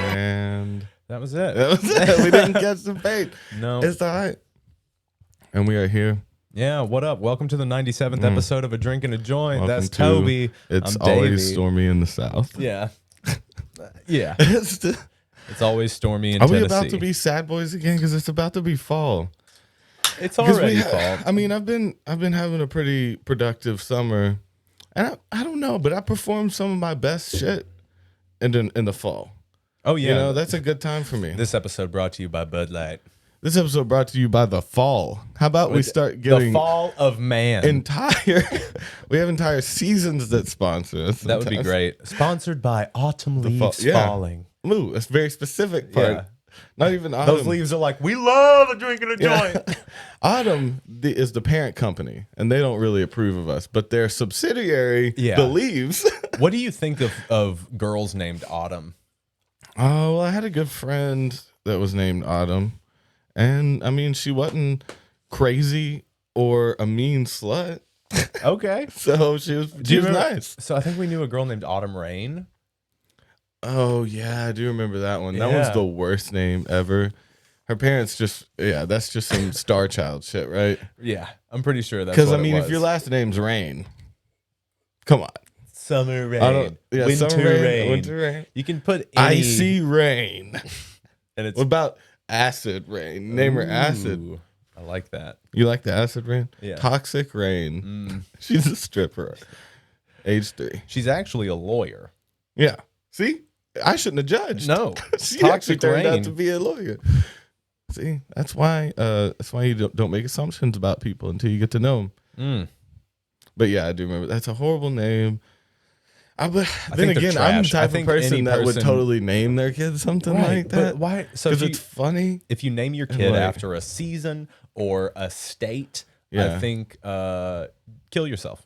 And that was it. that was it. We didn't catch the fade. No. It's all right. And we are here. Yeah, what up? Welcome to the 97th episode of A Drink and a Joint. Welcome That's to Toby. It's I'm always Davey. stormy in the South. Yeah. Yeah. It's It's always stormy in Are Tennessee. we about to be sad boys again? Because it's about to be fall. It's already fall. I mean, I've been having a pretty productive summer, and I don't know, but I performed some of my best shit in the fall. Oh, yeah. You know, that's a good time for me. This episode brought to you by Bud Light. This episode brought to you by the fall. How about we start getting The fall of man. we have entire seasons that sponsor us. That would be great. Sponsored by Autumn Leaves yeah. Falling. Ooh, that's a very specific part. Yeah. Not even autumn. Those leaves are like, we love A Drink and a Joint. Autumn is the parent company, and they don't really approve of us, but their subsidiary Yeah. believes. What do you think of girls named Autumn? Oh, well, I had a good friend that was named Autumn, and I mean, she wasn't crazy or a mean slut, Okay. so she was nice. So I think we knew a girl named Autumn Rain. Oh yeah, I do remember that one. That Yeah. one's the worst name ever. Her parents that's just some Star Child shit, right? Yeah, I'm pretty sure that's Because what I mean, it was. if your last name's Rain, come on. Summer rain, Winter winter rain. winter rain. You can put any, Icy rain. and it's What about acid rain? Name her acid. Ooh, I like that. You like the acid rain? Yeah. Toxic rain. She's a stripper. Age 3. She's actually a lawyer. Yeah. See? I shouldn't have judged. No, She Toxic actually turned rain. out to be a lawyer. See? That's why you don't make assumptions about people until you get to know them. But yeah, I do remember. That's a horrible name. Then think they're again, I'm the trash. I type of think person any that would person- totally name their kid something like But that. why? So Because if it's funny. if you name your kid like- after a season or a state, Yeah. I think kill yourself.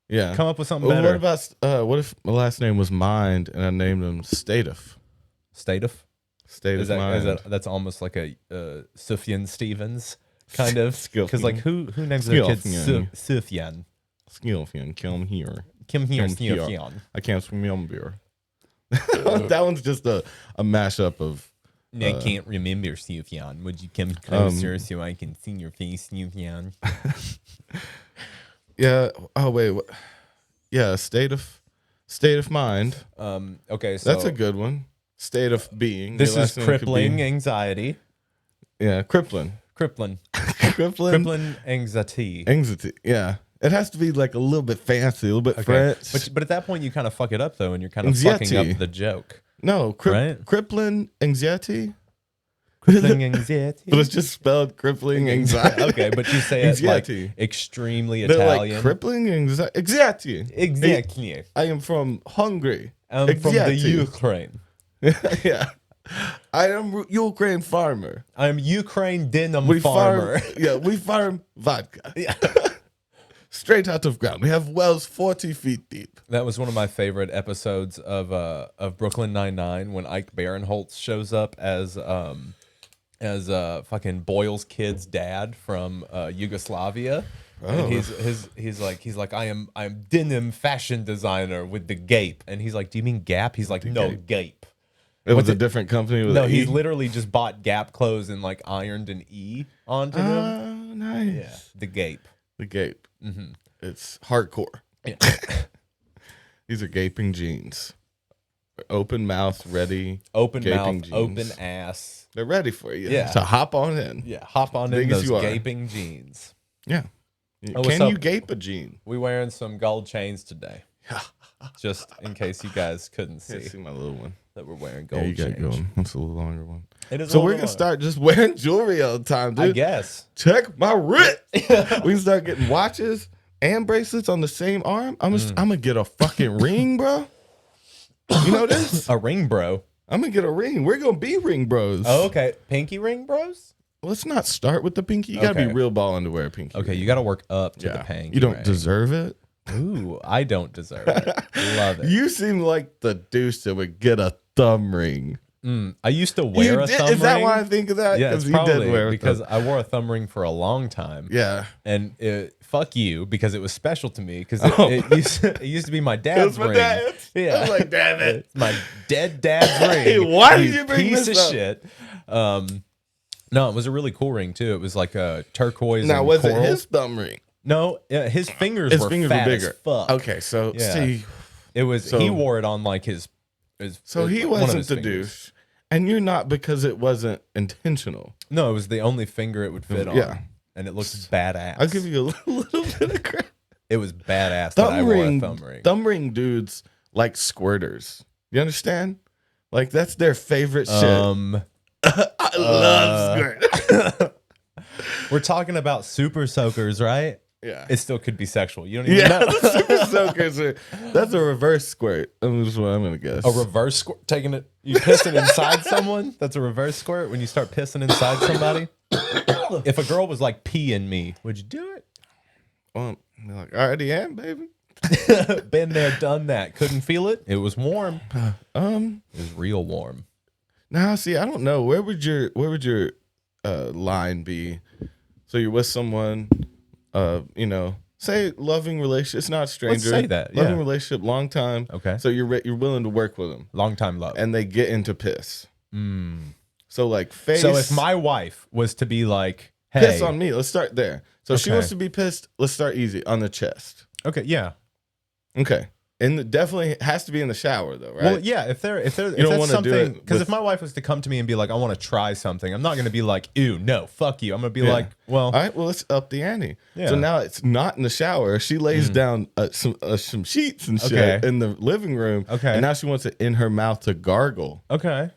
Yeah. Come up with something Well, better. what if my last name was Mind and I named him Stateif? State of State of Mind. that's almost like a Sufjan Stevens kind of, because like who names their kid Skilfjan. Sufjan? Skilfjan, come here. Kim here, Come here. Sufjan. I can't swim on beer. That one's just a mashup of. I can't remember Sufjan. Would you come closer so I can see your face, Sufjan? Yeah. Oh wait. What? Yeah. State of Mind. Okay, so That's a good one. State of being. this Your is last name could be- crippling anxiety. Yeah, crippling. Crippling. Crippling. Crippling anxiety. Anxiety. Yeah. It has to be like a little bit fancy, a little bit French. But at that point, you kind of fuck it up, though, and you're kind of Anxiety. fucking up the joke. No, Right? crippling anxiety. Crippling anxiety. But it's just spelled crippling anxiety. Okay, but you say it like Anxiety. extremely They're Italian. like crippling anxiety. Exactly. I am from Hungary. I'm from the Anxiety. Ukraine. Yeah. I am Ukraine farmer. I'm Ukraine denim We farmer. farm. Yeah, we farm vodka. Yeah. Straight out of ground. We have wells 40 feet deep. That was one of my favorite episodes of Brooklyn Nine-Nine when Ike Barinholtz shows up as fucking Boyle's kid's dad from Yugoslavia. And he's like I'm denim fashion designer with the Gape, and he's like, do you mean Gap? He's like, no, Gape. It was a different company with No, an he's E? literally just bought Gap clothes and like ironed an E onto them. Oh, nice. Yeah, the Gape. The gape. It's hardcore. Yeah. These are gaping jeans. Open mouth, ready. Open Gaping mouth, jeans. open ass. They're ready for you. Yeah. So hop on in. Yeah, hop on Big in as those you are. gaping jeans. Yeah. Oh, what's Can up? you gape a jean? We wearing some gold chains today. Just in case you guys couldn't Can't see see my little one. that we're wearing Yeah, gold you got chains. going. That's a little longer one. It is So a we're little gonna start just wearing jewelry all the time, dude. I guess. Check my wrist. We can start getting watches and bracelets on the same arm. I'm gonna get a fucking ring, bro. You know this? A ring bro. I'm gonna get a ring. We're gonna be ring bros. Oh, okay. Pinky ring bros? Let's not start with the pinky. You gotta Okay. be real balling to wear a pinky. Okay, ring. you got to work up to Yeah. the pinky You don't ring. deserve it. Ooh, I don't deserve it. Love it. You seem like the douche that would get a thumb ring. I used to wear a thumb ring. Is that why I think of that? Yeah, it's you probably did wear because I wore a thumb ring for a long time. Yeah. And fuck you, because it was special to me, because it used to be my dad's ring. Dad's. Yeah. I was like, damn it. It's my dead dad's ring. Why did you bring piece this of up? shit. No, it was a really cool ring too. It was like a turquoise. Now, and was coral. it his thumb ring? No, his fingers were fat bigger. as fuck. Okay, so Yeah. see, It was he wore it on like his so he one of wasn't his the fingers. douche, and you're not because it wasn't intentional. No, it was the only finger it would fit on. Yeah. And it looked badass. I'll give you a little bit of credit. It was badass that I wore a thumb ring. Thumb ring dudes like squirters. You understand? Like that's their favorite shit. I love squirt. We're talking about super soakers, right? Yeah. It still could be sexual. You don't even know. The super soakers that's a reverse squirt. That's what I'm gonna guess. A reverse squirt, you pissing inside someone? That's a reverse squirt when you start pissing inside somebody? If a girl was like, pee in me, would you do it? Well, I'm like, I already am, baby. Been there, done that. Couldn't feel it. It was warm. It was real warm. Now, see, I don't know. Where would your line be? So you're with someone, say loving relationship. It's not a stranger. Let's say that. Yeah. Loving relationship, long time. Okay. So you're willing to work with them. Long time love. And they get into piss. So like face. So if my wife was to be like, hey, piss on me, let's start there. So if she Okay. wants to be pissed, let's start easy on the chest. Okay, yeah. Okay. And definitely has to be in the shower though, right? Well, yeah. If don't that's wanna do something, it because with- if my wife was to come to me and be like, I want to try something, I'm not going to be like, ew, no, fuck you. I'm going to be Yeah. like, well, All right, well, let's up the ante. Yeah. So now it's not in the shower. She lays down some sheets and shit Okay. in the living room. Okay. And now she wants it in her mouth to gargle. okay.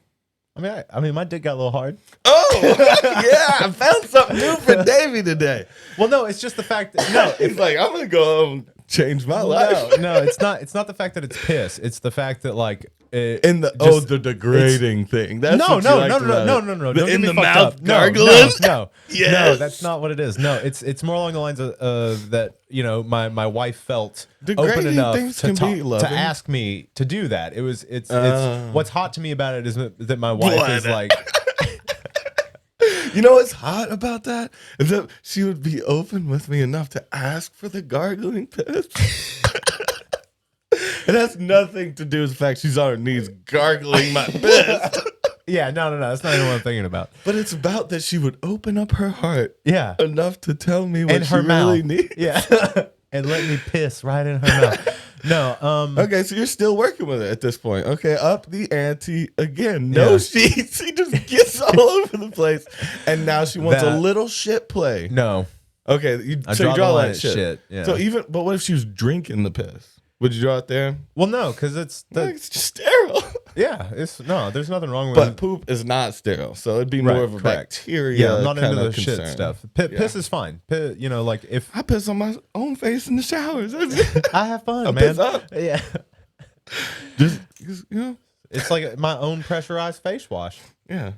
I mean, my dick got a little hard. Oh, yeah. I found something new for Davey today. Well, no, it's just the fact that no, He's like, I'm going to go home and change my life. no, it's not. It's not the fact that it's piss. It's the fact that like The degrading thing. That's no. what you liked about it. Don't get in me the fucked mouth up. No, gargling? no, Yes. that's not what it is. No, it's more along the lines of that. My wife felt Degrading open enough things to can be to loving. ask me to do that. It's what's hot to me about it is that my wife Blood. is like. You know what's hot about that? Is that she would be open with me enough to ask for the gargling piss. It has nothing to do with the fact she's on her knees gargling my piss. Yeah, no. That's not even what I'm thinking about. But it's about that she would open up her heart Yeah, enough to tell me what and she her really mouth. needs. Yeah, and let me piss right in her mouth. No, Okay, so you're still working with it at this point. Okay, up the ante again. No Yeah. sheets. She just gets all over the place. And now she wants a That- little shit play. no. Okay, I so you draw draw the line that at shit. shit, yeah. So but what if she was drinking the piss? Would you draw it there? Well, no, because it's It's just sterile. yeah. It's no. There's nothing wrong with But it. poop is not sterile, so it'd be Right, more of a correct. bacteria. Yeah, I'm not into kind the of shit concern. stuff. Piss is fine. Like if I piss on my own face in the showers. I have fun, I man. piss up. Yeah, just it's like my own pressurized face wash. yeah.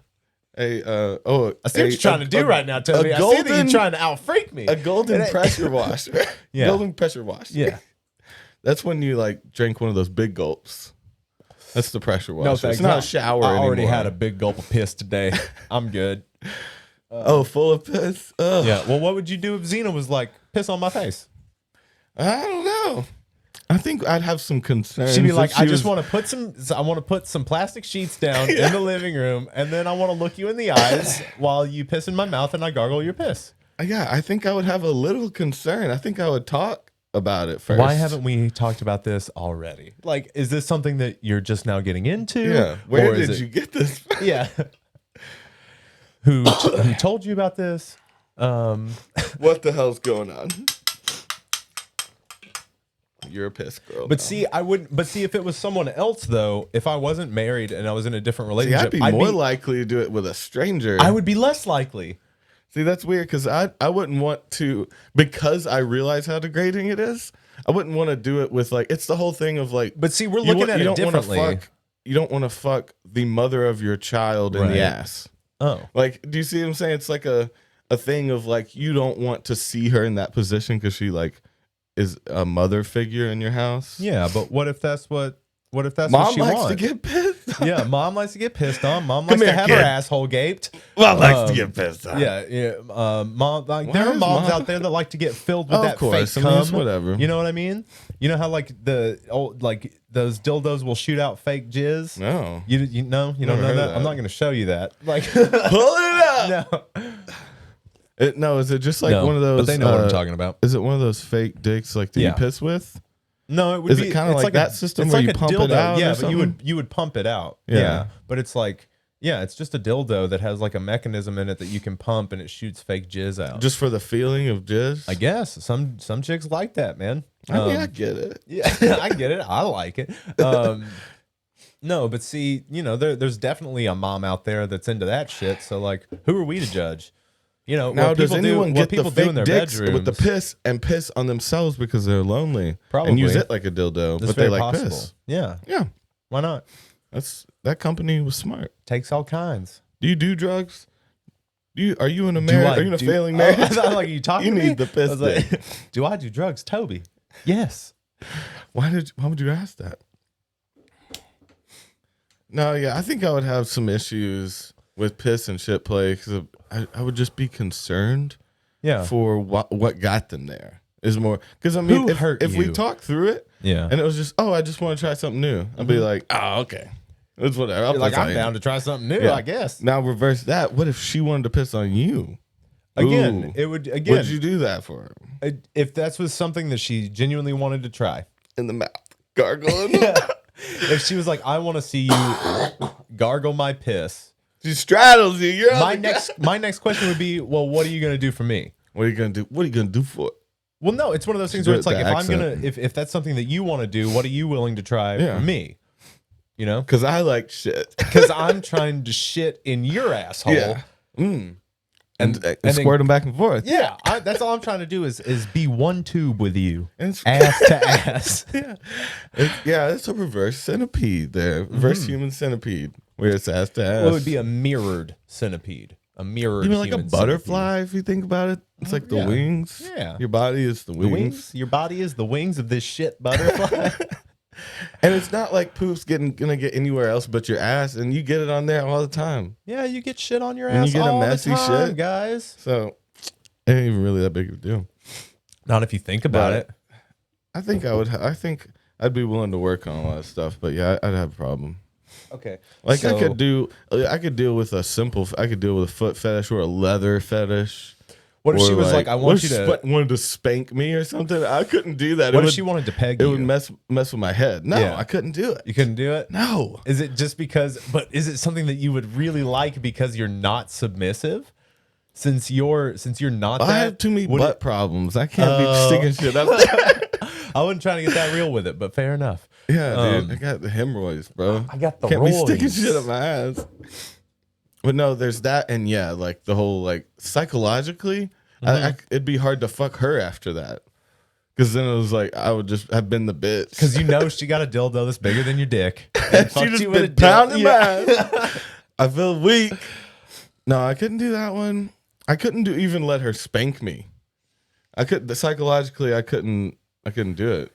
I see what you're trying to do right now, Toby. I see that you're trying to out freak me. A golden pressure wash. Yeah. Golden pressure wash. Yeah. That's when you like drink one of those big gulps. That's the pressure wash. No, It's thanks. not a shower I already anymore. had a big gulp of piss today. I'm good. full of piss. Ugh. Yeah. Well, what would you do if Xena was like piss on my face? I don't know. I think I'd have some concerns. She'd be if like, she I just was- want to put some plastic sheets down in the living room, and then I want to look you in the eyes while you piss in my mouth and I gargle your piss. Yeah, I think I would have a little concern. I think I would talk about it first. Why haven't we talked about this already? Like, is this something that you're just now getting into? Yeah. Where Or is did it- you get this from? Yeah. Who told you about this? What the hell's going on? You're a piss girl. But see, I wouldn't. But see, if it was someone else, though, if I wasn't married and I was in a different See, relationship, I'd be more likely to do it with a stranger. I would be less likely. See, that's weird because I wouldn't want to, because I realize how degrading it is. I wouldn't want to do it with like, it's the whole thing of like. But see, we're you looking want- at you it don't wanna differently. you don't want to fuck the mother of your child in Right. the ass. Oh, Like, do you see what I'm saying? It's like a thing of like, you don't want to see her in that position because she like is a mother figure in your house. yeah. But what if that's what? What if that's Mom what she likes wants? to get pissed. Yeah, mom likes to get pissed on. Mom Come likes to here, have kid. her asshole gaped. Mom likes to get pissed on. Yeah. Mom, like Why there are is moms mom- out there that like to get filled with Oh, that of course. fake I mean, cum. it's whatever. You know what I mean? You know how like the old like those dildos will shoot out fake jizz? No. You know you don't Never know heard that? of I'm that. not gonna show you that. Like Pull it up. no. No, is it just like No, one of those? but they know what I'm talking about. Is it one of those fake dicks like that Yeah. you piss with? No, it would Is be it kinda it's like that system it's where like you a pump it dildo. out or Yeah, but something? you would pump it out. Yeah. Yeah. But it's like it's just a dildo that has like a mechanism in it that you can pump and it shoots fake jizz out. Just for the feeling of jizz? I guess some chicks like that, man. I mean, I get it. Yeah, I get it. I like it. No, but see, you know, there's definitely a mom out there that's into that shit. So like, who are we to judge? You know, Now, what does people anyone do, get what the people do in fake their dicks bedrooms with the piss and piss on themselves because they're lonely? Probably. And use it like a dildo, That's but they very like possible. piss. Yeah, Yeah. why not? That company was smart. Takes all kinds. Do you do drugs? Are you in a marriage? Are you in a failing marriage? I thought like, are you talking You to me? need the piss I was like, dick. do I do drugs, Toby? Yes. Why would you ask that? No, yeah, I think I would have some issues with piss and shit play because I would just be concerned Yeah. for what got them there. Is more because I mean, Who hurt if we you? talk through it, Yeah. and it was just, I just want to try something new, I'd be like, oh, okay, it's whatever. I'll You're like, piss on I'm you. down to try something new, Yeah. I guess. Now reverse that. What if she wanted to piss on you? Again, Ooh. it would Would again you do that for her? if that was something that she genuinely wanted to try. In the mouth, gargling. If she was like, I want to see you gargle my piss. She straddles you. You're My next question would be, well, what are you gonna do for me? What are you gonna do? What are you gonna do for it? Well, no, it's one of those things Do where it it's like, the if I'm accent. gonna if that's something that you want to do, what are you willing to try Yeah. for me? You know? Because I like shit. Because I'm trying to shit in your asshole. Yeah. And then- squirt them back and forth. Yeah, that's all I'm trying to do is be one tube with you, And it's, ass to ass. it's a reverse centipede there. Reverse human centipede. Where it's ass to ass. Well, it would be a mirrored centipede. A mirrored You mean like a human butterfly if you think about it? It's like the Yeah. wings. Yeah. Your body is the centipede. The wings. wings? Your body is the wings of this shit butterfly. And it's not like poop's gonna get anywhere else but your ass, and you get it on there all the time. Yeah, you get shit on your And ass you get a all messy the time, shit. guys. So it ain't even really that big of a deal. Not if you think about But it. I think I think I'd be willing to work on a lot of stuff, but yeah, I'd have a problem. Okay. Like I so- could deal with a foot fetish or a leather fetish. What if Or she was like, I what want if you she to. wanted to spank me or something? I couldn't do that. What if she wanted to peg It you? would mess with my head. No, Yeah. I couldn't do it. You couldn't do it? No. Is it just because, but is it something that you would really like because you're not submissive? Since you're not that. I have too many would butt problems. I can't be sticking shit up there. I wasn't trying to get that real with it, but fair enough. Yeah, dude. I got the hemorrhoids, bro. I got the Can't be sticking roids. shit up my ass. But no, there's that, and yeah, like the whole like psychologically, it'd be hard to fuck her after that, because then it was like I would just have been the bitch. Because you know she got a dildo that's bigger than your dick. she just been pounding my ass. I feel weak. No, I couldn't do that one. I couldn't even let her spank me. Psychologically, I couldn't do it.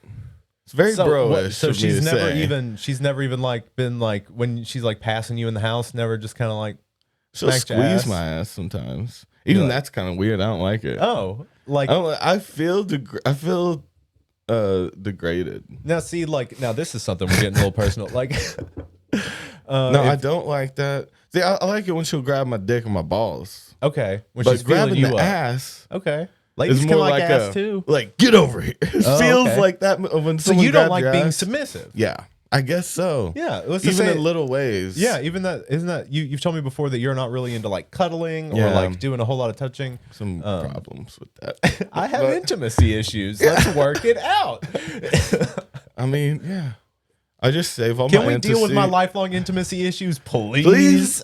It's very bro-ish. So of me she's to never say. she's never even like been like when she's like passing you in the house, never just kind of like She'll smacked your squeeze ass? my ass sometimes. Even like- that's kind of weird. I don't like it. like I feel degraded. now see now this is something we're getting a little personal. Like No, I don't like that. See, I like it when she'll grab my dick and my balls. okay, when But she's feeling grabbing you the up. ass Okay. is Ladies can more like like ass too. like get over here. It Oh, feels okay. like that when So someone you don't grabs like your being ass. submissive. Yeah, I guess so. Yeah, let's just Even say- in little ways. Yeah, even that isn't that you've told me before that you're not really into like cuddling or Yeah. like doing a whole lot of touching. Some problems with that. I have But- intimacy issues. Let's work it out. I mean, yeah. I just save all Can my we deal with my intimacy- lifelong intimacy issues, please? Please?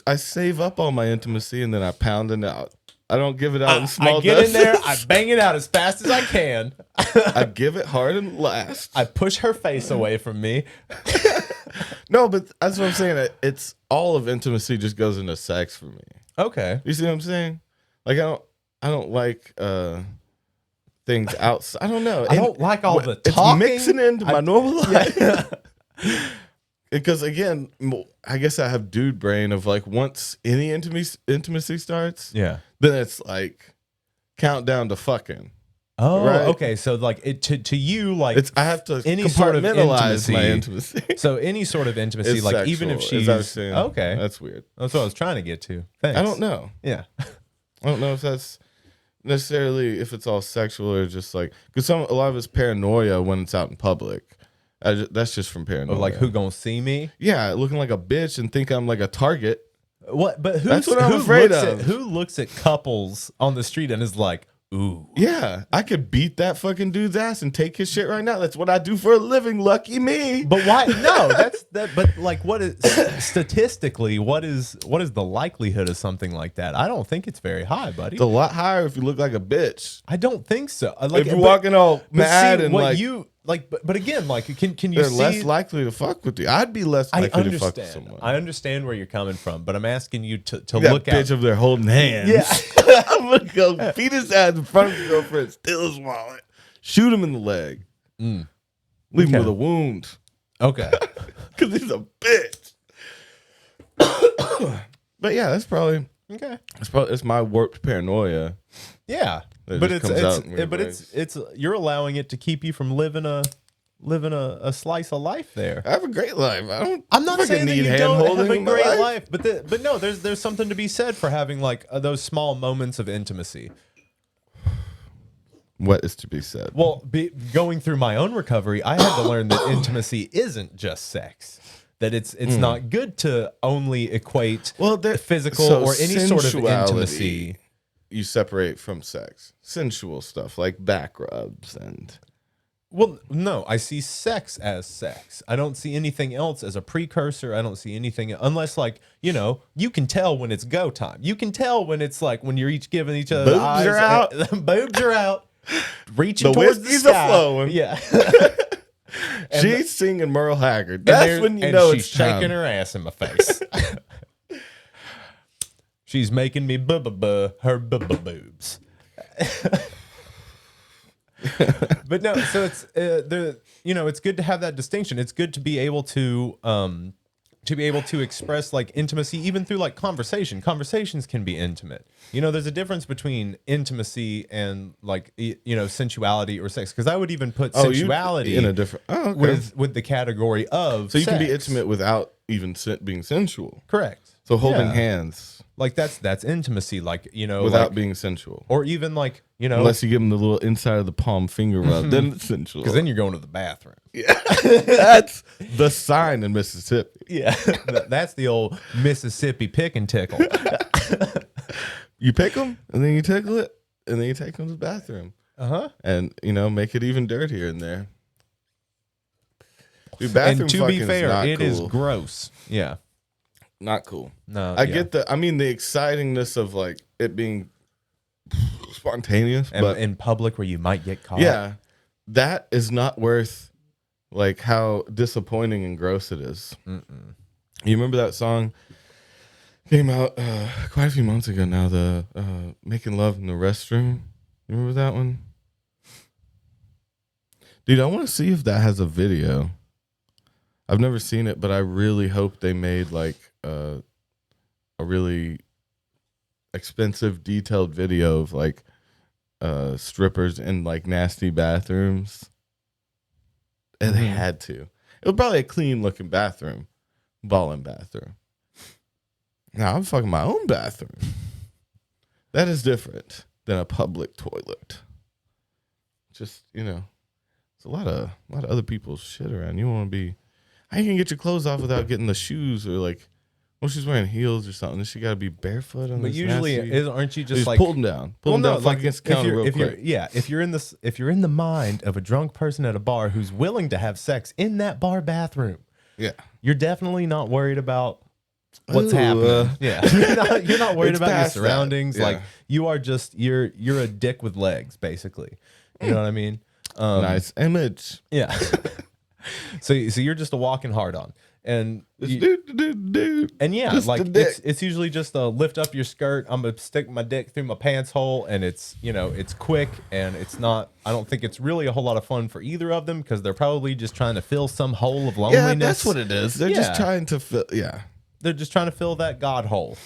I save up all my intimacy and then I pound it out. I don't give it out in small I get doses. in there, I bang it out as fast as I can. I give it hard and last. I push her face away from me. No, but that's what I'm saying. It's all of intimacy just goes into sex for me. Okay. You see what I'm saying? Like I don't like things outside. I don't know. I don't like all the It's talking. mixing into my normal life. because again, I guess I have dude brain of like once any intimacy starts, Yeah. then it's like countdown to fucking. Oh, right? okay. So like it to you, like I have to any sort of compartmentalize my intimacy. So any sort of intimacy, It's like sexual, even if as she's I was saying. okay, That's weird. that's what I was trying to get to. Thanks. I don't know. Yeah. I don't know if that's necessarily if it's all sexual or just like because a lot of it's paranoia when it's out in public. That's just from paranoia. Or like who gonna see me? Yeah, looking like a bitch and think I'm like a target. What? But That's what I'm afraid of. Who looks at couples on the street and is like, ooh? Yeah, I could beat that fucking dude's ass and take his shit right now. That's what I do for a living. Lucky me. But why? No, that's that. But like, what is statistically? What is the likelihood of something like that? I don't think it's very high, buddy. It's a lot higher if you look like a bitch. I don't think so. Like if you're walking all mad see, and what like you like, but again, like, can you they're see? less likely to fuck with you. I'd be less likely to fuck with someone. I understand where you're coming from, but I'm asking you to that look bitch at. up there holding hands. Yeah. I'm gonna go beat his ass in front of his girlfriend, steal his wallet, shoot him in the leg, leave him with a wound. Okay, because he's a bitch. But yeah, that's probably okay. It's my warped paranoia. Yeah, That but just comes out in weird ways. it's you're allowing it to keep you from living a slice of life there. I have a great life. I'm not saying that you don't have a in my great life, but no, there's something to be said for having like those small moments of intimacy. What is to be said? Well, going through my own recovery, I had to learn that intimacy isn't just sex. That it's not good to only equate physical or any sort of intimacy. You separate from sex, sensual stuff like back rubs and. Well, no, I see sex as sex. I don't see anything else as a precursor. I don't see anything unless, like, you know, you can tell when it's go time. You can tell when it's like when you're each giving each other boobs eyes. Are out. Boobs are out. Reaching the towards the whiskey's sky. A flowing. Yeah. She's singing Merle Haggard. That's when you know she's it's time. shaking her ass in my face. She's making me her boobs. But no, so it's it's good to have that distinction. It's good to be able to express like intimacy even through like conversation. Conversations can be intimate. You know, there's a difference between intimacy and like sensuality or sex. Because I would even put sensuality in a different with the category of so you sex. can be intimate without even being sensual. Correct. So holding hands, like that's intimacy, like without like, being sensual, or even like unless you give them the little inside of the palm finger rub, then it's sensual. Because then you're going to the bathroom. Yeah, that's the sign in Mississippi. Yeah, that's the old Mississippi pick and tickle. You pick them and then you tickle it and then you take them to the bathroom. And make it even dirtier in there. Dude, bathroom and to be fair, it cool. is gross. Yeah. Not cool. No, I get the excitingness of like it being spontaneous, and but in public where you might get caught. Yeah, that is not worth like how disappointing and gross it is. You remember that song came out quite a few months ago now, the Making Love in the Restroom. You remember that one? Dude, I want to see if that has a video. I've never seen it, but I really hope they made like a really expensive, detailed video of like strippers in like nasty bathrooms. And they had to. It was probably a clean looking bathroom, ballin' bathroom. Now I'm fucking my own bathroom. That is different than a public toilet. Just it's a lot of other people's shit around. You want to be. How you can get your clothes off without getting the shoes or like, well, she's wearing heels or something. She got to be barefoot on. But usually, aren't you just like pull them down? Pull them down. Like against the counter real quick. If you're in the mind of a drunk person at a bar who's willing to have sex in that bar bathroom, you're definitely not worried about what's happening. You're not worried about your surroundings. Yeah. Like you are just you're a dick with legs, basically. You know what I mean? Nice image. Yeah. So you're just a walking hard on. And dude. And yeah, Just like the dick. it's usually just a lift up your skirt. I'm gonna stick my dick through my pants hole, and it's it's quick, and it's not. I don't think it's really a whole lot of fun for either of them because they're probably just trying to fill some hole of loneliness. Yeah, that's what it is. They're just trying to fill. Yeah, they're just trying to fill that God hole.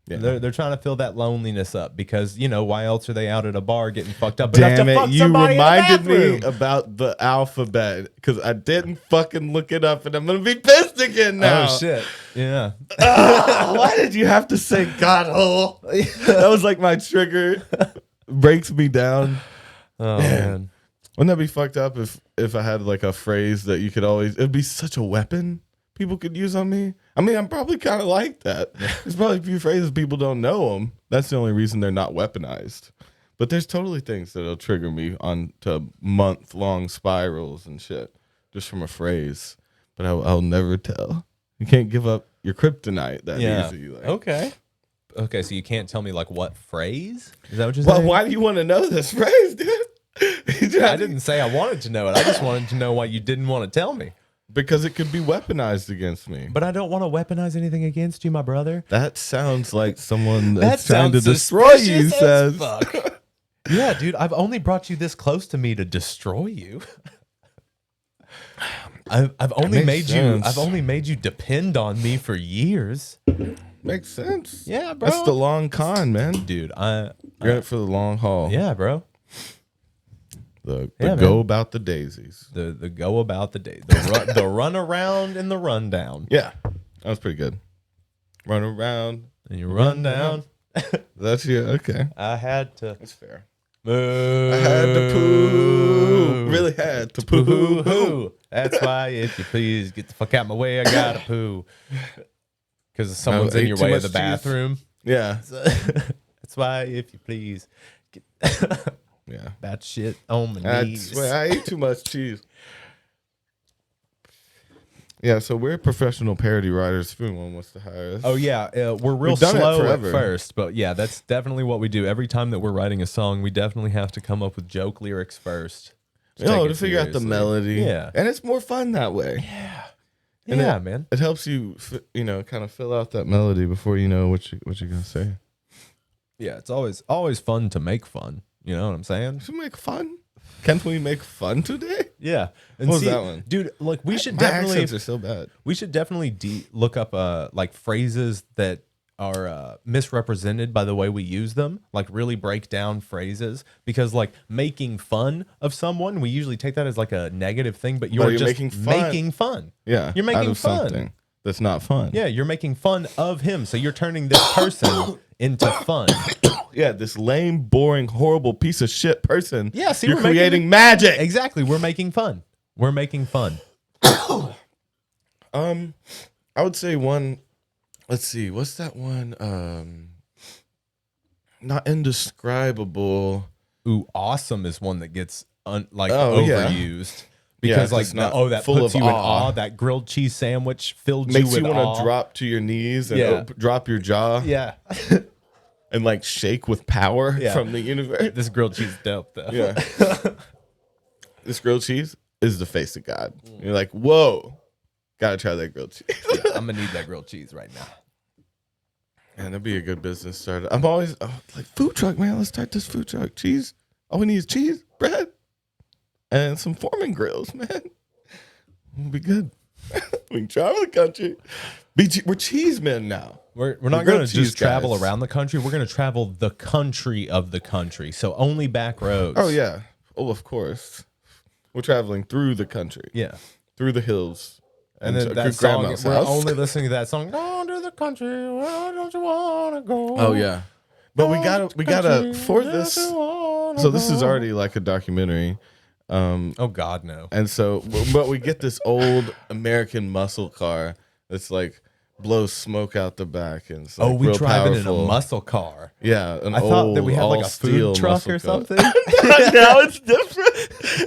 Yeah. They're trying to fill that loneliness up because why else are they out at a bar getting fucked up? Damn it! You reminded me about the alphabet because I didn't fucking look it up, and I'm gonna be pissed again now. Oh shit! Yeah. Why did you have to say God hole? That was like my trigger. Breaks me down. Oh man. Wouldn't that be fucked up if I had like a phrase that you could always? It'd be such a weapon people could use on me. I mean, I'm probably kind of like that. There's probably a few phrases people don't know them. That's the only reason they're not weaponized. But there's totally things that'll trigger me on to month-long spirals and shit just from a phrase. But I'll never tell. You can't give up your kryptonite that easy. Like. Okay, so you can't tell me like what phrase? Is that what you're saying? Well, why do you want to know this phrase, dude? I didn't say I wanted to know it. I just wanted to know why you didn't want to tell me. Because it could be weaponized against me. But I don't want to weaponize anything against you, my brother. That sounds like someone that's trying to destroy you says. Fuck. Yeah, dude, I've only brought you this close to me to destroy you. I've only made you depend on me for years. Makes sense. Yeah, bro. That's the long con, man. Dude, you're in it for the long haul. Yeah, bro. The go about the daisies. The go about the day. The run around and the rundown. Yeah. That was pretty good. Run around. And you run down. That's you. Okay. I had to. That's fair. Moo. I had to poo. Really had to poo. That's why, if you please, get the fuck out of my way. I gotta poo. Because someone's in your way of the bathroom. Yeah. That's why, if you please. Yeah. That shit on my knees. That's why I ate too much cheese. Yeah, so we're professional parody writers. If anyone wants to hire us. Oh, yeah. We're real slow at first. But yeah, that's definitely what we do. Every time that we're writing a song, we definitely have to come up with joke lyrics first. To figure out the melody. Yeah. And it's more fun that way. Yeah. And man. It helps you, kind of fill out that melody before you know what you're going to say. Yeah, it's always fun to make fun. You know what I'm saying? Should we make fun? Can't we make fun today? Yeah. And what was that one? Dude, like we should My definitely accents are so bad. We should definitely look up like phrases that are misrepresented by the way we use them, like really break down phrases, because like making fun of someone, we usually take that as like a negative thing, but you're just making fun. Yeah. You're making fun. Something that's not fun. Yeah, you're making fun of him. So you're turning this person into fun. Yeah, this lame, boring, horrible piece of shit person. Yeah, see, you're creating magic. Exactly. We're making fun. We're making fun. I would say one. Let's see. What's that one? Not indescribable. Ooh, awesome is one that gets overused. Yeah. Because that full puts of you in awe. That grilled cheese sandwich filled Makes you with want to drop to your knees and drop your jaw. Yeah. And like shake with power from the universe. This grilled cheese is dope though. Yeah. This grilled cheese is the face of God. You're like, whoa, gotta try that grilled cheese. Yeah, I'm gonna need that grilled cheese right now. And that'd be a good business starter. I'm always like, food truck, man. Let's start this food truck. Cheese. All we need is cheese, bread, and some Foreman grills, man. It'll be good. We can travel the country. We're cheese men now. We're not going to just travel around the country. We're going to travel the country of the country. So only back roads. Oh, yeah. Oh, of course. We're traveling through the country. Yeah. Through the hills. And then that song, we're only listening to that song. Go to the country, where don't you want to go? Oh, yeah. But we gotta, for this, so this is already like a documentary. Oh, God, no. And so, but we get this old American muscle car that's like blows smoke out the back. And it's like we drive it in a powerful. muscle car. Yeah. I thought that we had like a food truck or something. Now it's different.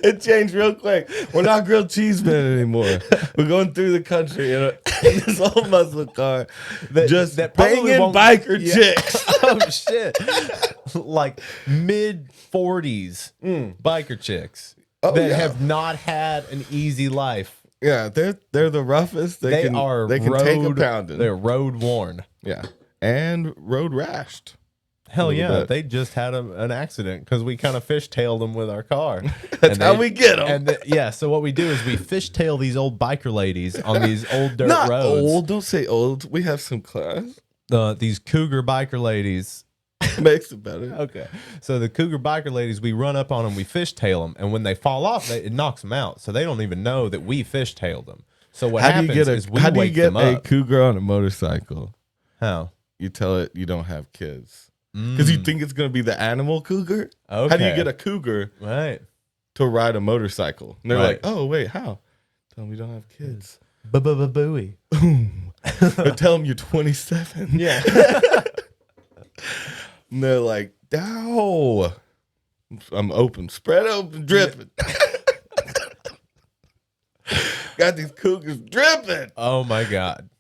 It changed real quick. We're not grilled cheese men anymore. We're going through the country in this old muscle car that banging biker chicks. Oh, shit. Like mid-40s biker chicks that have not had an easy life. Yeah, they're the roughest. They can take a pounding. They're road worn. Yeah, and road rashed. Hell yeah, they just had an accident because we kind of fishtailed them with our car. That's how we get them. And so what we do is we fishtail these old biker ladies on these old dirt Not roads. Old, don't say old. We have some class. These cougar biker ladies. Makes it better. Okay. So the cougar biker ladies, we run up on them, we fishtail them, and when they fall off, it knocks them out. So they don't even know that we fishtailed them. So what happens is we wake them up. How do you get a cougar on a motorcycle? How? You tell it you don't have kids. Because you think it's going to be the animal cougar? Okay. How do you get a cougar to ride a motorcycle? And they're like, oh, wait, how? Tell them you don't have kids. Buoy. Or tell them you're 27. Yeah. And they're like, no. I'm open. Spread open, dripping. Got these cougars dripping. Oh, my God.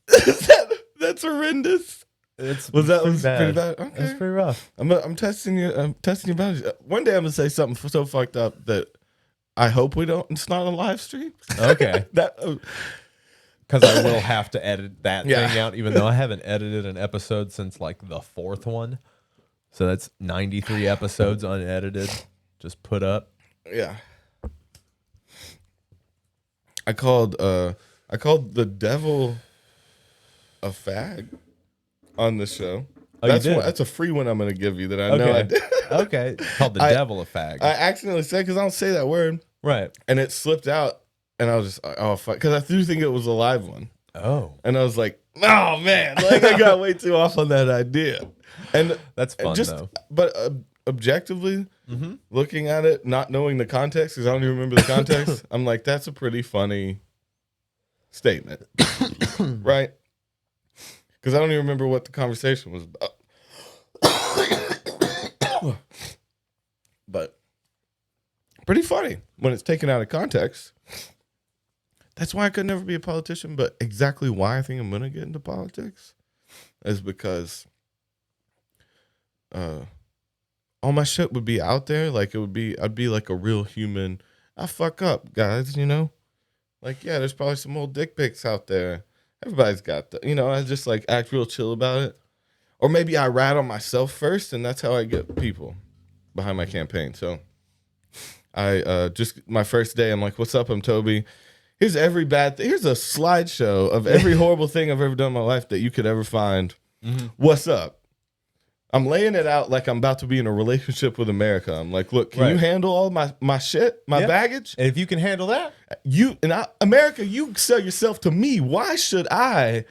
That's horrendous. Was pretty bad? Okay. That's pretty rough. I'm testing you. I'm testing your boundaries. One day I'm gonna say something so fucked up that I hope we don't. It's not a live stream. Okay. Because I will have to edit that thing out, even though I haven't edited an episode since like the 4th one. So that's 93 episodes unedited, just put up. Yeah. I called the devil a fag on the show. Oh, that's a free one I'm going to give you that I know I did. Okay. Called the devil a fag. I accidentally said because I don't say that word. Right. And it slipped out. And I was just like, oh, fuck. Because I do think it was a live one. Oh. And I was like, oh, man. Like, I got way too off on that idea. And that's fun, though. But objectively, looking at it, not knowing the context, because I don't even remember the context, I'm like, that's a pretty funny statement. Right? Because I don't even remember what the conversation was about. But pretty funny when it's taken out of context. That's why I could never be a politician. But exactly why I think I'm going to get into politics is because all my shit would be out there. Like I'd be like a real human. I fuck up, guys, you know? Like, yeah, there's probably some old dick pics out there. Everybody's got that. You know, I just like act real chill about it. Or maybe I rat on myself first, and that's how I get people behind my campaign. So I just my first day, I'm like, what's up? I'm Toby. Here's every bad thing. Here's a slideshow of every horrible thing I've ever done in my life that you could ever find. What's up? I'm laying it out like I'm about to be in a relationship with America. I'm like, look, can you handle all my shit, my baggage? And if you can handle that, America, you sell yourself to me. Why should I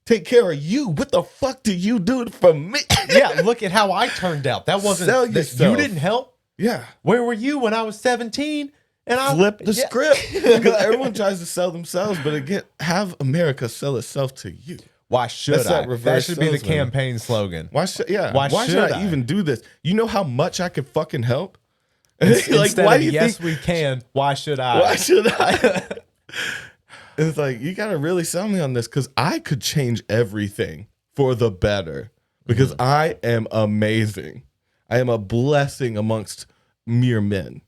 take care of you? What the fuck do you do for me? Yeah, look at how I turned out. That wasn't you didn't help. Yeah. Where were you when I was 17? And I flipped the script. Because everyone tries to sell themselves, but again, have America sell itself to you. Why should I? That should be the campaign slogan. Why should I even do this? You know how much I could fucking help? Like, why do you think we can? Why should I? Why should I? It's like, you got to really sell me on this because I could change everything for the better because I am amazing. I am a blessing amongst mere men.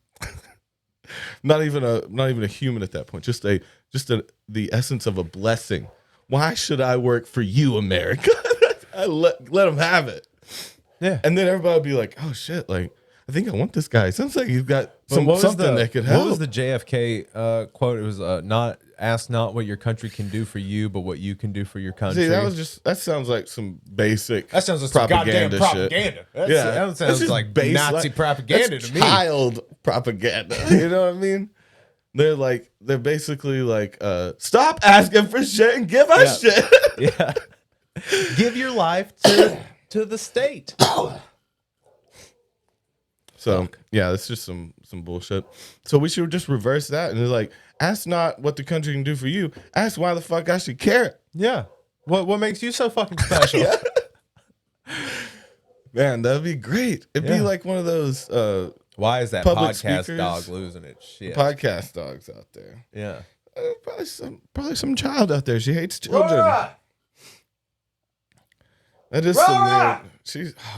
Not even a human at that point. Just the essence of a blessing. Why should I work for you, America? I let them have it. Yeah. And then everybody would be like, oh shit, like, I think I want this guy. Sounds like he's got something that could help. What was the JFK quote? It was not what your country can do for you, but what you can do for your country. See, that sounds like some basic That sounds like some goddamn propaganda. That sounds like Nazi propaganda to me. Child propaganda. You know what I mean? They're basically like, stop asking for shit and give us shit. Yeah. Give your life to the state. So yeah, it's just some bullshit. So we should just reverse that and it's like, ask not what the country can do for you. Ask why the fuck I should care. Yeah. What makes you so fucking special? Man, that'd be great. It'd be like one of those why is that podcast dog losing its shit? Podcast dogs out there. Yeah. Probably some child out there. She hates children. Rora! That is some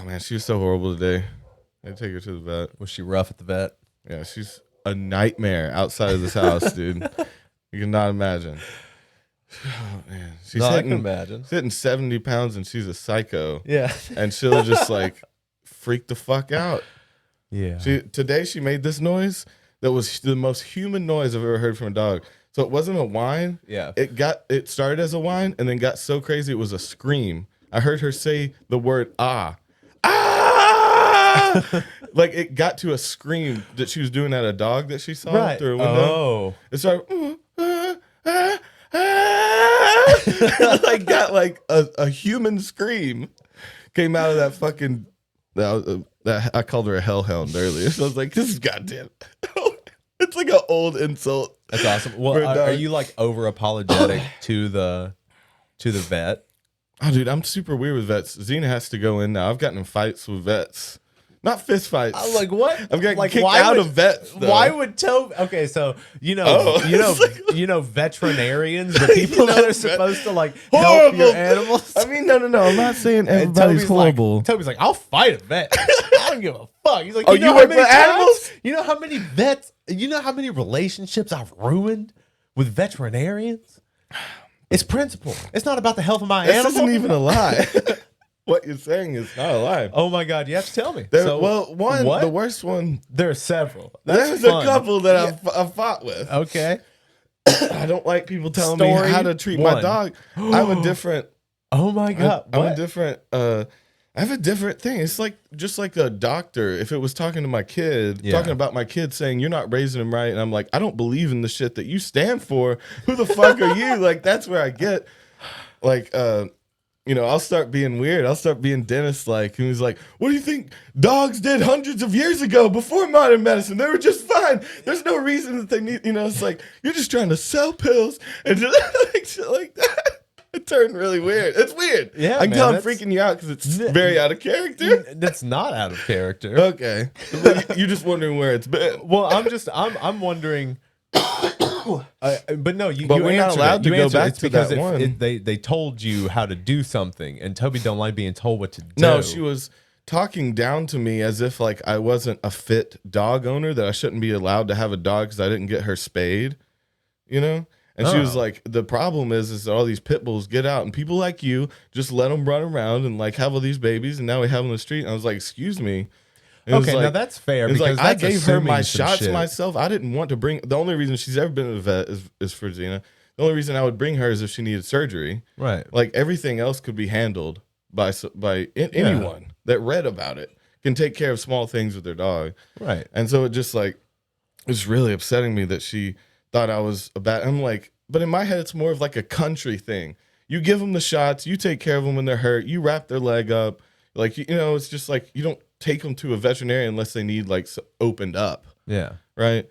weird. She was so horrible today. I take her to the vet. Was she rough at the vet? Yeah, she's a nightmare outside of this house, dude. You cannot imagine. Oh, man. I can imagine. She's hitting 70 pounds and she's a psycho. Yeah. And she'll just like freak the fuck out. Yeah. Today she made this noise that was the most human noise I've ever heard from a dog. So it wasn't a whine. Yeah. It started as a whine and then got so crazy it was a scream. I heard her say the word ah. Ah! Like it got to a scream that she was doing at a dog that she saw through a window. Oh. It started like got like a human scream came out of that fucking that I called her a hellhound earlier. So I was like, this is goddamn. It's like an old insult. That's awesome. Well, are you like over apologetic to the vet? Oh, dude, I'm super weird with vets. Xena has to go in now. I've gotten in fights with vets. Not fist fights. I'm like, what? I'm getting kicked out of vets. Though. Why would Toby? Okay, so you know veterinarians, the people that are supposed to like help your animals. I mean, no. I'm not saying everybody's horrible. Toby's like, I'll fight a vet. I don't give a fuck. He's like, you work for animals? You know how many vets? You know how many relationships I've ruined with veterinarians? It's principle. It's not about the health of my animal. This isn't even a lie. What you're saying is not a lie. Oh my God, you have to tell me. The worst one. There are several. There's a couple that I've fought with. Okay. I don't like people telling me how to treat my dog. I'm a different. Oh my God. I'm a different. I have a different thing. It's like just like a doctor. If it was talking to my kid, talking about my kid, saying you're not raising him right, and I'm like, I don't believe in the shit that you stand for. Who the fuck are you? Like that's where I get like. I'll start being weird. I'll start being dentist-like. And he's like, what do you think dogs did hundreds of years ago before modern medicine? They were just fine. There's no reason that they need, it's like, you're just trying to sell pills and just like shit like that. It turned really weird. It's weird. Yeah, I can tell I'm freaking you out because it's very out of character. That's not out of character. Okay. You're just wondering where it's been. Well, I'm wondering... but no, we're not allowed to go back to that one. They told you how to do something, and Toby don't like being told what to do. No, she was talking down to me as if like I wasn't a fit dog owner, that I shouldn't be allowed to have a dog because I didn't get her spayed, And she was like, the problem is that all these pit bulls get out, and people like you just let them run around and like have all these babies, and now we have them on the street. And I was like, excuse me. Okay, now that's fair. Because I gave her my shots myself. I didn't want to bring. The only reason she's ever been to the vet is for Xena. The only reason I would bring her is if she needed surgery. Right. Like everything else could be handled by anyone that read about it, can take care of small things with their dog. Right. And so it just like it's really upsetting me that she thought I was a bad. I'm like, but in my head it's more of like a country thing. You give them the shots. You take care of them when they're hurt. You wrap their leg up. Like it's just like you don't take them to a veterinarian unless they need like opened up. Yeah. Right.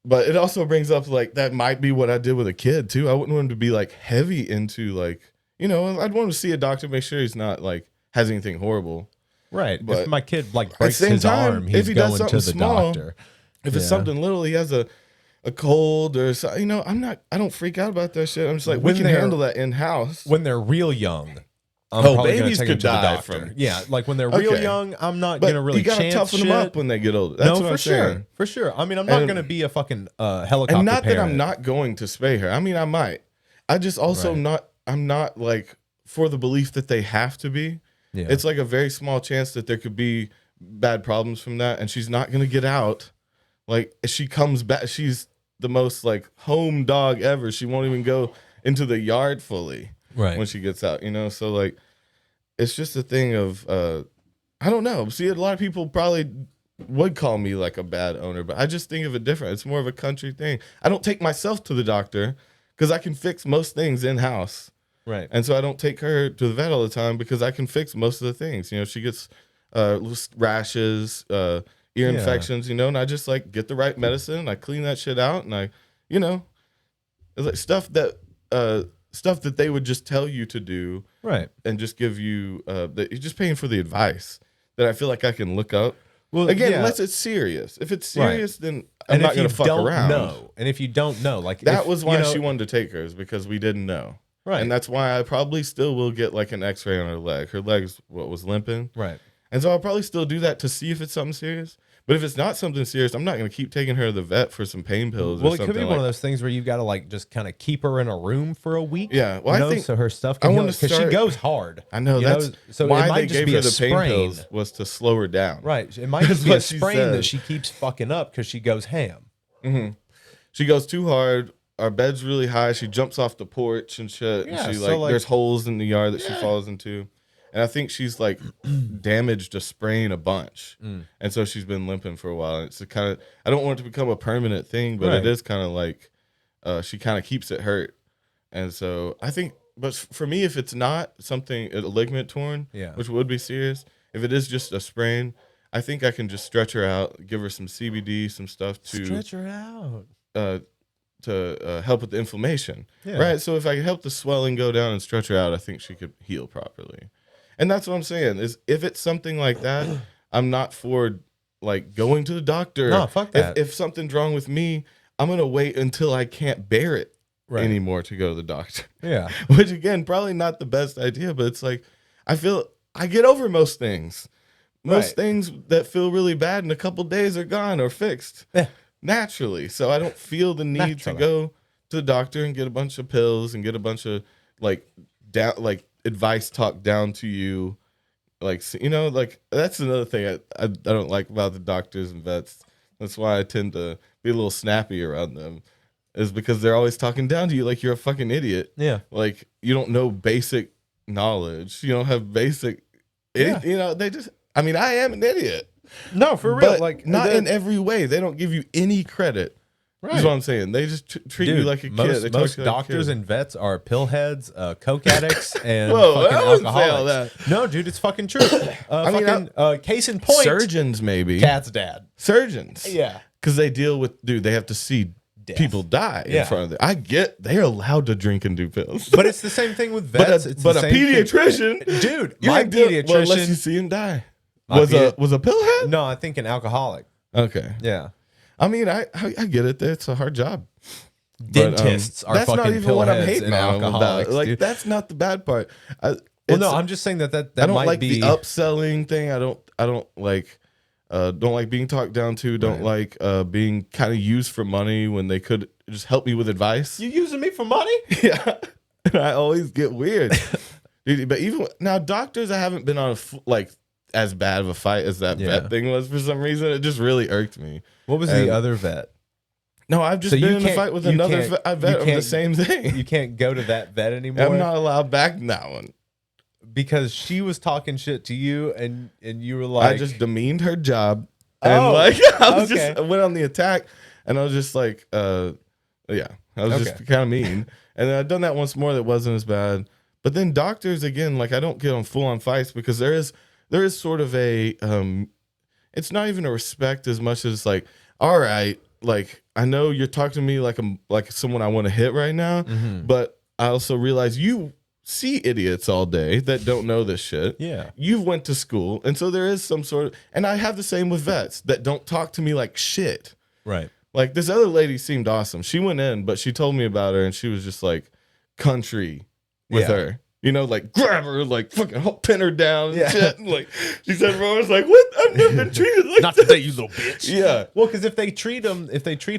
But it also brings up like that might be what I did with a kid too. I wouldn't want him to be like heavy into like, I'd want him to see a doctor, make sure he's not like has anything horrible. Right. But if my kid like breaks his arm, he's going to the doctor. If it's something little, he has a cold or something, I don't freak out about that shit. I'm just like, we can handle that in house. When they're real young. Babies could die from. Yeah, like when they're real young, I'm not going to really chance you got to toughen them up when they get older. That's what I'm saying. For sure. I mean, I'm not going to be a fucking helicopter And not parent. that I'm not going to spay her. I mean, I might. I just also I'm not like for the belief that they have to be. Yeah. It's like a very small chance that there could be bad problems from that. And she's not going to get out. Like she comes back. She's the most like home dog ever. She won't even go into the yard fully. Right. When she gets out, so like it's just a thing of I don't know. See, a lot of people probably would call me like a bad owner, but I just think of it different. It's more of a country thing. I don't take myself to the doctor because I can fix most things in house. Right. And so I don't take her to the vet all the time because I can fix most of the things. She gets rashes, ear infections, and I just like get the right medicine and I clean that shit out and I, it's like stuff that they would just tell you to do, right? And just give you that you're just paying for the advice that I feel like I can look up. Well, again, unless it's serious. If it's serious, then I'm not going to fuck around. And if you don't know, like that was why she wanted to take her, is because we didn't know, right? And that's why I probably still will get like an X-ray on her leg. Her leg's was limping, right? And so I'll probably still do that to see if it's something serious. But if it's not something serious, I'm not going to keep taking her to the vet for some pain pills. Well, or it could something be one of those things where you've got to like just kind of keep her in a room for a week. Yeah, well, I think so her stuff can heal because she goes hard. I know that's so why it might they just gave be her a the pain sprain. pills was to slow her down. Right, it might just be a sprain that she keeps fucking up because she goes ham. Mm-hmm. She goes too hard. Our bed's really high. She jumps off the porch and shit. Yeah, and she so there's holes in the yard that she falls into. And I think she's like damaged a sprain a bunch. And so she's been limping for a while. It's kind of, I don't want it to become a permanent thing, but it is kind of like she kind of keeps it hurt. And so I think, but for me, if it's not something, a ligament torn, which would be serious, if it is just a sprain, I think I can just stretch her out, give her some CBD, some stuff to stretch her out. To help with the inflammation, right? So if I could help the swelling go down and stretch her out, I think she could heal properly. And that's what I'm saying is if it's something like that, I'm not for like going to the doctor. No, fuck that. If something's wrong with me, I'm going to wait until I can't bear it anymore to go to the doctor. Yeah. Which again, probably not the best idea, but it's like, I feel I get over most things. Most things that feel really bad in a couple days are gone or fixed. Yeah. Naturally. So I don't feel the need to go to the doctor and get a bunch of pills and get a bunch of like advice talked down to you. Like, like that's another thing I don't like about the doctors and vets. That's why I tend to be a little snappy around them, is because they're always talking down to you like you're a fucking idiot. Yeah. Like you don't know basic knowledge. You don't have basic, they just, I mean, I am an idiot. No, for real. But like not in every way. They don't give you any credit. Right. That's what I'm saying. They just treat you like a kid. Most doctors and vets are pill heads, coke addicts, and Whoa, fucking I wouldn't say all alcoholics. that. No, dude, it's fucking true. Case in point, surgeons maybe. Cat's dad. Surgeons. Yeah. Because they deal with, they have to see people die in front of them. I get they're allowed to drink and do pills. But it's the same thing with vets. But a pediatrician, dude, my pediatrician. Well, unless you see him die. Was a pillhead? No, I think an alcoholic. Okay. Yeah. I mean, I get it. It's a hard job. Dentists are fucking not even what I'm hating on about. Like that's not the bad part. I'm just saying that I don't might like be the upselling thing. I don't like being talked down to. Don't like being kind of used for money when they could just help me with advice. You using me for money? Yeah. And I always get weird. But even now, doctors, I haven't been on as bad of a fight as that vet thing was for some reason. It just really irked me. What was the other vet? No, I've just been in a fight with another vet of the same thing. You can't go to that vet anymore? I'm not allowed back in that one. Because she was talking shit to you and you were like... I just demeaned her job. And I went on the attack and I was just like, I was just kind of mean. And then I'd done that once more that wasn't as bad. But then doctors, again, like I don't get on full on fights because there is sort of a, it's not even a respect as much as like, all right, like I know you're talking to me like I'm like someone I want to hit right now, but I also realize you see idiots all day that don't know this shit. Yeah. You've went to school. And so there is some sort of, and I have the same with vets that don't talk to me like shit. Right. Like this other lady seemed awesome. She went in, but she told me about her and she was just like country with her. Like grab her, like fucking pin her down and shit. And like she said, "Bro, I was like, what? I've never been treated like not that. Today, you little bitch." Yeah. Well, because if they treat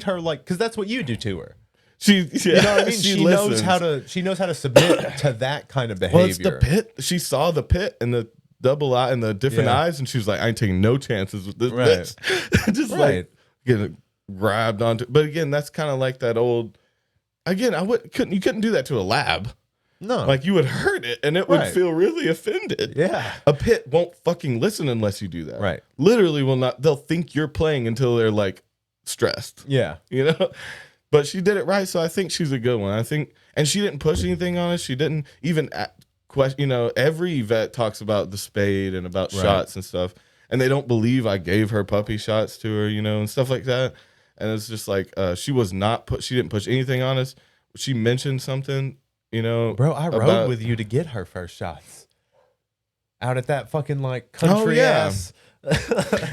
her like, because that's what you do to her. You know what I mean? She knows how to submit to that kind of behavior. Well, it's the pit. She saw the pit and the double eye and the different eyes, and she was like, "I ain't taking no chances with this bitch." Just like getting grabbed onto. But again, that's kind of like that old. Again, you couldn't do that to a lab. No. Like you would hurt it and it would feel really offended. Yeah. A pit won't fucking listen unless you do that. Right. Literally will not. They'll think you're playing until they're like stressed. Yeah. But she did it right. So I think she's a good one. I think, and she didn't push anything on us. She didn't even question, every vet talks about the spade and about shots and stuff. And they don't believe I gave her puppy shots to her, and stuff like that. And it's just like, she didn't push anything on us. She mentioned something. Bro, I rode with you to get her first shots out at that fucking like country ass.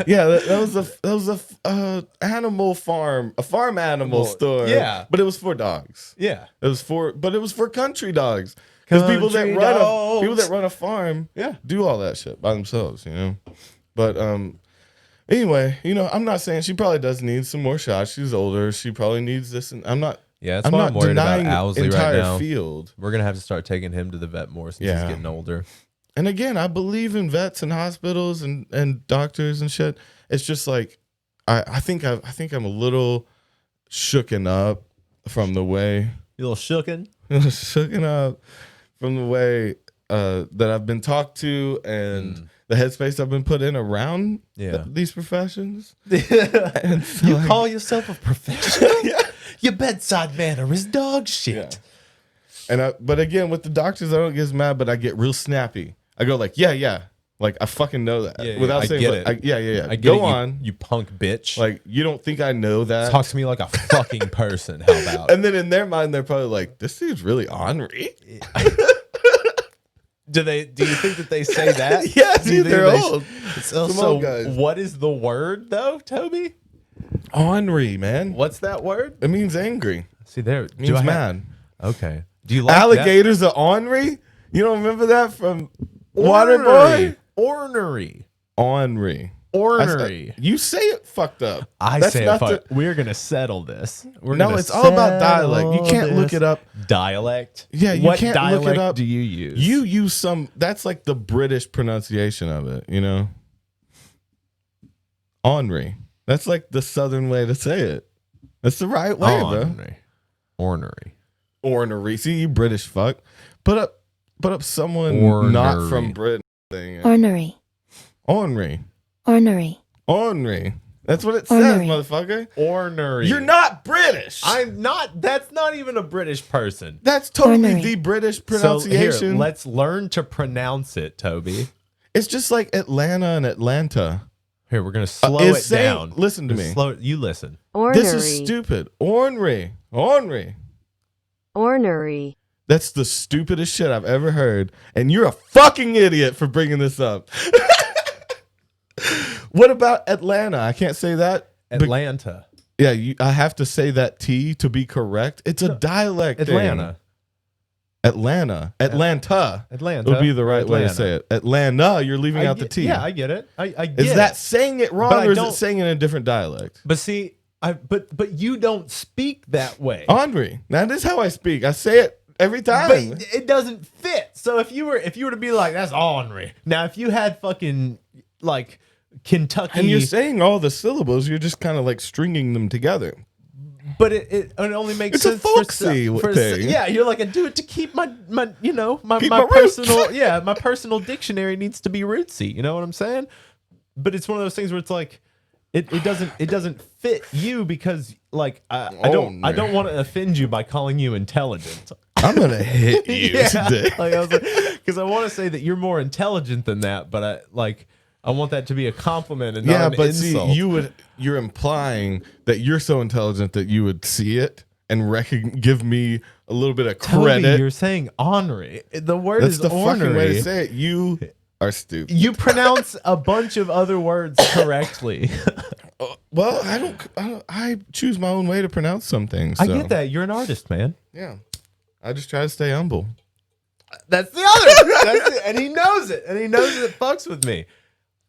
Yeah, that was a animal farm, a farm animal store. Yeah, but it was for dogs. Yeah, it was for country dogs. Because people that run a farm, do all that shit by themselves. But Anyway, I'm not saying she probably does need some more shots. She's older. She probably needs this. And I'm not. Yeah, that's I'm why not I'm worried about denying Owsley the right entire now. field. We're gonna have to start taking him to the vet more since he's getting older. And again, I believe in vets and hospitals and doctors and shit. It's just like I think I'm a little shooken up from the way You little shooken? shooken up from the way that I've been talked to and the headspace I've been put in around these professions. And so you call yourself a professional? Your bedside manner is dog shit. Yeah. And but again, with the doctors, I don't get as mad, but I get real snappy. I go like, yeah. Like, I fucking know that. Without saying, get it. I get go it, on. You punk bitch. Like, you don't think I know that? Talk to me like a fucking person. How about? And then in their mind, they're probably like, this dude's really ornery. Do you think that they say that? Yeah, dude, they're old. So what is the word though, Toby? Ornery, man. What's that word? It means angry. See there. It means mad. Okay. Do you like alligators are ornery? You don't remember that from Waterboy? Ornery. Ornery. Ornery. You say it fucked up. That's say it fucked. We're gonna settle this. It's all about dialect. You can't look it up. Dialect. Yeah, you can't dialect look it up. Do you use? You use some. That's like the British pronunciation of it. Ornery. That's like the Southern way to say it. That's the right way, bro. Ornery. See, you British fuck. Put up someone not from Britain. Ornery. Ornery. Ornery. Ornery. That's what it Ornery. says, motherfucker. Ornery. You're not British. I'm not. That's not even a British person. That's totally Ornery. the British pronunciation. So here, let's learn to pronounce it, Toby. It's just like Atlanta and Atlanta. Here, we're gonna slow it down. Listen to me. You listen. Ornery. This is stupid. Ornery. Ornery. Ornery. That's the stupidest shit I've ever heard. And you're a fucking idiot for bringing this up. What about Atlanta? I can't say that. Atlanta. I have to say that T to be correct. It's a dialect Atlanta. Atlanta would be the right way to say it. Atlanta, you're leaving out the T. Yeah, I get it. I get Is that saying it wrong, or is it saying it in a different dialect? But see, but you don't speak that way. Henri, that is how I speak. I say it every time. But it doesn't fit. So if you were to be like, that's Henri. Now, if you had fucking like Kentucky, and you're saying all the syllables, you're just kind of like stringing them together. But it only makes it's sense. It's a folksy thing. Yeah, you're like, I do it to keep my personal dictionary needs to be rootsy. You know what I'm saying? But it's one of those things where it's like, it doesn't fit you because like I don't want to offend you by calling you intelligent. I'm gonna hit you today. Like I was like, because I want to say that you're more intelligent than that, but I want that to be a compliment and not an insult. See, you're implying that you're so intelligent that you would see it and give me a little bit of credit. Toby, you're saying ornery. The word That's is the ornery. fucking way to say it. You are stupid. You pronounce a bunch of other words correctly. Well, I choose my own way to pronounce some things. So. I get that. You're an artist, man. Yeah. I just try to stay humble. That's the other. And he knows it. And he knows it fucks with me.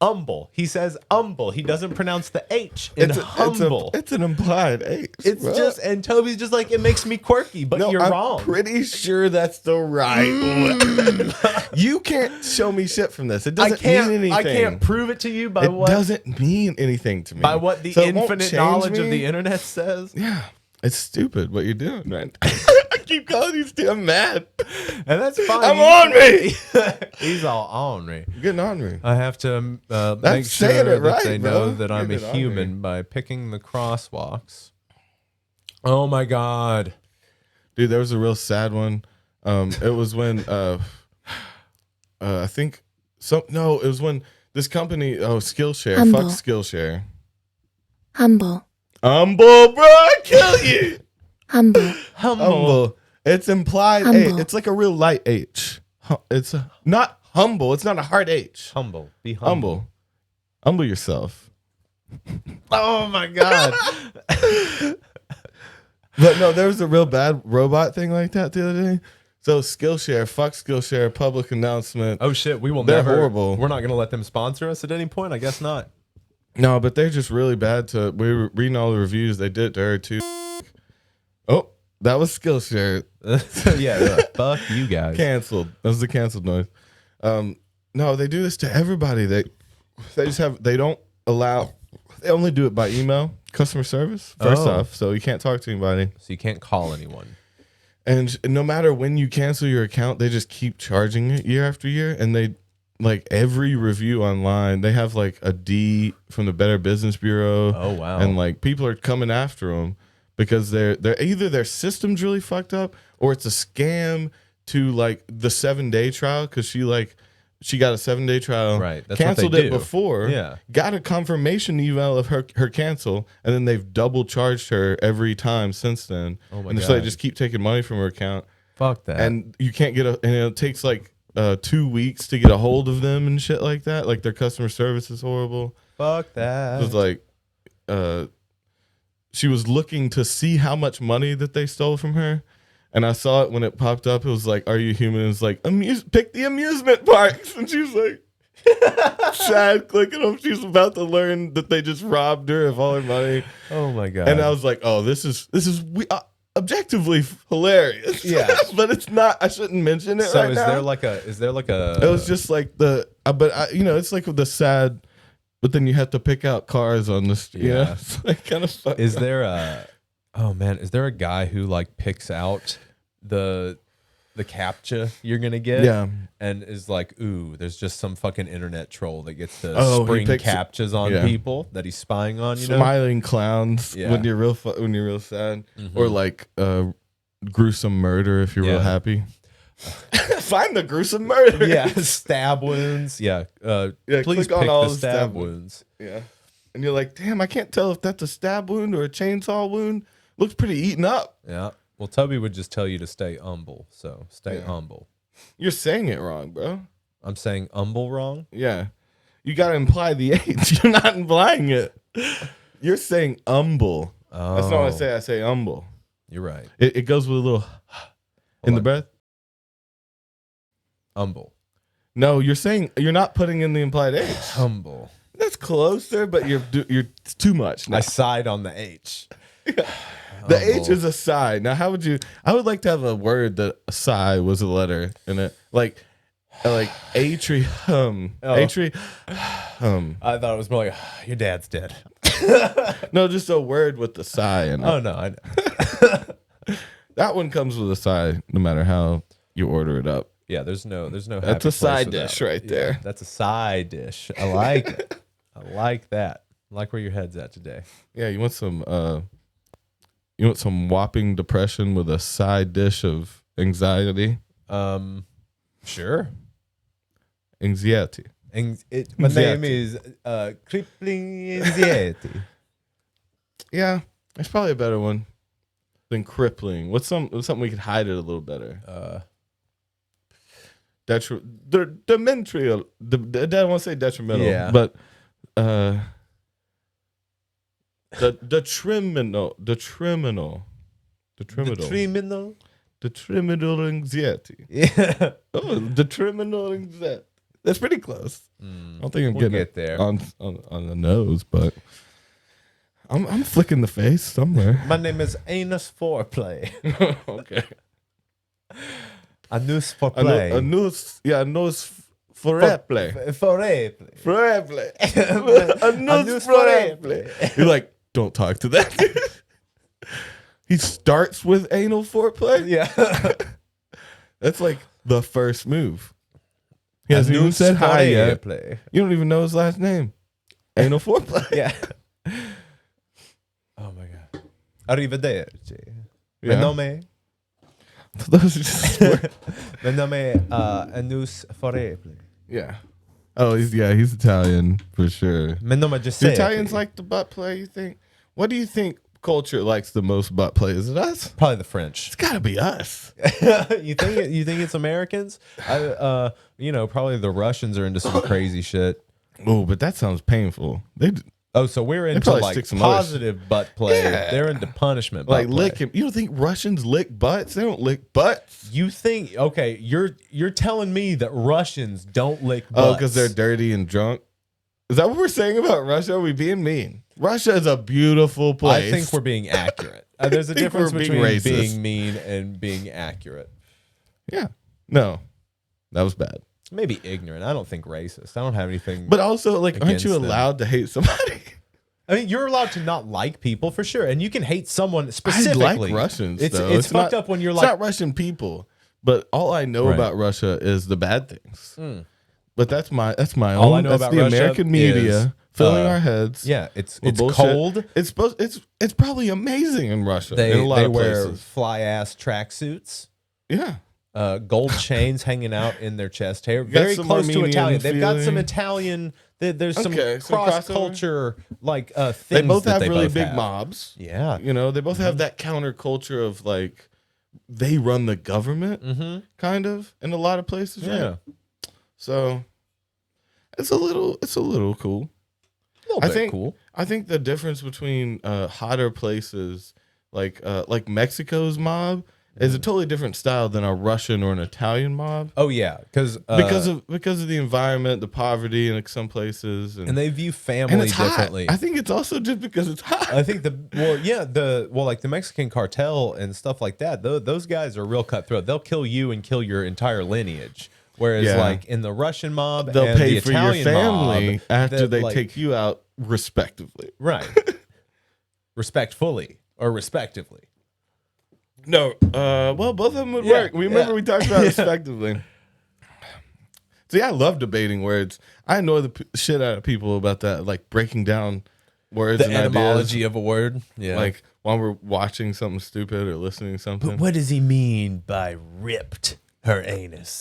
Humble. He says humble. He doesn't pronounce the H in humble. It's an implied H. It's just, and Toby's just like, it makes me quirky, but you're wrong. I'm pretty sure that's the right one. You can't show me shit from this. It doesn't mean anything. I can't prove it to you by what. It doesn't mean anything to me. By what the infinite knowledge of the internet says. Yeah. It's stupid what you're doing, right? I keep calling you stupid. I'm mad. And that's fine. I'm ornery. He's all ornery. Getting ornery. I have to make sure that they know that I'm a human by picking the crosswalks. Oh my God. Dude, there was a real sad one. It was when I think it was when this company, Skillshare, Humble. fuck Skillshare. Humble. Humble, bro, I kill you. Humble. It's implied Humble. H. It's like a real light H. It's not humble. It's not a hard H. Humble. Be humble. Humble yourself. Oh my God. But no, there was a real bad robot thing like that the other day. So Skillshare, fuck Skillshare, public announcement. Oh shit, They're horrible. We're not going to let them sponsor us at any point? I guess not. No, but they're just really bad to. We were reading all the reviews. They did it to her too. Oh, that was Skillshare. Yeah, fuck you guys. Canceled. That was the canceled noise. No, they do this to everybody. They just have. They don't allow. They only do it by email, customer service. First off, so you can't talk to anybody. So you can't call anyone. And no matter when you cancel your account, they just keep charging it year after year, and they. Like every review online, they have like a D from the Better Business Bureau. Oh wow! And like people are coming after them because they're either their system's really fucked up or it's a scam to like the 7-day trial because she got a 7-day trial, right? That's canceled what they it do. Before, yeah. Got a confirmation email of her cancel, and then they've double charged her every time since then. Oh my and god! So they just keep taking money from her account. Fuck that! And you can't get and it takes like 2 weeks to get a hold of them and shit like that. Like their customer service is horrible. Fuck that. It was like she was looking to see how much money that they stole from her, and I saw it when it popped up. It was like, "Are you human?" It was like, pick the amusement parks," and she was like, sad clicking them. She's about to learn that they just robbed her of all her money. Oh my god! And I was like, "Oh, this is objectively hilarious." Yeah. But it's not. I shouldn't mention it. So right is now. there like a? It was just like it's like the sad. But then you have to pick out cars on the street. Yeah, it's like kind of fucked. Is there a? Oh man, is there a guy who like picks out the captcha you're gonna get? Yeah. And is like, ooh, there's just some fucking internet troll that gets to Oh, he spring picks captchas on people that he's spying on. You know, Smiling clowns Yeah. when you're real sad, or like gruesome murder if you're real happy. Find the gruesome murder. Yeah, stab wounds. Yeah, please click pick on all the stab wounds. Yeah, and you're like, damn, I can't tell if that's a stab wound or a chainsaw wound. Looks pretty eaten up. Yeah. Well, Toby would just tell you to stay humble. So stay humble. You're saying it wrong, bro. I'm saying humble wrong. Yeah, you got to imply the H. You're not implying it. You're saying humble. Oh, That's not what I say. I say humble. You're right. It goes with a little in the breath. Humble. No, you're not putting in the implied H. Humble. That's closer, but you're it's too much. Now. I side on the H. The H is a sigh. Now, how would you? I would like to have a word that a sigh was a letter in it, like atrium. Oh. Atrium. I thought it was more like your dad's dead. No, just a word with the sigh in it. Oh no, I know. That one comes with a sigh, no matter how you order it up. Yeah, there's no. That's a side dish right there. That's a side dish. I like it. I like that. I like where your head's at today. Yeah, you want some whopping depression with a side dish of anxiety? Sure. Anxiety. My name is crippling anxiety. Yeah, it's probably a better one than crippling. What's something we could hide it a little better? Detrimental. I don't want to say detrimental, Yeah. but detrimental anxiety. Yeah. Oh, detrimental anxiety. That's pretty close. I don't think I'm We'll getting get it there. on the nose, but I'm flicking the face somewhere. My name is Anus Foreplay. Okay. Anus Foreplay. A nose foreplay. Foreplay. Foreplay. A nose foreplay. You're like, don't talk to that dude. He starts with anal foreplay. Yeah. That's like the first move. He hasn't even said hi yet. You don't even know his last name. Anal foreplay. Yeah. Oh my god. Arrivederci. Yeah. Mi nome. Those are just Mi nome Anus Foreplay. yeah. Oh, he's Italian for sure. Mi nome Do Giuseppe. Italians like the butt play, you think? What do you think culture likes the most butt play? Is it us? Probably the French. It's gotta be us. You think it's Americans? Probably the Russians are into some crazy shit. Oh, but that sounds painful. So we're into probably like stick some others. positive butt play. Yeah. They're into punishment butt Like play. lick him. You don't think Russians lick butts? They don't lick butts. You think you're telling me that Russians don't lick butts? Oh, because they're dirty and drunk. Is that what we're saying about Russia? Are we being mean? Russia is a beautiful place. I think we're being accurate. There's a difference between being mean and being accurate. Yeah. No, that was bad. Maybe ignorant. I don't think racist. I don't have anything. But also, like, aren't you allowed to hate somebody? I mean, you're allowed to not like people for sure, and you can hate someone specifically. I like Russians. It's fucked up when you're like, it's not Russian people, but all I know about Russia is the bad things. But that's my all own. I know That's about the Russia American media is, filling our heads. Yeah, it's bullshit. cold. It's probably amazing in Russia. They in a lot of wear places. fly ass tracksuits. Yeah. Gold chains hanging out in their chest hair. Got Very some close to Armenian Italian. They've got some feeling. Italian. There's some some cross culture like things. They both that have they really both big have. mobs. Yeah, You know, they both have that counterculture of like they run the government, kind of in a lot of places. Yeah. Right? So it's a little cool. A little bit cool. I think the difference between hotter places like Mexico's mob is a totally different style than a Russian or an Italian mob. Oh yeah, because of the environment, the poverty in like, some places, and they view and family it's hot. differently. I think it's also just because it's hot. I think like the Mexican cartel and stuff like that. Those guys are real cutthroat. They'll kill you and kill your entire lineage. Whereas like in the Russian mob, they'll and pay the for Italian your family mob, after they like, take you out respectively. right, respectfully or respectively. No, well, both of them would Yeah, work. We remember yeah. we talked about respectively. See, I love debating words. I annoy the shit out of people about that, like breaking down words The and etymology ideas. of a word. Yeah, Like while we're watching something stupid or listening to something. but what does he mean by ripped her anus?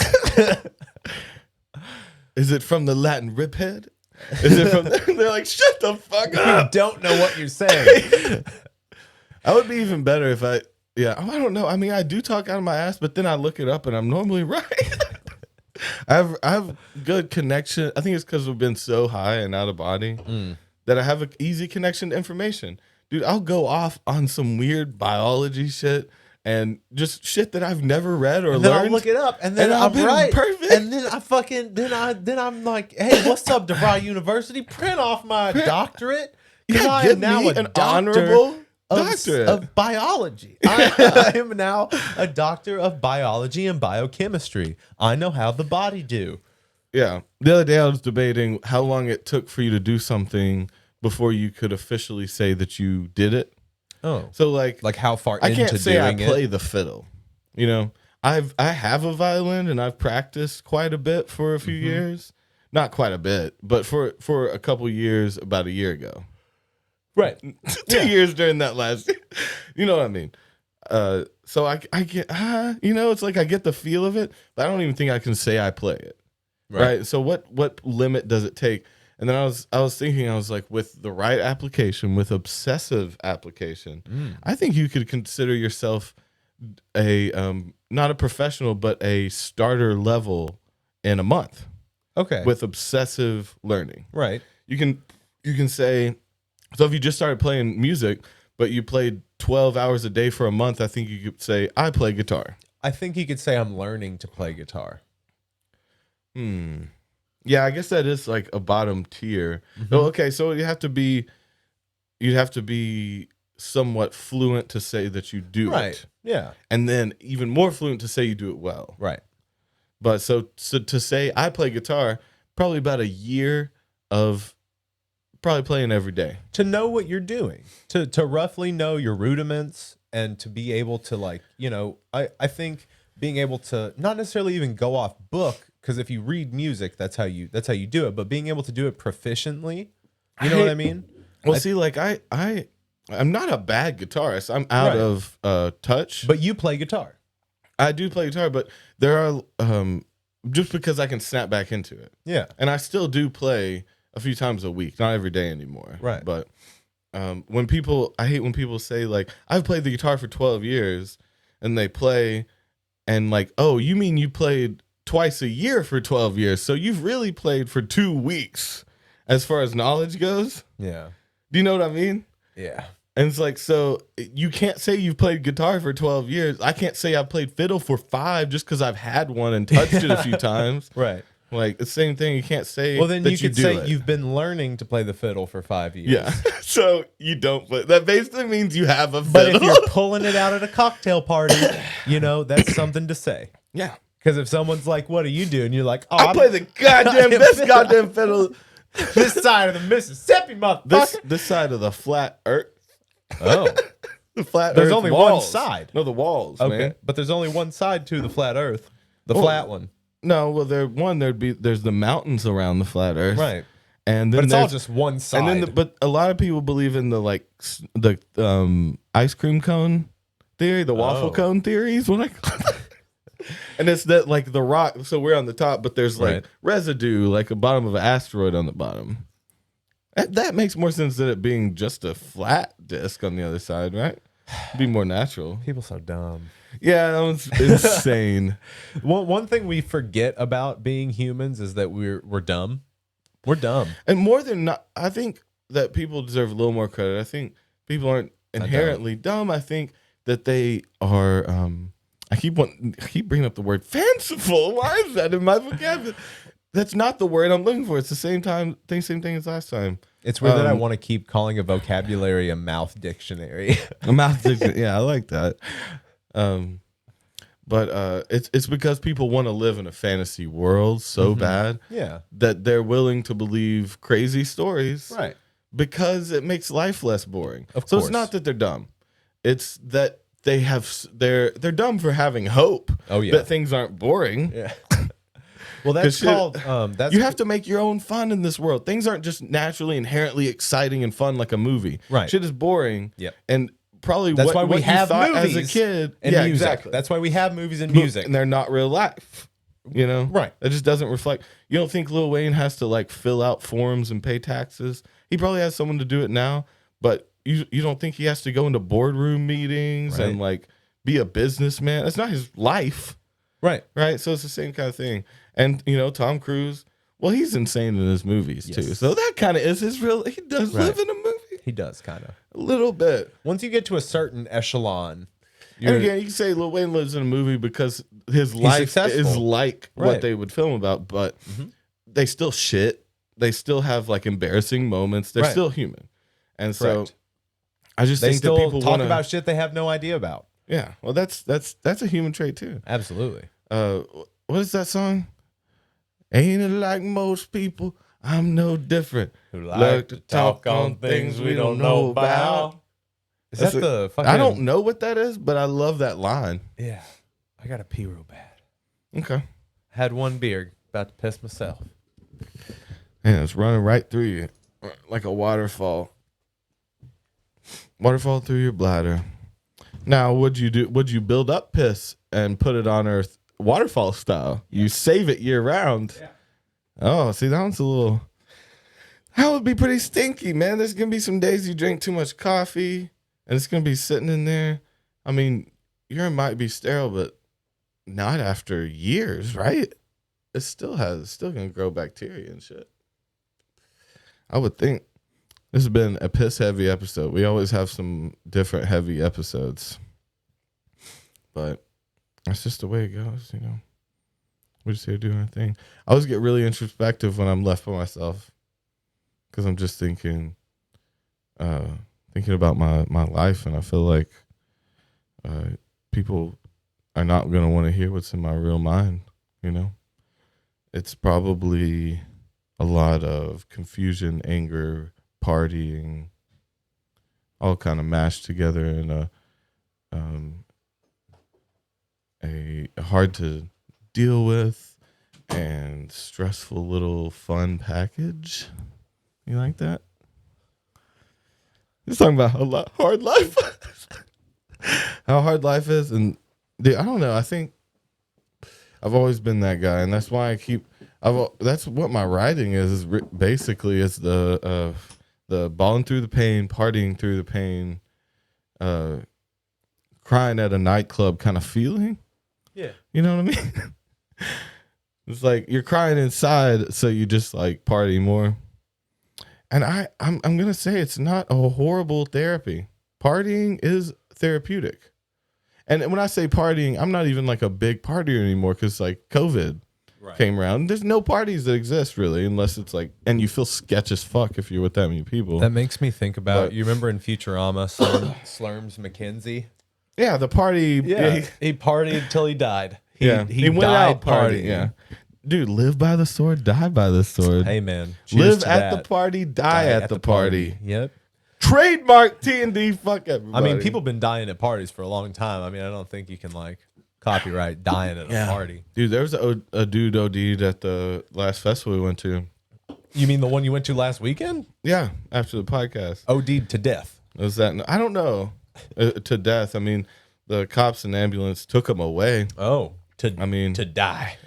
Is it from the Latin riphead? Is it from? They're like, shut the fuck You up. don't know what you're saying. I would be even better if I. Yeah, I don't know. I mean, I do talk out of my ass, but then I look it up and I'm normally right. I have good connection. I think it's because we've been so high and out of body that I have an easy connection to information. Dude, I'll go off on some weird biology shit and just shit that I've never read or And then learned. I'll look it up, and then and I'll I'm be right. perfect. And then I fucking then I'm like, hey, what's up, DeVry University? Print off my doctorate because Yeah, I give am now me a an doctor honorable doctorate of biology. I am now a doctor of biology and biochemistry. I know how the body do. Yeah. The other day I was debating how long it took for you to do something before you could officially say that you did it. Oh, So like how far I into can't say I doing play it? the fiddle. You know, I have a violin and I've practiced quite a bit for a few years. Not quite a bit, but for a couple years about a year ago. Right. 2 years during that last year. You know what I mean? So I get you know, it's like I get the feel of it, but I don't even think I can say I play it. Right. So what limit does it take? And then I was thinking, I was like, with the right application, with obsessive application, I think you could consider yourself a not a professional, but a starter level in a month. Okay. With obsessive learning. right. You can say, so if you just started playing music, but you played 12 hours a day for a month, I think you could say, I play guitar. I think you could say I'm learning to play guitar. Yeah, I guess that is like a bottom tier. Oh, okay, so you'd have to be somewhat fluent to say that you do Right. it. Yeah. And then even more fluent to say you do it well. Right. But so to say I play guitar, probably about a year of probably playing every day. To know what you're doing, to roughly know your rudiments, and to be able to, like, you know, I think being able to not necessarily even go off book, because if you read music, that's how you do it, but being able to do it proficiently, you know what I mean? Well, see, like I'm not a bad guitarist. I'm out of touch. But you play guitar. I do play guitar, but there are just because I can snap back into it. Yeah. And I still do play a few times a week, not every day anymore. Right. But I hate when people say, like, I've played the guitar for 12 years, and they play, and like, oh, you mean you played twice a year for 12 years, so you've really played for 2 weeks as far as knowledge goes. Yeah. Do you know what I mean? Yeah. And it's like, so you can't say you've played guitar for 12 years. I can't say I've played fiddle for 5 just because I've had one and touched it a few times. Right. Like the same thing. You can't say. Well, then that you could do say it. you've been learning to play the fiddle for 5 years. Yeah. So you don't play. That basically means you have a fiddle. But if you're pulling it out at a cocktail party, that's something to say. Yeah. Because if someone's like, "What do you do?" and you're like, "Oh, I play the goddamn best goddamn fiddle. This side of the Mississippi, motherfucker. This side of the flat earth. Oh, The flat. there's earth only walls. one side. No, the walls. Okay, man. but there's only one side to the flat Earth, the flat one. No, well, there's the mountains around the flat Earth, Right? And then but it's all just one side. And then, but a lot of people believe in the ice cream cone theory, the waffle cone theory is what I call it. And it's that like the rock. So we're on the top, but there's like residue, like a bottom of an asteroid on the bottom. That makes more sense than it being just a flat disc on the other side, right? It'd be more natural. People so dumb. Yeah, that was insane. One thing we forget about being humans is that we're dumb. We're dumb. And more than not, I think that people deserve a little more credit. I think people aren't inherently dumb. I think that they are. I keep bringing up the word fanciful. Why is that in my vocabulary? That's not the word I'm looking for. It's the same thing as last time. It's weird that I want to keep calling a vocabulary a mouth dictionary. A mouth dictionary. Yeah, I like that. But it's because people want to live in a fantasy world so bad that they're willing to believe crazy stories. Right. Because it makes life less boring. Of so course. It's not that they're dumb. It's that they're dumb for having hope that things aren't boring. Yeah. Well, that's called. You have to make your own fun in this world. Things aren't just naturally, inherently exciting and fun like a movie. Right. Shit is boring. Yep. And probably that's why we have as movies a kid. And yeah, music. exactly. That's why we have movies and music. And they're not real life. You know, right? It just doesn't reflect. You don't think Lil Wayne has to like fill out forms and pay taxes? He probably has someone to do it now, but you don't think he has to go into boardroom meetings and like be a businessman? That's not his life. Right. Right. So it's the same kind of thing. And, Tom Cruise, well, he's insane in his movies too. So that kind of is his real, he does live in a movie. He does kind of. A little bit. Once you get to a certain echelon. And again, you can say Lil Wayne lives in a movie because his life is like what they would film about, but they still shit. They still have like embarrassing moments. They're still human. And so I just think that people talk about shit they have no idea about. Yeah. Well, that's a human trait too. Absolutely. What is that song? Ain't it like most people? I'm no different. Who like to talk on things we don't know about. Is that the fucking... I don't know what that is, but I love that line. Yeah. I got to pee real bad. Okay. Had one beer. About to piss myself. Man, it's running right through you like a waterfall. Waterfall through your bladder. Now, what'd you do? Would you build up piss and put it on Earth waterfall style? You save it year round. Yeah. Oh, see, that one's a little... That would be pretty stinky, man. There's going to be some days you drink too much coffee and it's going to be sitting in there. I mean, urine might be sterile, but not after years, right? It's still going to grow bacteria and shit. I would think. This has been a piss heavy episode. We always have some different heavy episodes, but that's just the way it goes, We're just here doing our thing. I always get really introspective when I'm left by myself because I'm just thinking about my life, and I feel like people are not going to want to hear what's in my real mind, It's probably a lot of confusion, anger, partying, all kind of mashed together in a hard to deal with and stressful little fun package. You like that? Just talking about how hard life how hard life is. And dude, I don't know, I think I've always been that guy, and that's why that's what my writing is basically is the balling through the pain, partying through the pain, crying at a nightclub kind of feeling. Yeah. You know what I mean? It's like you're crying inside, so you just like party more. And I'm going to say it's not a horrible therapy. Partying is therapeutic. And when I say partying, I'm not even like a big partier anymore because like COVID, came around. There's no parties that exist really, unless it's like, and you feel sketch as fuck if you're with that many people. That makes me think about, you remember in Futurama, Slurms McKenzie? Yeah, the party. Yeah, he partied till he died. He went died out partying. Yeah. Dude, live by the sword, die by the sword. Hey, man. Live at the party, die at the party. Yep. Trademark T&D, fuck everybody. I mean, people have been dying at parties for a long time. I mean, I don't think you can, like, copyright dying at a party. Dude, there was a dude OD'd at the last festival we went to. You mean the one you went to last weekend? Yeah, after the podcast. OD'd to death. Was that? I don't know. To death. I mean, the cops and ambulance took him away. Oh. To die.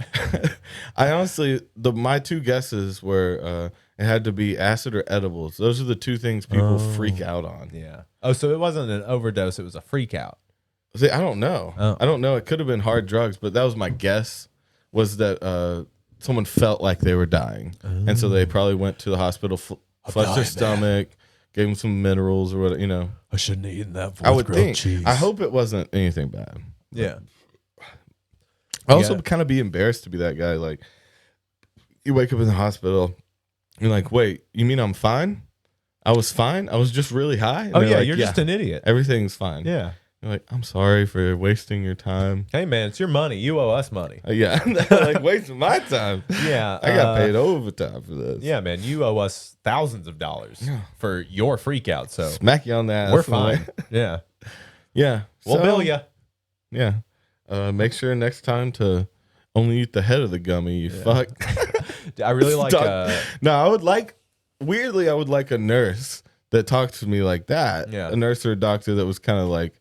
I honestly, my two guesses were it had to be acid or edibles. Those are the two things people freak out on. Yeah. Oh, so it wasn't an overdose. It was a freak out. See, I don't know. Oh. I don't know. It could have been hard drugs, but that was my guess, was that someone felt like they were dying. And so they probably went to the hospital, flushed their stomach, gave them some minerals or whatever, you know. I shouldn't have eaten that. I would think. Cheese. I hope it wasn't anything bad. Yeah. I also kind of be embarrassed to be that guy. Like, you wake up in the hospital, you're like, wait, you mean I'm fine? I was fine? I was just really high? And yeah, like, you're just an idiot. Everything's fine. Yeah. You're like, I'm sorry for wasting your time. Hey, man, it's your money. You owe us money. Yeah. Like, wasting my time. Yeah. I got paid overtime for this. Yeah, man, you owe us thousands of dollars for your freak out. So smack you on the ass. We're fine. Yeah. Yeah. We'll bill you. Yeah. Make sure next time to only eat the head of the gummy, you fuck. I really like... weirdly, I would like a nurse that talked to me like that. Yeah. A nurse or a doctor that was kind of like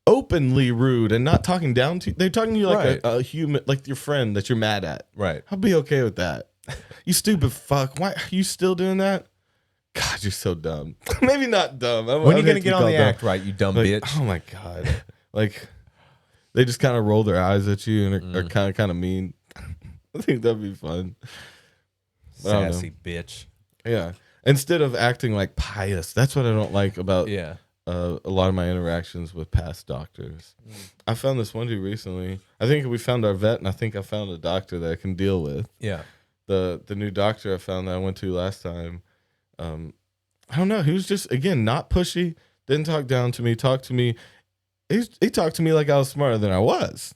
openly rude and not talking down to you. They're talking to you like a human, like your friend that you're mad at. Right. I'll be okay with that. You stupid fuck. Why are you still doing that? God, you're so dumb. Maybe not dumb. When are you going to get on the act right, you dumb bitch? Oh my God. Like... They just kind of roll their eyes at you and are kind of mean. I think that'd be fun. Sassy bitch. Yeah. Instead of acting like pious. That's what I don't like about a lot of my interactions with past doctors. I found this one dude recently. I think we found our vet, and I think I found a doctor that I can deal with. Yeah. The new doctor I found that I went to last time, I don't know. He was just, again, not pushy. Didn't talk down to me. Talked to me. He talked to me like I was smarter than I was.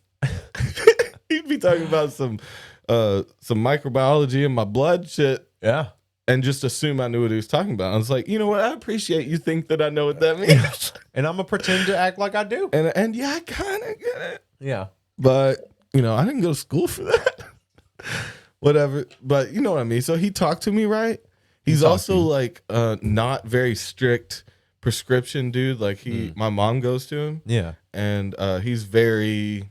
He'd be talking about some microbiology in my blood shit. Yeah. And just assume I knew what he was talking about. I was like, you know what? I appreciate you think that I know what that means. And I'm going to pretend to act like I do. And yeah, I kind of get it. Yeah. But, you know, I didn't go to school for that. Whatever. But you know what I mean? So he talked to me, right? He's also like not very strict prescription dude. Like my mom goes to him. Yeah. And he's very,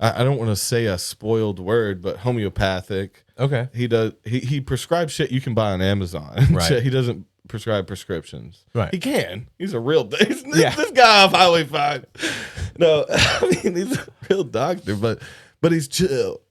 I don't want to say a spoiled word, but homeopathic. Okay. He prescribes shit you can buy on Amazon. Right. He doesn't prescribe prescriptions. Right. He can. He's a real this guy off Highway 5. No, I mean he's a real doctor, but he's chill.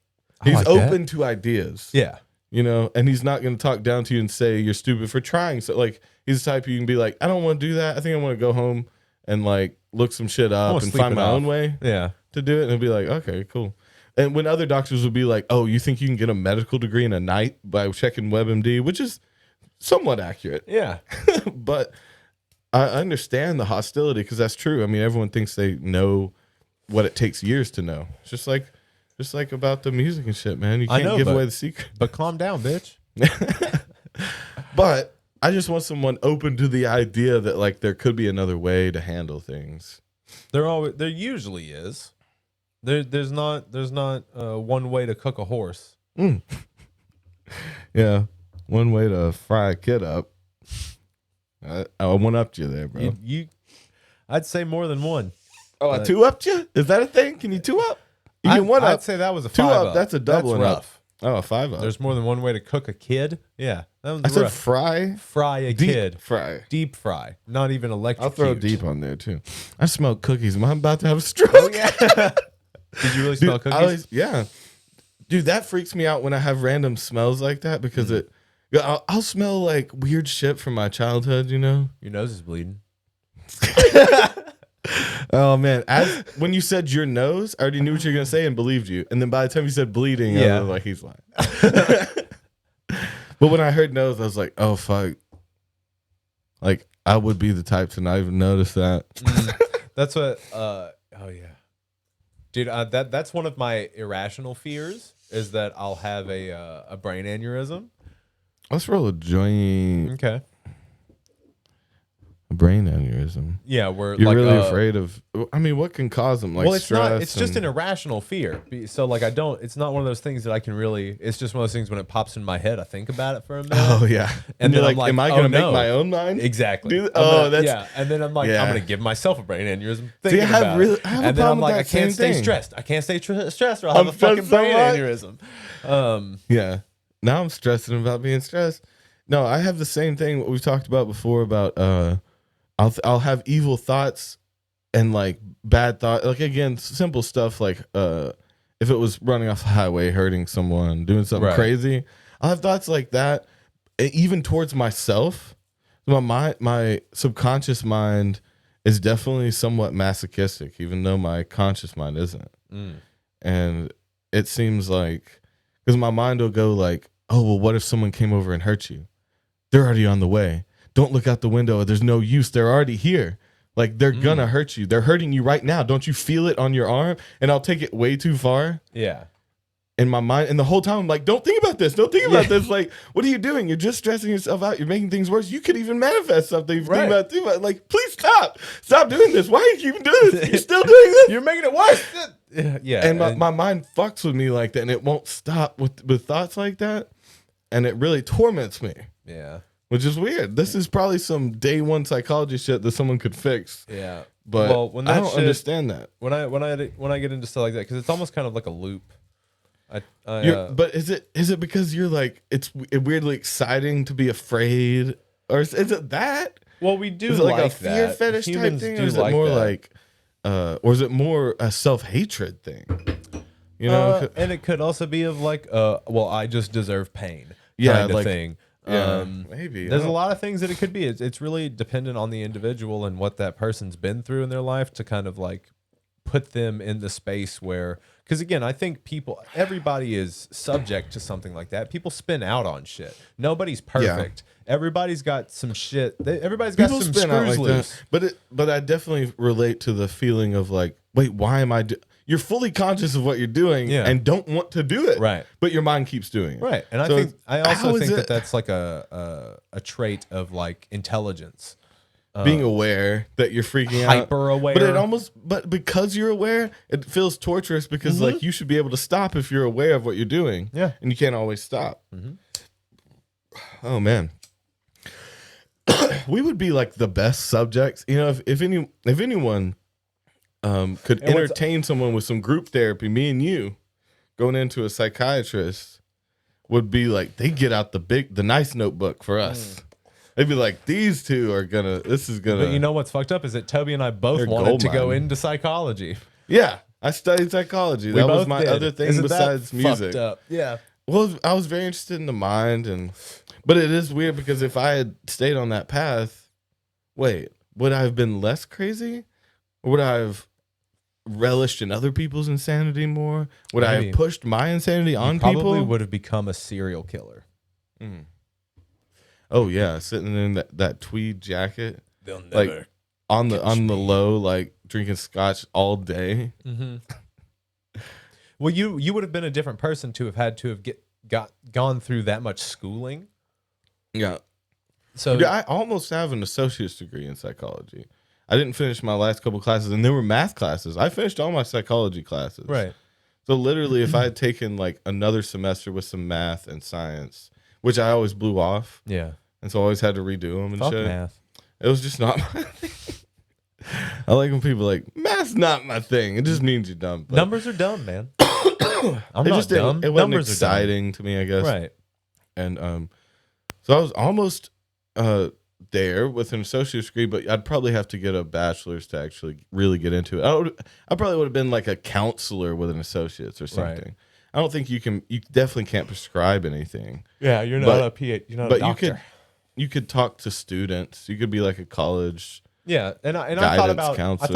He's like open to ideas. Yeah. You know, and he's not going to talk down to you and say you're stupid for trying. So like he's the type you can be like, I don't want to do that. I think I want to go home and like look some shit up and find my own way to do it. And he'll be like, okay, cool. And when other doctors would be like, oh, you think you can get a medical degree in a night by checking WebMD, which is somewhat accurate. Yeah. But I understand the hostility because that's true. I mean, everyone thinks they know what it takes years to know. It's just like about the music and shit, man. You can't give away the secret. But calm down, bitch. But I just want someone open to the idea that like there could be another way to handle things. There usually is. There's not one way to cook a horse. Yeah, one way to fry a kid up. I one-upped you there, bro. I'd say more than one. Oh, I two-upped you? Is that a thing? Can you two-up? You can one-up. I'd say that was a 5-up. Two-up, that's a double. That's rough. Oh, a 5-up. There's more than one way to cook a kid. Yeah, that was I said rough. fry a deep kid. Deep fry. Not even electric. I'll throw deep on there too. I smell cookies. I'm about to have a stroke. Oh, yeah. Did you really smell cookies? Yeah. Dude, that freaks me out when I have random smells like that because I'll smell like weird shit from my childhood, you know? Your nose is bleeding. Oh man! When you said your nose, I already knew what you were gonna say and believed you. And then by the time you said bleeding, I was like, he's lying. But when I heard nose, I was like, oh fuck! Like I would be the type to not even notice that. That's what. Oh yeah, dude. That's one of my irrational fears is that I'll have a brain aneurysm. Let's roll a joint. Okay. A brain aneurysm. Yeah, we're you're like, really afraid of. I mean, what can cause them? Like, well, it's stress not. It's just an irrational fear. So, like, I don't. It's not one of those things that I can really. It's just one of those things when it pops in my head, I think about it for a minute. Oh yeah, and then you're I'm like, am I going to make my own mind? Exactly. That's yeah. And then I'm like, I'm going to give myself a brain aneurysm. See, I have a and then I'm like, I can't stay stressed. I can't stay stressed, or I'll have a fucking brain aneurysm. Yeah. Now I'm stressing about being stressed. No, I have the same thing. What we've talked about before about I'll have evil thoughts and like bad thoughts. Like again, simple stuff like if it was running off the highway, hurting someone, doing something crazy, I'll have thoughts like that, even towards myself. My subconscious mind is definitely somewhat masochistic, even though my conscious mind isn't. And it seems like because my mind will go like, oh well, what if someone came over and hurt you? They're already on the way. Don't look out the window. There's no use. They're already here. Like, they're going to hurt you. They're hurting you right now. Don't you feel it on your arm? And I'll take it way too far. Yeah. In my mind. And the whole time, I'm like, don't think about this. Don't think about this. Like, what are you doing? You're just stressing yourself out. You're making things worse. You could even manifest something. If you think about it. Like, please stop. Stop doing this. Why are you even doing this? You're still doing this? You're making it worse. Yeah. And my mind fucks with me like that. And it won't stop with thoughts like that. And it really torments me. Yeah. Which is weird. This is probably some day one psychology shit that someone could fix. Yeah, but I don't understand that. When I get into stuff like that, because it's almost kind of like a loop. But is it because you're like it's weirdly exciting to be afraid, or is it that? Well, we do is it like a fear that. fetish Humans type thing, do or is it more that. like, or is it more a self-hatred thing? You know, and it could also be of like, well, I just deserve pain. Yeah, kind of thing. Yeah, maybe. There's a lot of things that it could be. It's really dependent on the individual and what that person's been through in their life to kind of like put them in the space where, because again, I think everybody is subject to something like that. People spin out on shit. Nobody's perfect. Yeah. Everybody's got some shit. Everybody's got some screws loose. But I definitely relate to the feeling of like, wait, why am I you're fully conscious of what you're doing and don't want to do it. Right. But your mind keeps doing it. Right. And I also think that that's like a trait of like intelligence. Being aware that you're freaking out. Hyper aware. But because you're aware, it feels torturous because like you should be able to stop if you're aware of what you're doing. Yeah. And you can't always stop. Oh man. We would be like the best subjects. You know, if anyone could entertain someone with some group therapy, me and you going into a psychiatrist would be like, they get out the nice notebook for us. They'd be like, these two are this is gonna. But you know what's fucked up is that Toby and I both wanted to go into psychology. Yeah, I studied psychology. That was my other thing besides music. Fucked up? Yeah. Well, I was very interested in the mind, but it is weird because if I had stayed on that path, would I have been less crazy? Or would I have relished in other people's insanity more? Would I have pushed my insanity on people? Probably would have become a serial killer. Oh yeah, sitting in that tweed jacket, they'll never like on the low, like drinking scotch all day. Well, you would have been a different person to have gone through that much schooling. Yeah. So I almost have an associate's degree in psychology. I didn't finish my last couple classes, and they were math classes. I finished all my psychology classes. Right. So literally, if I had taken like another semester with some math and science, which I always blew off. Yeah. And so I always had to redo them and Fuck shit. Math. It was just not my thing. I like when people are like, math's not my thing. It just means you're dumb. But numbers are dumb, man. I'm not dumb. It wasn't exciting to me, I guess. Right. And so I was almost there with an associate's degree, but I'd probably have to get a bachelor's to actually really get into it. I probably would have been like a counselor with an associate's or something. Right. I don't think you definitely can't prescribe anything. Yeah, you're not a PhD. You're not a doctor. You could talk to students. You could be like a college Yeah, and I Guidance thought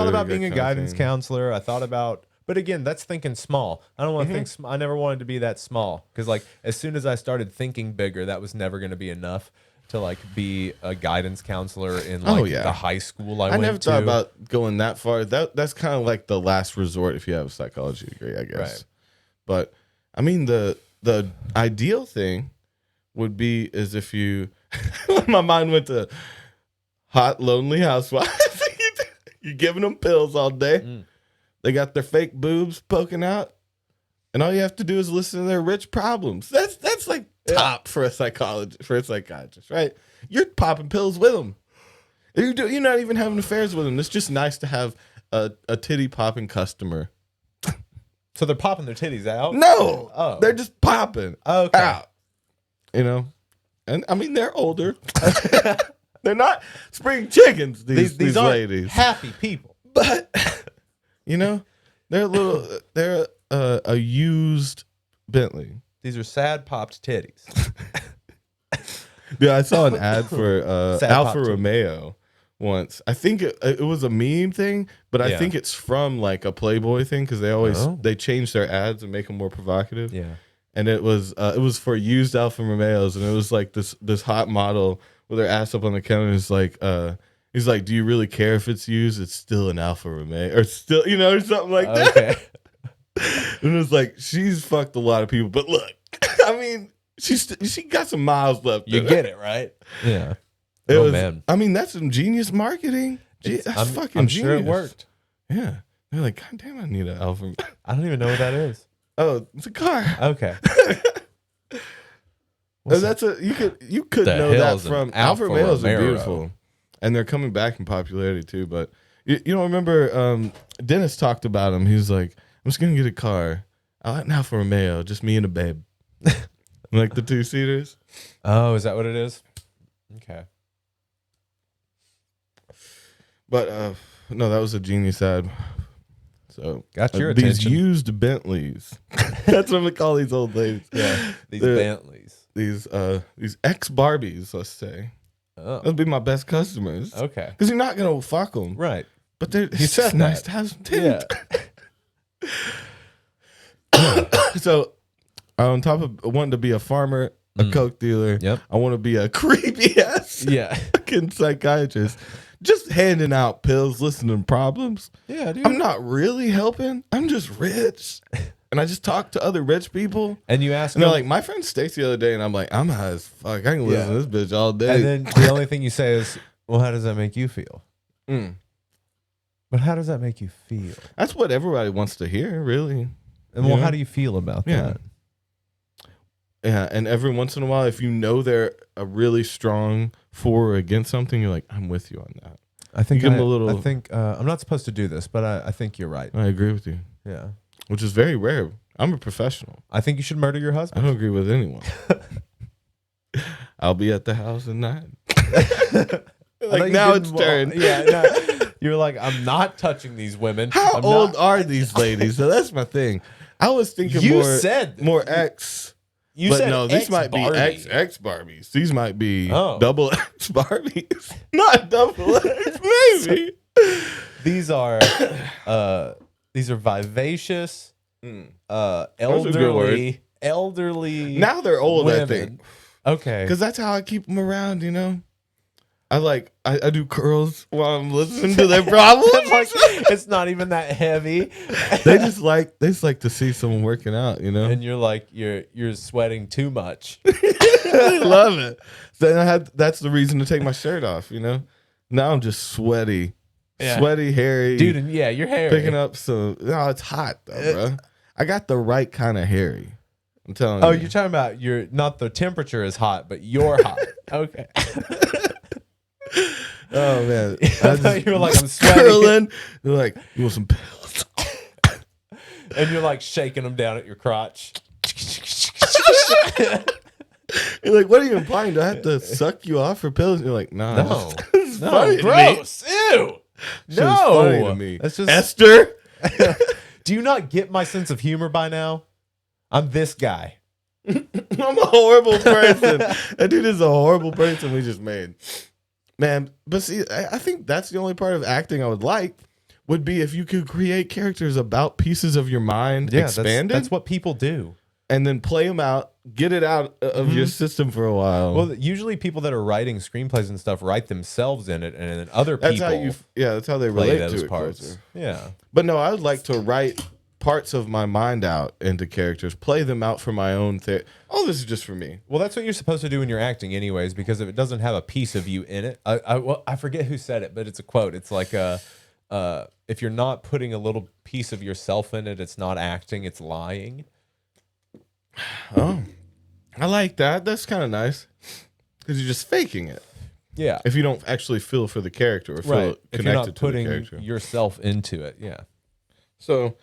about being a counselor, guidance thing. counselor. I thought about, but again, that's thinking small. I don't want to think. I never wanted to be that small because, like, as soon as I started thinking bigger, that was never going to be enough to like be a guidance counselor in like the high school I went never to. thought about going that far. That's kind of like the last resort if you have a psychology degree, I guess. Right. But I mean, the ideal thing would be is if you. My mind went to hot, lonely housewives. You're giving them pills all day. They got their fake boobs poking out, and all you have to do is listen to their rich problems. That's like top for a psychiatrist, right? You're popping pills with them. You're not even having affairs with them. It's just nice to have a titty popping customer. So they're popping their titties out? No, they're just popping out. You know, and I mean they're older. They're not spring chickens. These ladies, happy people, but you know, they're a used Bentley. These are sad popped titties. Yeah, I saw an ad for Alfa Romeo once. I think it was a meme thing, but I think it's from like a Playboy thing because they change their ads and make them more provocative. Yeah, and it was for used Alfa Romeos, and it was like this hot model with her ass up on the counter. He's like, do you really care if it's used? It's still an Alfa Romeo, or still, or something like that. Okay. And it was like, she's fucked a lot of people, but look, I mean, she got some miles left. You get it, right? Yeah. Man. I mean, that's some genius marketing. That's fucking genius. Sure it worked. Yeah. They're like, God damn, I need an Alfa. I don't even know what that is. Oh, it's a car. Okay. You could know that from Alfa Romeos are beautiful, and they're coming back in popularity too. But you don't remember? Dennis talked about them. He was like, "I'm just gonna get a car. I like an Alfa Romeo, just me and a babe, like the 2-seaters." Oh, is that what it is? Okay. But no, that was a genius ad. So got your these attention. used Bentleys. That's what we call these old ladies. Yeah, these Bentleys. These ex Barbies, let's say. Oh. Those be my best customers. Okay. Because you're not gonna fuck them, right? But it's just nice to have some titties. Yeah. So, on top of wanting to be a farmer, a coke dealer, I want to be a creepy ass fucking psychiatrist. Just handing out pills, listening to problems. Yeah, dude. I'm not really helping. I'm just rich. And I just talk to other rich people. And you ask them. They're like, my friend Stacy the other day, and I'm like, I'm high as fuck. I can listen to this bitch all day. And then the only thing you say is, well, how does that make you feel? But how does that make you feel? That's what everybody wants to hear, really. And well, how do you feel about that? Yeah, and every once in a while, if you know they're a really strong for or against something, you're like, I'm with you on that. I think I'm not supposed to do this, but I think you're right. I agree with you. Yeah. Which is very rare. I'm a professional. I think you should murder your husband. I don't agree with anyone. I'll be at the house at 9. Like now it's turned. Yeah, no, you're like, I'm not touching these women. How old are these ladies? So that's my thing. I was thinking more X. You but said no, these might be X Barbies. These might be double X Barbies. Not double X, maybe. These are vivacious, elderly. Now they're old, women. I think. Okay, because that's how I keep them around. I do curls while I'm listening to their problems. It's not even that heavy. They just like to see someone working out, And you're like you're sweating too much. I love it. So that's the reason to take my shirt off. Now I'm just sweaty, hairy, dude. And your hair picking up some. No, it's hot though, bro. I got the right kind of hairy. I'm telling you. Oh, you're talking about you're not the temperature is hot, but you're hot. Okay. Oh man, I thought you were like, I'm sweating. They're like, you want some pills? And you're like shaking them down at your crotch. You're like, what are you implying? Do I have to suck you off for pills? And you're like, nah, no, no, gross, ew, no, funny to me. That's just Esther. Do you not get my sense of humor by now? I'm this guy. I'm a horrible person. That dude is a horrible person we just made. Man, but see, I think that's the only part of acting I would be if you could create characters about pieces of your mind expanded. That's what people do. And then play them out, get it out of your system for a while. Well, usually people that are writing screenplays and stuff write themselves in it, and then other people. That's how they play relate those to it parts. closer. Yeah, but no, I would like to write parts of my mind out into characters, play them out for my own thing. Oh, this is just for me. Well, that's what you're supposed to do when you're acting, anyways, because if it doesn't have a piece of you in it, I forget who said it, but it's a quote. It's like if you're not putting a little piece of yourself in it, it's not acting, it's lying. Oh, I like that. That's kind of nice because you're just faking it. Yeah. If you don't actually feel for the character or feel connected if you're not to putting the character, yourself into it. Yeah. So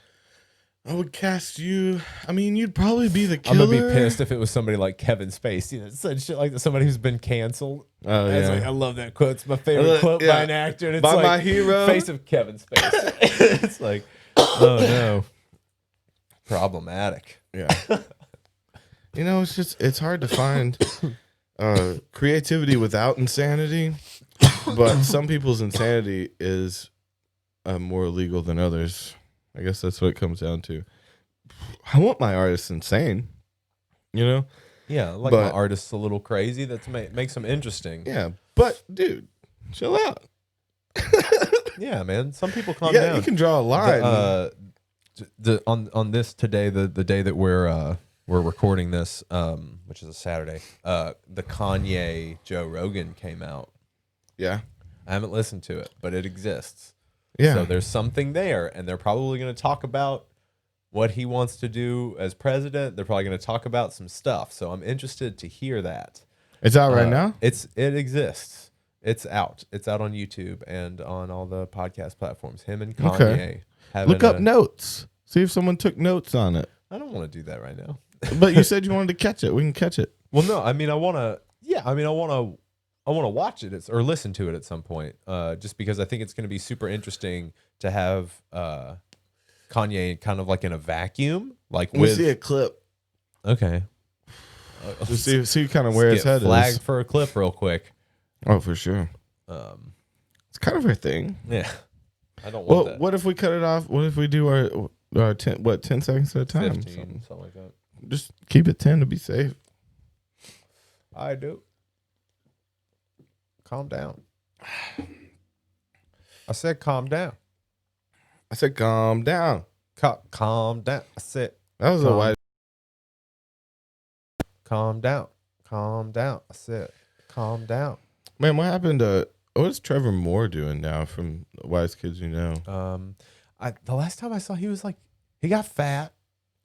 I would cast you. I mean, you'd probably be the killer. I'm gonna be pissed if it was somebody like Kevin Spacey, said shit like that. Somebody who's been canceled. Oh yeah. Like, I love that quote. It's my favorite quote by an actor. And it's by like, my hero, face of Kevin Spacey. It's like, oh no, problematic. Yeah. It's hard to find creativity without insanity, but some people's insanity is more illegal than others. I guess that's what it comes down to. I want my artists insane, Yeah, my artist's a little crazy. That makes them interesting. Yeah, but dude, chill out. Yeah, man. Some people calm down. Yeah, you can draw a line. On this today, the day that we're recording this, which is a Saturday, the Kanye Joe Rogan came out. Yeah. I haven't listened to it, but it exists. Yeah. So there's something there, and they're probably going to talk about what he wants to do as president. They're probably going to talk about some stuff. So I'm interested to hear that. It's out right now? It exists. It's out. It's out on YouTube and on all the podcast platforms. Him and Kanye. Look up notes. See if someone took notes on it. I don't want to do that right now. But you said you wanted to catch it. We can catch it. Well, no, I mean, I want to watch it or listen to it at some point. Just because I think it's going to be super interesting to have Kanye kind of like in a vacuum, like we see a clip. Okay. See kind of where his head flag is. For a clip real quick. Oh, for sure. It's kind of her thing. Yeah. I don't want that. What if we cut it off? What if we do our 10 seconds at a time? 15, something like that. Just keep it 10 to be safe. I do. Calm down. I said calm down. I said calm down. Calm down. I said that was a white. Calm down. Calm down. I said calm down. Man, what happened to what's Trevor Moore doing now from Wise Kids You Know? The last time I saw he was like he got fat.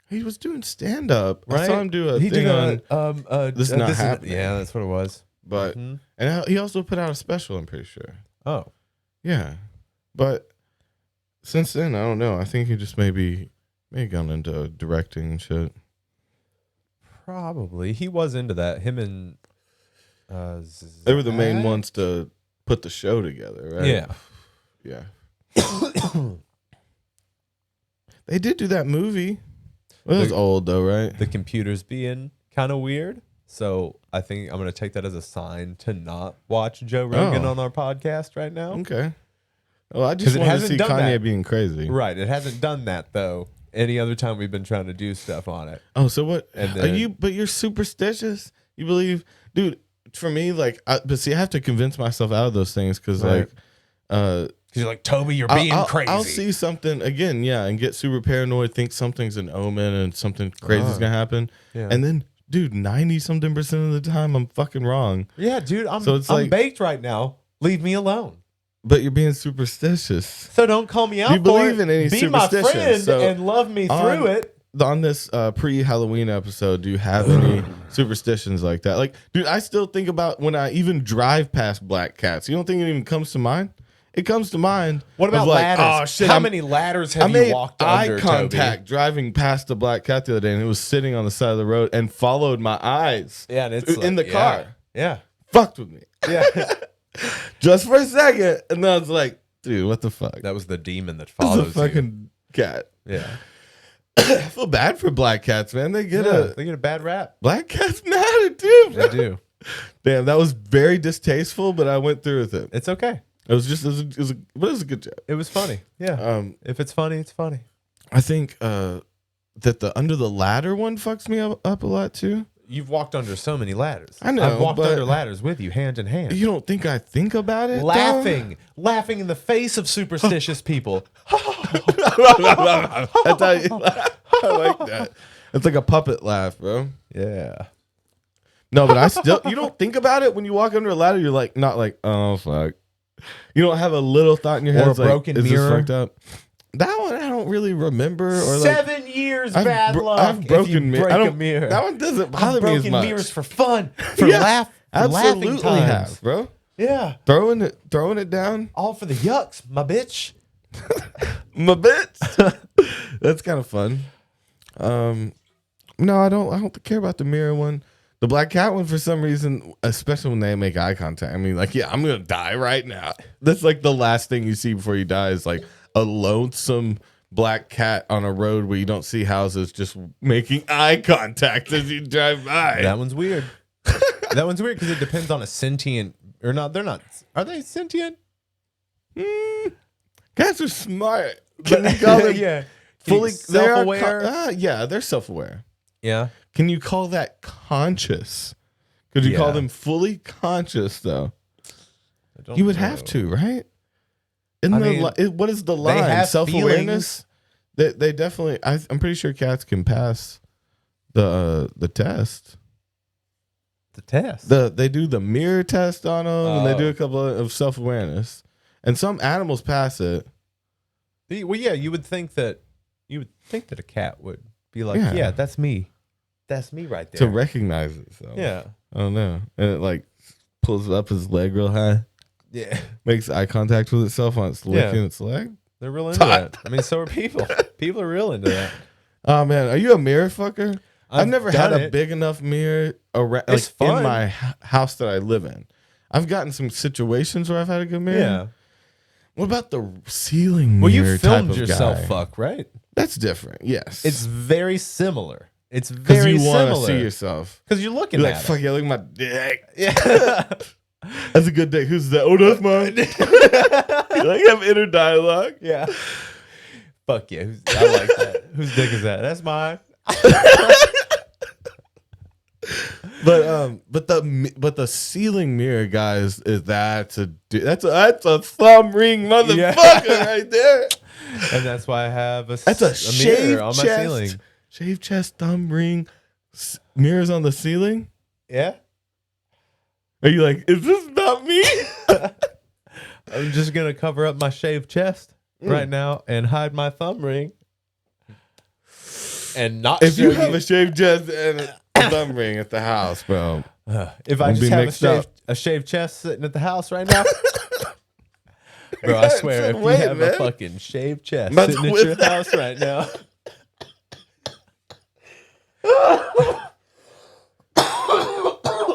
He was doing stand up. Right? I saw him do a thing on This Is Not Happening. Yeah, that's what it was. But and he also put out a special, I'm pretty sure. Oh. Yeah. But since then, I don't know. I think he just maybe gone into directing and shit. Probably. He was into that. Him and they were the main ones to put the show together, right? Yeah. Yeah. They did do that movie. Well, it was old though, right? The computers being kind of weird. So I think I'm going to take that as a sign to not watch Joe Rogan on our podcast right now. Okay. Well, I just want to see Kanye being crazy. Right. It hasn't done that though. Any other time we've been trying to do stuff on it. Oh, so what? Are you? But you're superstitious. You believe, dude. For me, like, but see, I have to convince myself out of those things because, like, because you're like, Toby, you're being crazy. I'll see something again, and get super paranoid, think something's an omen and something crazy is gonna happen, and then, dude, 90-something% of the time, I'm fucking wrong. Yeah, dude, I'm baked right now. Leave me alone. But you're being superstitious. So don't call me out. You believe in any superstition? Be my friend and love me through it. On this pre-Halloween episode, do you have any superstitions like that? Like, dude, I still think about when I even drive past black cats. You don't think it even comes to mind? It comes to mind. What about ladders? Oh, shit, How many ladders have you walked under, eye contact driving past a black cat the other day, and it was sitting on the side of the road and followed my eyes. Yeah, and it's in the car. Yeah. Fucked with me. Yeah. Just for a second. And then I was like, dude, what the fuck? That was the demon that follows you. It's a fucking cat. Yeah. I feel bad for black cats, man. They get a bad rap. Black cats matter too, bro. They do. Damn, that was very distasteful, but I went through with it. It's okay. It was a good joke. It was funny. Yeah. If it's funny, it's funny. I think that the under the ladder one fucks me up a lot too. You've walked under so many ladders. I know. I've walked under ladders with you, hand in hand. You don't think I think about it? Laughing in the face of superstitious people. That's how you laugh. I like that. It's like a puppet laugh, bro. Yeah. No, but I still. You don't think about it when you walk under a ladder. You're like, not like, oh fuck. You don't have a little thought in your head. Or a broken like, mirror. Is this fucked up? That one I don't really remember. Or 7 years bad luck. I've broken a mirror. That one doesn't bother me as much. Broken mirrors for fun, for laughing absolutely times. have, bro. Yeah, throwing it down. All for the yucks, my bitch. My bitch. That's kind of fun. No, I don't care about the mirror one. The black cat one, for some reason, especially when they make eye contact. I mean, like, yeah, I'm gonna die right now. That's like the last thing you see before you die is like a lonesome black cat on a road where you don't see houses just making eye contact as you drive by. That one's weird. That one's weird because it depends on a sentient or not. They're not. Are they sentient? Cats are smart. Can you call them yeah. fully self-aware? Yeah, they're self-aware. Yeah. Can you call that conscious? Could you call them fully conscious though? You would have to, right? What is the line? Self-awareness. They definitely. I'm pretty sure cats can pass the test. The test. They do the mirror test on them, and they do a couple of self-awareness, and some animals pass it. Well, yeah, you would think that a cat would be like, yeah that's me. That's me right there. To recognize it. So. Yeah. I don't know. And it like pulls up his leg real high. Yeah. Makes eye contact with itself on its licking its leg. They're real into that. I mean, so are people. People are real into that. Oh, man. Are you a mirror fucker? I've never had a big enough mirror around, in my house that I live in. I've gotten some situations where I've had a good mirror. Yeah. What about the ceiling mirror? Well, you filmed type of yourself guy? Fuck, right? That's different. Yes. It's very similar. It's very similar. Because you want to see yourself. Because you're looking at like, it. Fuck yeah, look at my dick. Yeah. That's a good dick. Who's that? Oh, that's mine. You like have inner dialogue. Yeah. Fuck yeah. I like that. Whose dick is that? That's mine. But the ceiling mirror, guys, that's a thumb ring motherfucker right there. And that's why I have a shaved mirror on my chest, ceiling. Shaved chest, thumb ring, mirrors on the ceiling. Yeah. Are you like, is this not me? I'm just gonna cover up my shaved chest right now and hide my thumb ring. And not if you have a shaved chest and a thumb ring at the house, bro. If I just have a shaved chest sitting at the house right now, bro, I swear, if you have a fucking shaved chest sitting at your house right now.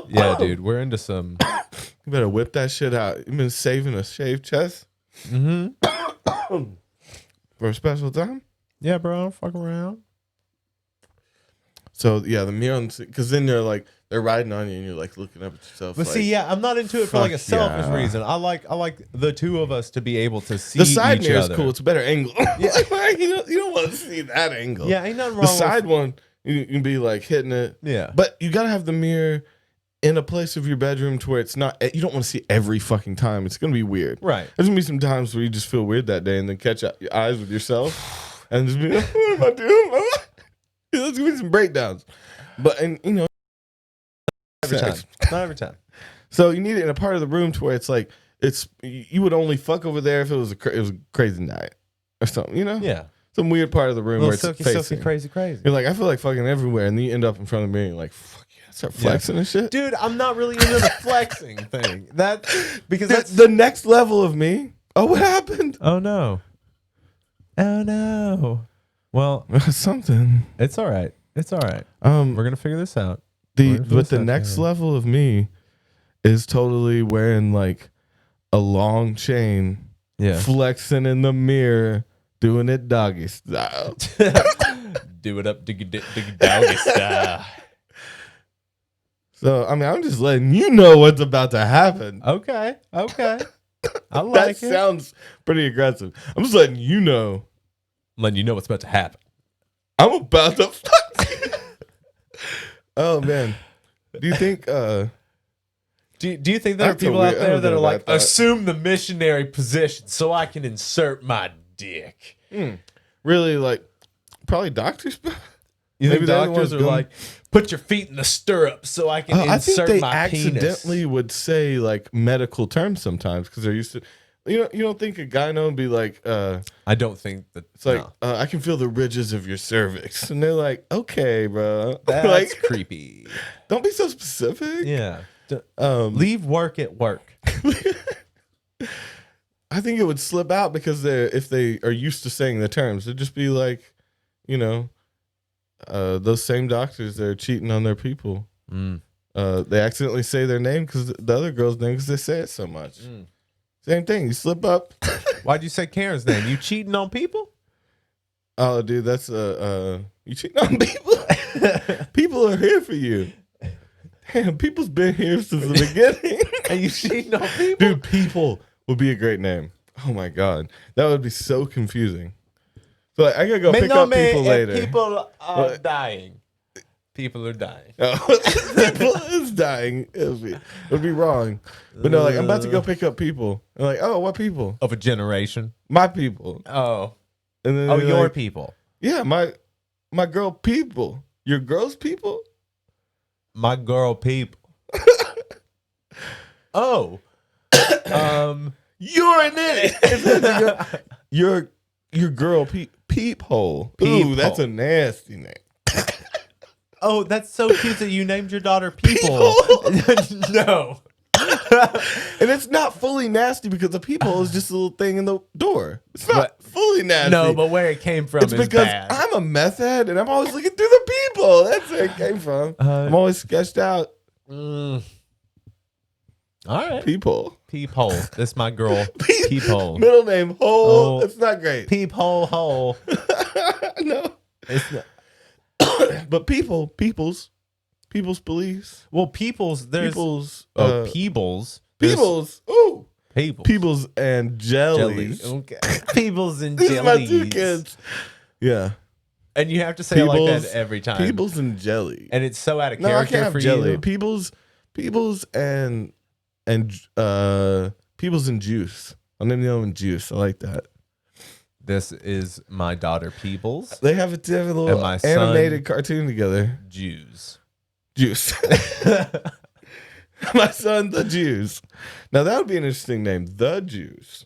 Yeah, dude, we're into some. You better whip that shit out. You've been saving a shaved chest? Mm-hmm. For a special time? Yeah, bro, I don't fuck around. So, yeah, the mirror, because then they're riding on you and you're like looking up at yourself. But like, see, yeah, I'm not into it for like a selfish reason. I like the two of us to be able to see the side each mirror other. is cool. It's a better angle. Yeah. you don't want to see that angle. Yeah, ain't nothing wrong the side one, you can be like hitting it. Yeah. But you got to have the mirror in a place of your bedroom to where it's not, you don't want to see every fucking time. It's going to be weird. Right. There's going to be some times where you just feel weird that day and then catch up your eyes with yourself and just be like, what am I doing? There's going to be some breakdowns. But, and you know, not every time. So you need it in a part of the room to where it's like, you would only fuck over there if it was a crazy night or something, you know? Yeah. Some weird part of the room where it's facing. Crazy. You're like, I feel like fucking everywhere. And then you end up in front of me and you're like, fuck yeah, start flexing and shit. Dude, I'm not really into the flexing thing. Because that's the next level of me. Oh, what happened? Oh, no. Oh, no. Well, something. It's all right. It's all right. We're going to figure this out. The next level of me is totally wearing like a long chain, flexing in the mirror, doing it doggy style. Do it up, diggy doggy style. So, I mean, I'm just letting you know what's about to happen. Okay. I like That it. sounds pretty aggressive. I'm just letting you know. Letting you know what's about to happen. I'm about to fuck. Oh, man. Do you think... Do you think there are That's a people out weird- I there don't that know are like, about that. assume the missionary position so I can insert my dick? Really, like, probably doctors? You Maybe think they're the doctors ones are going- like, put your feet in the stirrups so I can I think insert they my accidentally penis? would say, like, medical terms sometimes because they're used to... You don't think a gyno would be like... I don't think that. It's like, I can feel the ridges of your cervix. And they're like, okay, bro. That's like, creepy. don't be so specific. Yeah. Leave. Leave work at work. I think it would slip out because if they are used to saying the terms, it'd just be like, those same doctors, they're cheating on their people. They accidentally say their name because the other girl's name because they say it so much. Same thing. You slip up. Why'd you say Karen's name? You cheating on people? Oh, dude, that's you cheating on people. People are here for you. Damn, people's been here since the beginning. And you cheating on people? Dude, people would be a great name. Oh my god, that would be so confusing. So like, I gotta go pick up people later. People are dying. People are dying. People is dying. It'll be wrong. But no, like I'm about to go pick up people. And like, oh, what people? Of a generation. My people. Oh. And then Oh, they're your like, people. Yeah, my girl people. Your girl's people? My girl people. Oh. You're an idiot. your girl peephole. Ooh, that's a nasty name. Oh, that's so cute that you named your daughter People. No. And it's not fully nasty because the peephole is just a little thing in the door. It's not fully nasty. No, but where it came from it's is because bad. I'm a meth head and I'm always looking through the peephole. That's where it came from. I'm always sketched out. All right. Peephole. Peephole. This my girl. Peephole. Middle name Hole. Oh. It's not great. Peephole hole. No. It's not. But people's beliefs. Well, Peoples, there's People's Peebles. There's People's. Ooh. Peoples. People's and jellies. Okay. Peebles and These are my two jellies. kids. Yeah. And you have to say it like that every time. People's and jelly. And it's so out of No, I character can't have for jelly. you. People's and People's and juice. I'll name the other one juice. I like that. This is my daughter Peebles. They have a little And my son, animated cartoon together. Jews. Juice. My son, the Jews. Now that would be an interesting name. The Jews.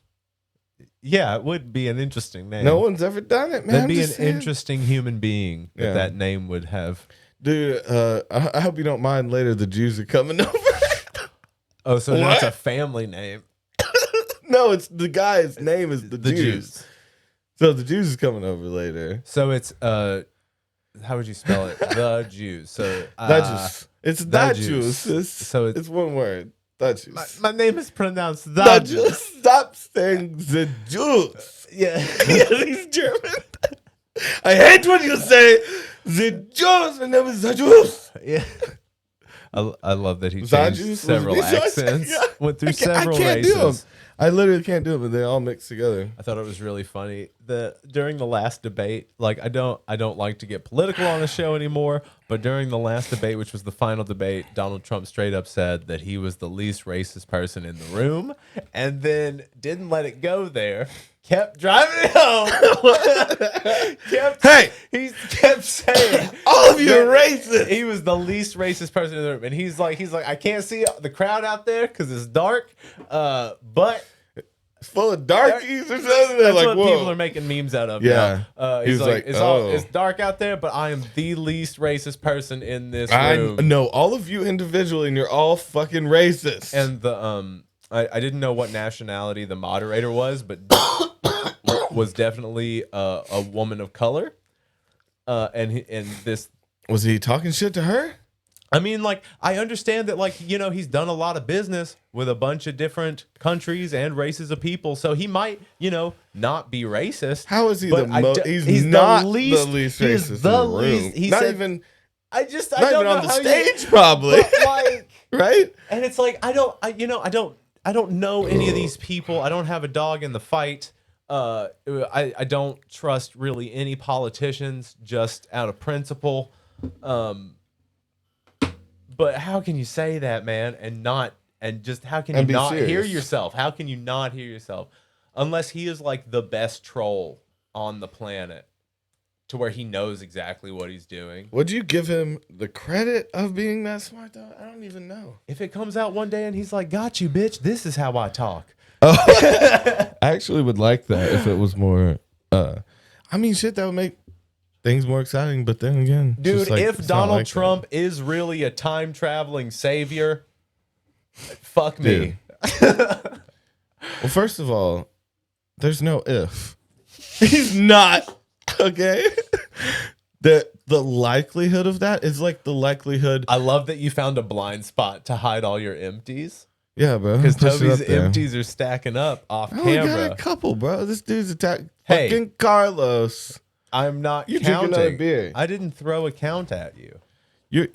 Yeah, it would be an interesting name. No one's ever done it, man. That'd I'm be an just saying. interesting human being that Yeah. that name would have. Dude, I hope you don't mind later. The Jews are coming over. Oh, so now it's What? a family name. No, it's the guy's name is the Jews. Jews. So the Jews is coming over later. So it's how would you spell it? The Jews. So The Jews. It's the the Jews. Jews. So It's one word. The Jews. my name is pronounced the The Jews. Jews. Stop saying the Jews. Yeah. Yeah, he's German. I hate when you say the Jews. My name is the Jews. Yeah. I love that he The changed Jews? several Was it- accents. Yeah. Went through I several can't do them. races. I literally can't do it, but they all mix together. I thought it was really funny. During the last debate, like I don't like to get political on the show anymore, but during the last debate, which was the final debate, Donald Trump straight up said that he was the least racist person in the room, and then didn't let it go there. Kept driving it home. He kept saying All of you are that racist. he was the least racist person in the room, and he's like, I can't see the crowd out there because it's dark, but It's full of darkies or something. They're that's like, what whoa. people are making memes out of. Yeah. now. He He's was like, like, oh. it's dark out there, but I am the least racist person in this I room. know all of you individually, and you're all fucking racist. And the I didn't know what nationality the moderator was, but was definitely a woman of color. And this. Was he talking shit to her? I mean, like, I understand that, like, he's done a lot of business with a bunch of different countries and races of people, so he might, not be racist. How is he But the most? He's the not least- the least he is racist the in the room. least- he Not said- even I not don't even know on the how stage, probably. But like, right? And it's like I don't know any of these people. I don't have a dog in the fight. I don't trust really any politicians just out of principle. But how can you say that, man, and just how can you not hear yourself? How can you not hear yourself? Unless he is like the best troll on the planet to where he knows exactly what he's doing. Would you give him the credit of being that smart, though? I don't even know. If it comes out one day and he's like, got you, bitch, this is how I talk. Oh, I actually would like that if it was more, I mean, shit, that would make things more exciting. But then again, dude, like, if Donald Trump is really a time traveling savior, fuck me. Well, first of all, there's no if. He's not. Okay. The likelihood of that is like the likelihood. I love that you found a blind spot to hide all your empties. Yeah, bro. Because Toby's empties are stacking up off camera. I got a couple, bro. This dude's attacked fucking Carlos. I'm not counting. Beer. I didn't throw a count at you. You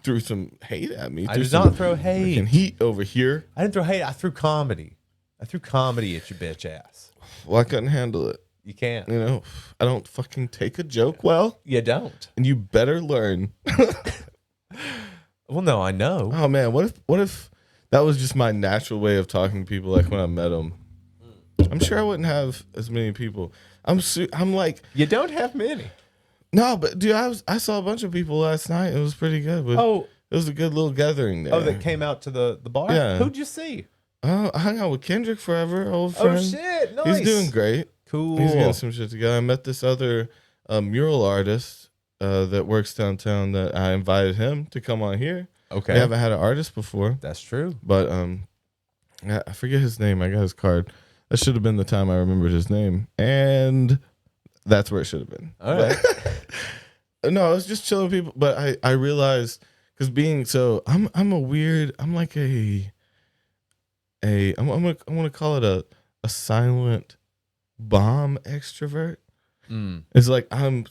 threw some hate at me. I did not throw hate. And heat over here. I didn't throw hate. I threw comedy. I threw comedy at your bitch ass. Well, I couldn't handle it. You can't. You know, I don't fucking take a joke well. You don't. And you better learn. Well, no, I know. Oh man, what if that was just my natural way of talking to people? Like when I met them, I'm sure I wouldn't have as many people. I'm like, you don't have many. No, but dude, I saw a bunch of people last night. It was pretty good. It was a good little gathering there. Oh, that came out to the bar? Yeah. Who'd you see? I hung out with Kendrick forever, old friend. Oh shit, nice. He's doing great. Cool. He's getting some shit together. I met this other mural artist that works downtown that I invited him to come on here. Okay. I haven't had an artist before. That's true. But I forget his name. I got his card. That should have been the time I remembered his name. And that's where it should have been. All right. No, I was just chilling with people. But I realized, because I'm like I'm gonna call it a silent bomb extrovert. It's like I'm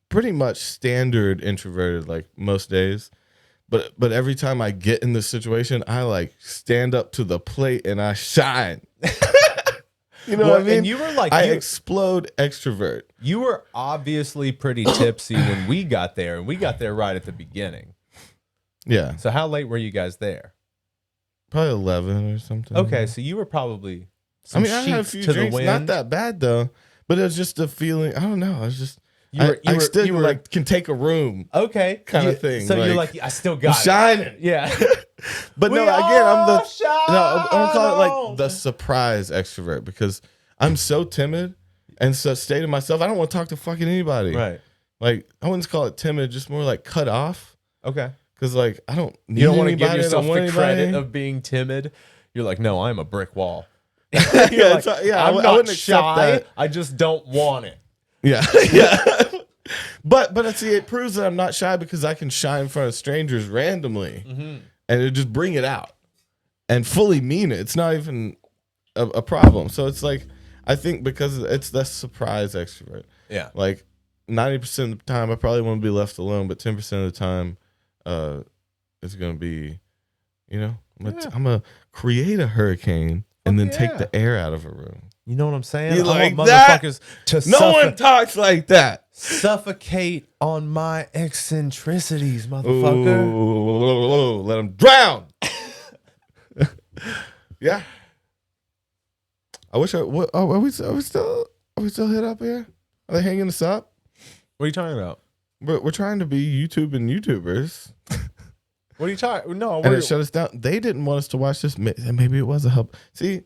pretty much standard introverted like most days, but every time I get in this situation, I like stand up to the plate and I shine. You know what I mean? And you were like, I explode extrovert. You were obviously pretty tipsy when we got there, and we got there right at the beginning. Yeah. So how late were you guys there? Probably 11 or something. Okay, so you were probably. I had a few drinks, not that bad though. But it was just a feeling. I don't know. I was just. I still like can take a room. Okay, kind of thing. So you're like, I still got shining. Yeah. But no, again, I'm gonna call it like the surprise extrovert because I'm so timid and so stay to myself. I don't want to talk to fucking anybody. Right. Like I wouldn't call it timid, just more like cut off. Okay. Because like I don't need you don't want to anybody, give yourself the credit of being timid. You're like, no, I'm a brick wall. Yeah, like, I'm not shy. I just don't want it. Yeah, yeah. But see, it proves that I'm not shy because I can shy in front of strangers randomly, and it just bring it out and fully mean it. It's not even a problem. So it's like I think because it's the surprise extrovert. Yeah, like 90% of the time I probably want to be left alone, but 10% of the time, it's gonna be, I'm gonna create a hurricane and then take the air out of a room. You know what I'm saying? You like that? No one talks like that. Suffocate on my eccentricities, motherfucker. Ooh, let them drown. Yeah. I wish are we still hit up here? Are they hanging us up? What are you talking about? We're trying to be YouTube and YouTubers. What are you talking? No, and it shut us down. They didn't want us to watch this. Maybe it was a help. See,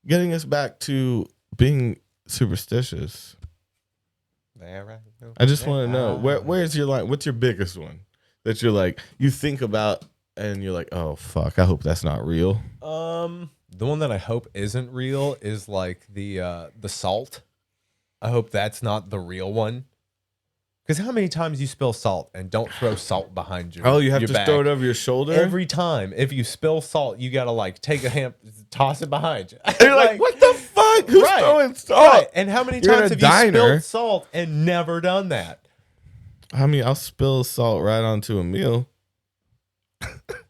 getting us back to being superstitious. I just want to know where's your line? What's your biggest one that you're like you think about and you're like, oh fuck, I hope that's not real. The one that I hope isn't real is like the salt. I hope that's not the real one. Because how many times you spill salt and don't throw salt behind you? Oh, you have to throw it over your shoulder? Every time. If you spill salt, you got to like take a hand, toss it behind you. You're like, what the fuck? Who's throwing salt? Right. And how many times have you spilled salt and never done that? I mean, I'll spill salt right onto a meal.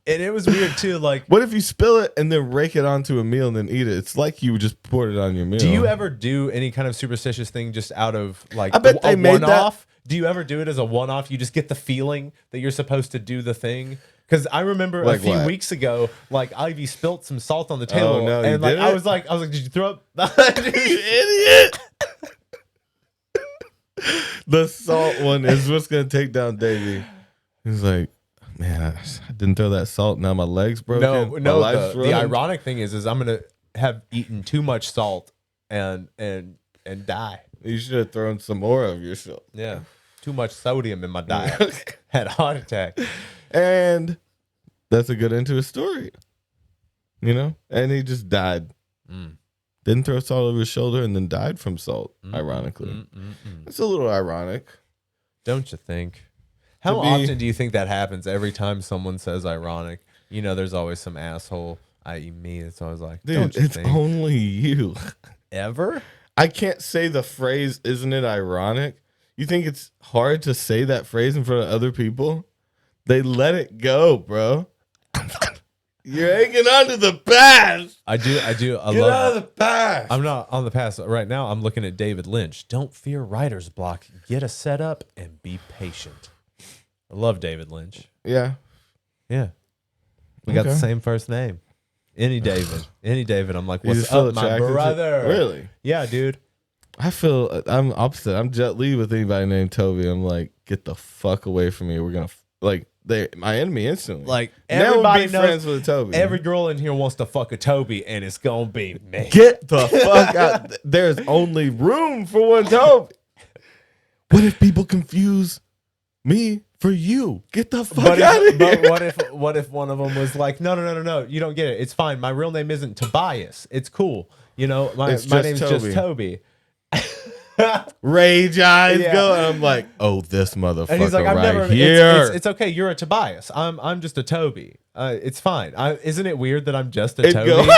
And it was weird too. Like, what if you spill it and then rake it onto a meal and then eat it? It's like you just poured it on your meal. do you ever do any kind of superstitious thing just out of like I bet they made one-off? Do you ever do it as a one-off? You just get the feeling that you're supposed to do the thing. Because I remember like a few what? weeks ago, like Ivy spilt some salt on the table, Oh, no, and you like did I it? was like, did you throw up? You idiot! The salt one is what's gonna take down Davey. He's like, man, I didn't throw that salt. Now my legs broken. No. The ironic thing is I'm gonna have eaten too much salt and die. You should have thrown some more of yourself. Yeah, too much sodium in my diet. Had a heart attack. And that's a good end to his story. You know? And he just died. Didn't throw salt over his shoulder and then died from salt, ironically. It's a little ironic. Don't you think? How often do you think that happens every time someone says ironic? You know, there's always some asshole, i.e. me, that's always like, dude, don't you it's think? only you. Ever? I can't say the phrase, isn't it ironic? You think it's hard to say that phrase in front of other people? They let it go, bro. You're hanging on to the past. I do. Get out of the past. I'm not on the past right now. I'm looking at David Lynch. Don't fear writer's block. Get a setup and be patient. I love David Lynch. Yeah. Yeah. We got the same first name. Any David. I'm like, what's up, my brother? Really? Yeah, dude. I feel I'm opposite. I'm Jet Li with anybody named Toby. I'm like, get the fuck away from me. We're gonna they're my enemy instantly. Like everybody knows friends with a Toby. Every girl in here wants to fuck a Toby, and it's gonna be me. Get the fuck out. There's only room for one Toby. What if people confuse me for you? Get the fuck out of here. But what if one of them was like, no, you don't get it. It's fine. My real name isn't Tobias. It's cool. You know, my name's just Toby. Rage eyes go, and I'm like, oh, this motherfucker and he's like, here. It's okay. You're a Tobias. I'm just a Toby. It's fine. Isn't it weird that I'm just a Toby?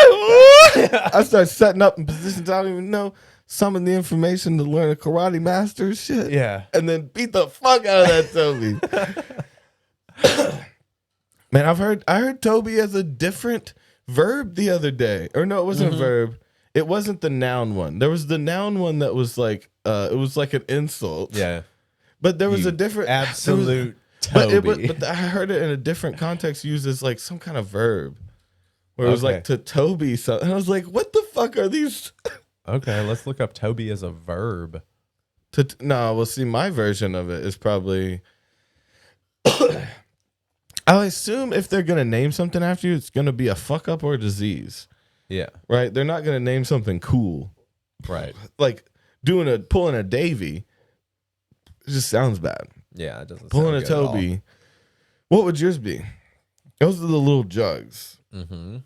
I start setting up in positions I don't even know. Summon the information to learn a karate master shit. Yeah. And then beat the fuck out of that Toby. Man, I heard Toby as a different verb the other day. Or no, it wasn't a verb. It wasn't the noun one. There was the noun one that was like it was like an insult. Yeah. But there was a different absolute Toby. But I heard it in a different context used as like some kind of verb. Where it was like to Toby something. And I was like, what the fuck are these? Okay, let's look up Toby as a verb. No, well, see, my version of it is probably. I assume if they're gonna name something after you, it's gonna be a fuck up or a disease. Yeah. Right. They're not gonna name something cool. Right. Like pulling a Davy. It just sounds bad. Yeah, it doesn't. Pulling a Toby. What would yours be? Those are the little jugs. Mm-hmm.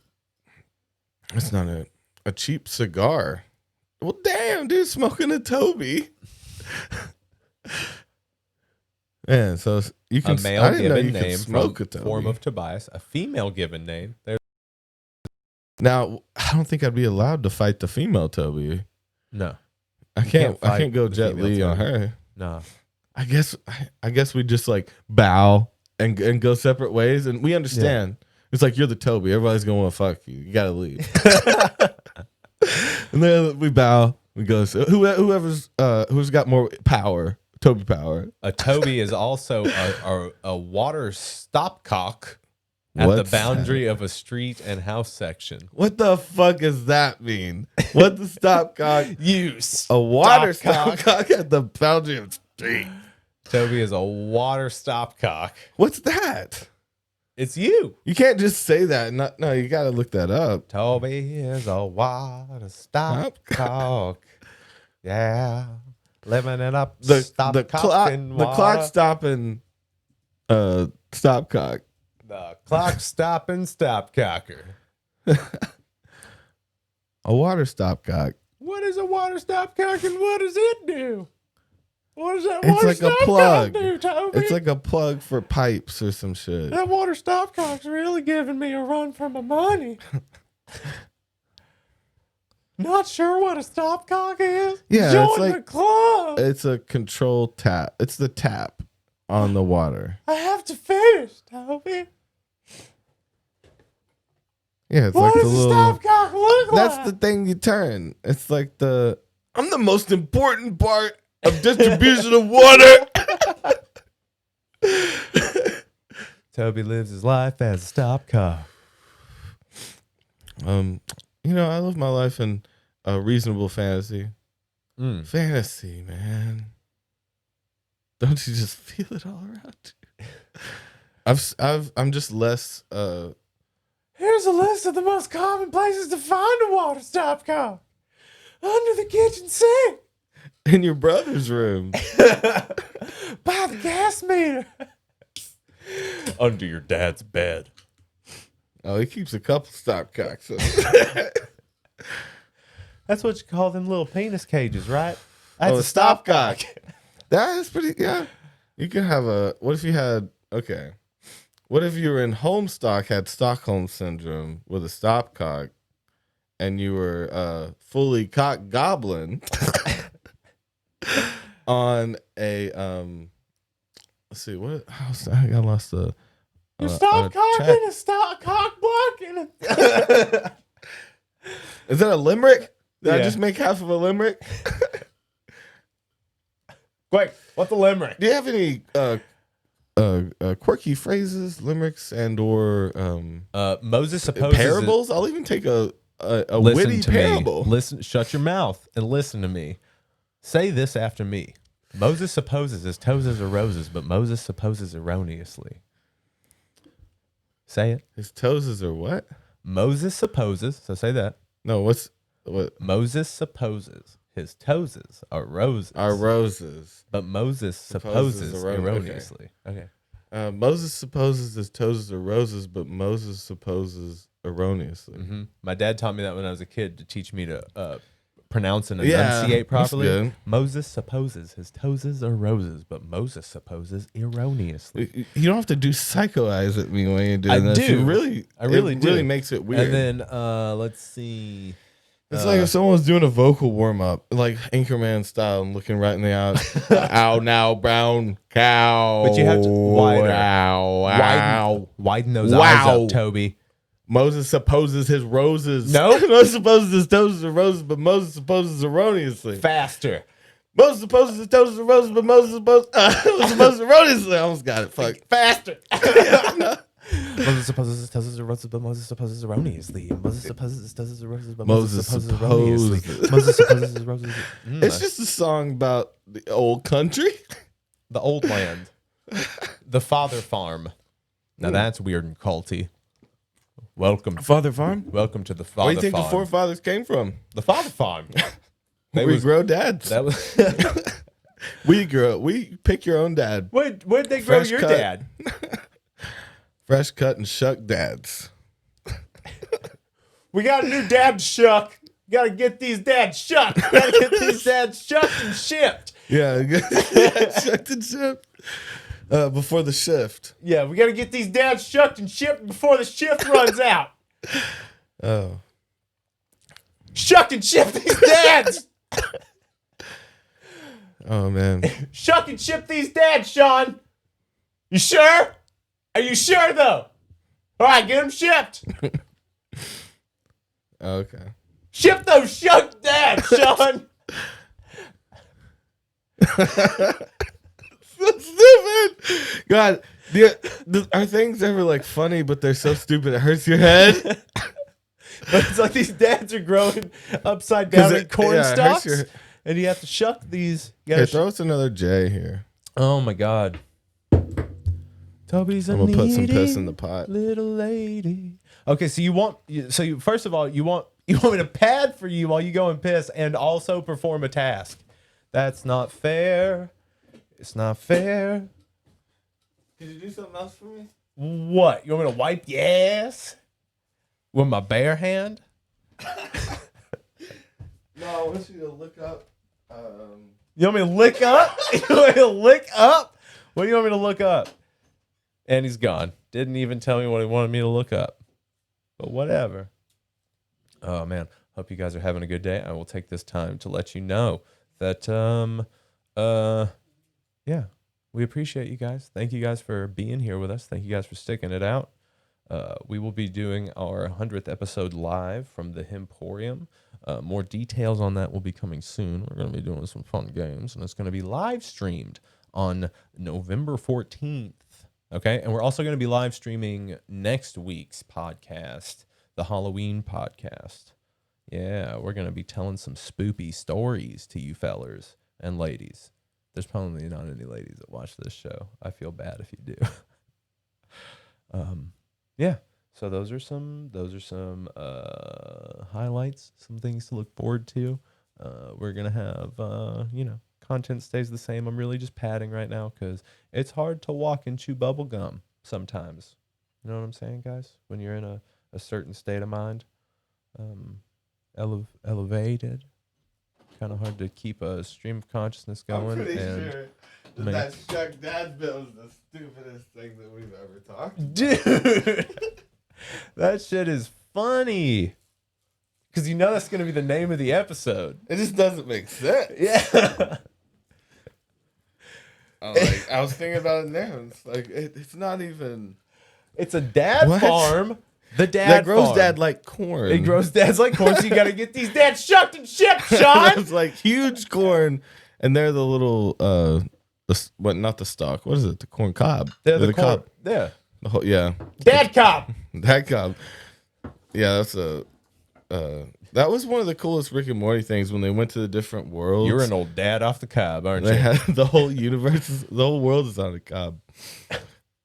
It's not a cheap cigar. Well, damn, dude, smoking a Toby. Man, so you can a male given name smoke from form of Tobias. A female given name. Now, I don't think I'd be allowed to fight the female Toby. No, I can't go Jet Li on her. No, I guess we just like bow and go separate ways, and we understand. Yeah. It's like you're the Toby. Everybody's gonna want to fuck you. You gotta leave. And then we bow. We go. So who's got more power? Toby power. A Toby is also a water stopcock at the boundary of a street and house section. What the fuck does that mean? What the stopcock? Use a water stopcock at the boundary of street. Toby is a water stopcock. What's that? It's you. You can't just say that. No, you got to look that up. Toby is a water stopcock. Yeah. Living it up. The clock stopping stopcock. The clock stopping stopcocker. A water stopcock. What is a water stopcock and what does it do? What does that it's water like a plug. Do, Toby? It's like a plug for pipes or some shit. That water stopcock's really giving me a run for my money. Not sure what a stopcock is? Yeah, Join it's like the club. It's a control tap. It's the tap. on the water. I have to finish, Toby. Yeah, it's What like does the a little. stopcock look like? That's the thing you turn. It's like I'm the most important part of distribution of water. Toby lives his life as a stopcock. I live my life in a reasonable fantasy. Fantasy, man. Don't you just feel it all around you? I'm just less. Here's a list of the most common places to find a water stopcock. Under the kitchen sink. In your brother's room. By the gas meter. Under your dad's bed. Oh, he keeps a couple stopcocks. That's what you call them little penis cages, right? That's a stopcock. That is pretty, yeah. You can have what if you had, okay. What if you were in Homestock, had Stockholm Syndrome with a stopcock, and you were fully cock goblin on a, let's see, I lost the. You stop cocking and stop cock blocking. Is that a limerick? Did I Yeah. just make half of a limerick? Wait, what's a limerick? Do you have any quirky phrases, limericks, and or Moses supposes parables? I'll even take a listen witty to parable. Me. Listen, shut your mouth and listen to me. Say this after me. Moses supposes his toes are roses, but Moses supposes erroneously. Say it. His toes are what? Moses supposes. So say that. No, what? Moses supposes his toes are roses. Are roses. But Moses supposes okay. erroneously. Okay. Moses supposes his toes are roses, but Moses supposes erroneously. Mm-hmm. My dad taught me that when I was a kid to teach me to pronounce and enunciate properly. That's good. Moses supposes his toes are roses, but Moses supposes erroneously. You don't have to do psycho eyes at me when you're doing I this. do. I really do. Really makes it weird. And then let's see. It's like if someone was doing a vocal warm up, like Anchorman style, and looking right in the eyes. Ow, now, brown cow. But you have to widen those eyes up, Toby. Moses supposes his roses. No. Moses supposes his toes are roses, but Moses supposes erroneously. Faster. Moses supposes his toes are roses, but Moses supposes erroneously. I almost got it. Fuck. Faster. Moses supposes his toes are roses, but Moses supposes erroneously. Moses supposes his toes are roses, but Moses supposes erroneously. Moses supposes his roses. It's just a song about the old country. The old land. The father farm. Now that's weird and culty. Welcome. Father farm? Welcome to the father farm. Where do you think the forefathers came from? The father farm. We grow dads. That was. We pick your own dad. Where'd they grow Fresh your cut. dad? Fresh cut and shuck dads. We got a new dad shuck. Gotta get these dads shucked. Gotta get these dads shucked and shipped. Yeah, shucked and shipped. Before the shift. Yeah, we gotta get these dads shucked and shipped before the shift runs out. Oh. Shuck and ship these dads. Oh, man. Shuck and ship these dads, Sean. You sure? Are you sure, though? All right, get them shipped. Okay. Ship those shuck dads, Sean. So stupid. God, are things ever like funny, but they're so stupid it hurts your head? But it's like these dads are growing upside down in corn stalks, and you have to shuck these. Here, throw us another J here. Oh my God. Toby's a I'm gonna put some needy piss in the pot. little lady. Okay, so first of all, you want me to pad for you while you go and piss and also perform a task. That's not fair. It's not fair. Could you do something else for me? What? You want me to wipe your ass with my bare hand? No, I want you to look up. You want me to lick up? You want me to lick up? What do you want me to look up? And he's gone. Didn't even tell me what he wanted me to look up. But whatever. Oh, man. Hope you guys are having a good day. I will take this time to let you know that, yeah, we appreciate you guys. Thank you guys for being here with us. Thank you guys for sticking it out. We will be doing our 100th episode live from the Hemporium. More details on that will be coming soon. We're going to be doing some fun games, and it's going to be live streamed on November 14th. Okay, and we're also going to be live streaming next week's podcast, the Halloween podcast. Yeah, we're going to be telling some spoopy stories to you fellers and ladies. There's probably not any ladies that watch this show. I feel bad if you do. Yeah. So those are some highlights, some things to look forward to. We're gonna have content stays the same. I'm really just padding right now because it's hard to walk and chew bubble gum sometimes. You know what I'm saying, guys? When you're in a certain state of mind, elevated. Kind of hard to keep a stream of consciousness going. I'm pretty sure that Shuck Dad bill is the stupidest thing that we've ever talked. Dude, that shit is funny. Because you know that's going to be the name of the episode. It just doesn't make sense. Yeah. I was thinking about it now. It's like it's not even. It's a dad farm. The dad that grows farm. Dad like corn. It grows dads like corn, so you got to get these dads shucked and shipped, Sean. It's like huge corn, and they're the little not the stalk. What is it? The corn cob. They're the corn. cob. Yeah. The whole, yeah. Dad cob. Dad cob. Yeah, that's that was one of the coolest Rick and Morty things when they went to the different worlds. You're an old dad off the cob, aren't They you? had the whole universe, the whole world is on a cob.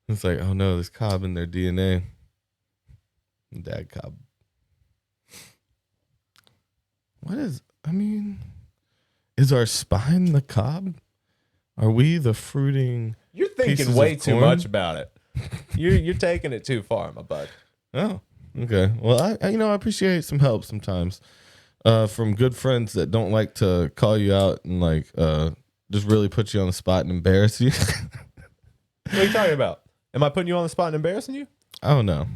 It's like, oh no, there's cob in their DNA. Dad cob. Is our spine the cob? Are we the fruiting? You're thinking way too much about it. You're taking it too far, my bud. Oh, okay. Well, I appreciate some help sometimes from good friends that don't like to call you out and like just really put you on the spot and embarrass you. What are you talking about? Am I putting you on the spot and embarrassing you? I don't know.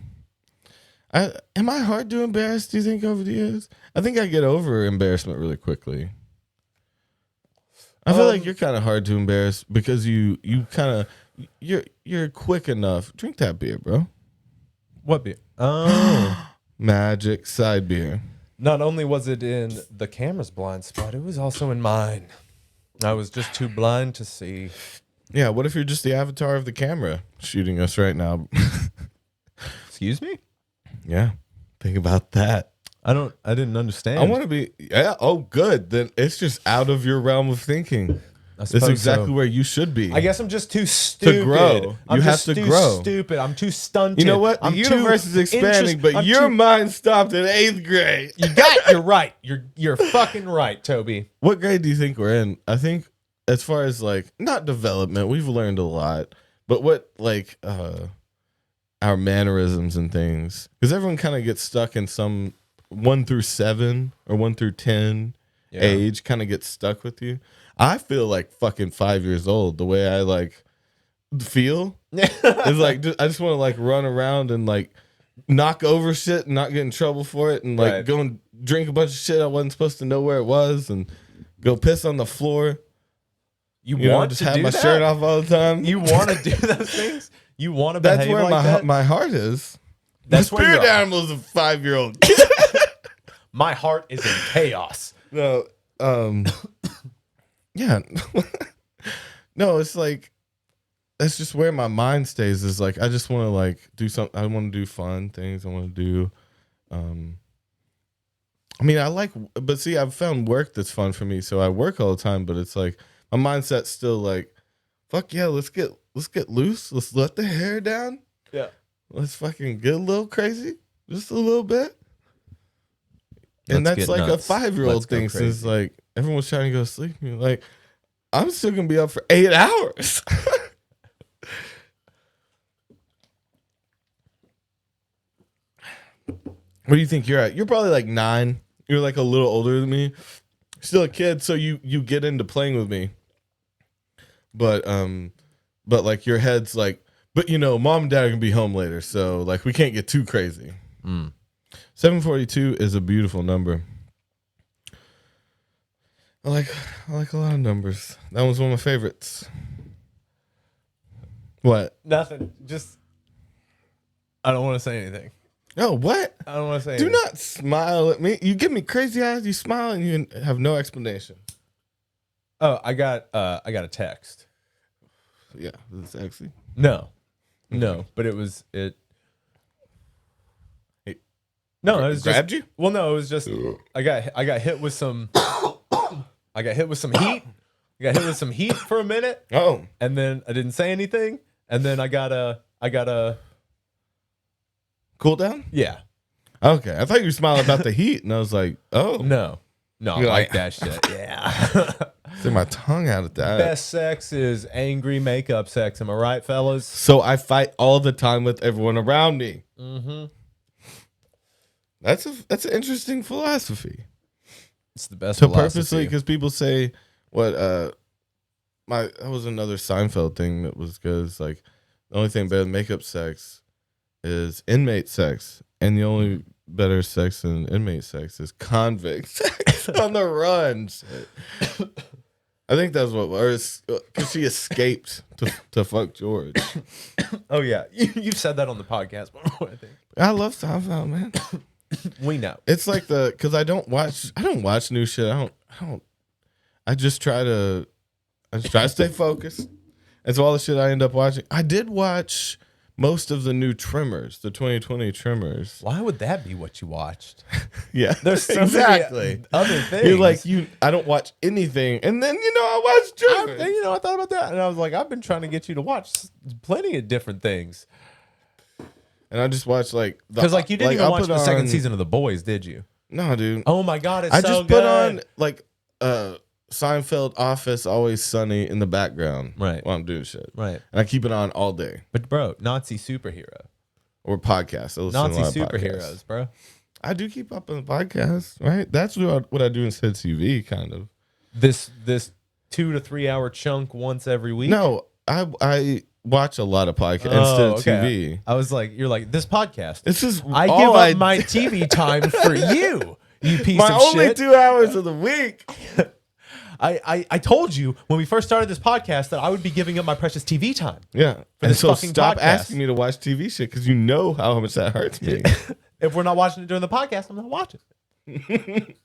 Am I hard to embarrass, do you think, over the years? I think I get over embarrassment really quickly. I feel like you're kind of hard to embarrass because you're quick enough. Drink that beer, bro. What beer? Oh. Magic side beer. Not only was it in the camera's blind spot, it was also in mine. I was just too blind to see. Yeah, what if you're just the avatar of the camera shooting us right now? Excuse me? Yeah, think about that. I didn't understand. I want to be, oh, good. Then it's just out of your realm of thinking. That's exactly where you should be. I guess I'm just too stupid. To grow. You have to grow. Stupid. I'm too stunted. You know what? The universe is expanding, but your mind stopped in 8th grade. You're right. You're fucking right, Toby. What grade do you think we're in? I think as far as like, not development, we've learned a lot, but what like our mannerisms and things, because everyone kind of gets stuck in some 1 through 7 or 1 through 10 age kind of gets stuck with you. I feel like fucking 5 years old. The way I like feel is like I just want to like run around and like knock over shit and not get in trouble for it, and like go and drink a bunch of shit I wasn't supposed to know where it was, and go piss on the floor. You want just to have do my that? shirt off all the time. You want to do those things? You want to behave That's where like that? my heart is. That's the where spirit your animal is a 5-year-old. My heart is in chaos. No, yeah, no, it's like that's just where my mind stays. Is like I just want to like do something. I want to do fun things. I want to do. I mean, I like, but see, I've found work that's fun for me. So I work all the time, but it's like my mindset's still like, fuck yeah, let's get loose. Let's let the hair down. Yeah, let's fucking get a little crazy, just a little bit. And that's like nuts. A 5-year-old thing. Since like everyone's trying to go to sleep, you're like, I'm still gonna be up for 8 hours. What do you think you're at? You're probably like 9. You're like a little older than me. Still a kid, so you get into playing with me. But like your head's like, but you know, mom and dad are gonna be home later, so like we can't get too crazy. 742 is a beautiful number. I like a lot of numbers. That was one of my favorites. What? Nothing. Just I don't want to say anything. Oh, what? I don't want to say Do anything. not smile at me. You give me crazy eyes, you smile, and you have no explanation. Oh, I got a text. Yeah, this is sexy. No, but it was it. No, it was grabbed just, you. Well, no, it was just I got hit with some. I got hit with some heat. I got hit with some heat for a minute. Oh, And then I didn't say anything. And then I got a cool down. yeah. Okay, I thought you were smiling about the heat, and I was like, oh, No, I You're like like- that shit. Yeah. stick my tongue out at that. Best sex is angry makeup sex. Am I right, fellas? So I fight all the time with everyone around me. Mm-hmm. That's an interesting philosophy. It's the best. So philosophy. purposely, because people say what that was another Seinfeld thing that was good. It's like the only thing better than makeup sex is inmate sex, and the only better sex than inmate sex is convict sex on the run. I think that's what, or because she escaped to fuck George. Oh yeah, you've said that on the podcast before. I think I love Seinfeld, man. we know. It's like because I don't watch new shit. I just try to stay focused. And so all the shit I end up watching. I did watch most of the new Trimmers, the 2020 Trimmers. Why would that be what you watched? Yeah, There's so exactly many other things. You're like I don't watch anything, and then I watch Trimmers. I thought about that, and I was like, I've been trying to get you to watch plenty of different things. And I just watch Because you didn't even I'll watch put the second on- season of The Boys, did you? No, dude. Oh my god, it's I so just good. put on Seinfeld, Office, Always Sunny in the background, Right. while I'm doing shit, Right. and I keep it on all day. But bro, Nazi superhero. Or podcasts. I listen to a Nazi lot of podcasts. superheroes, bro. I do keep up on the podcast, right? That's what I do instead of TV, kind of. This 2 to 3 hour chunk once every week. No, I watch a lot of podcasts instead of TV. I was like, you're like this podcast. It's just I all give up my do. TV time for you. You piece My of only shit. 2 hours of the week. I told you when we first started this podcast that I would be giving up my precious TV time. Yeah, For and this so fucking stop podcast. asking me to watch TV shit because you know how much that hurts me. If we're not watching it during the podcast, I'm not watching it.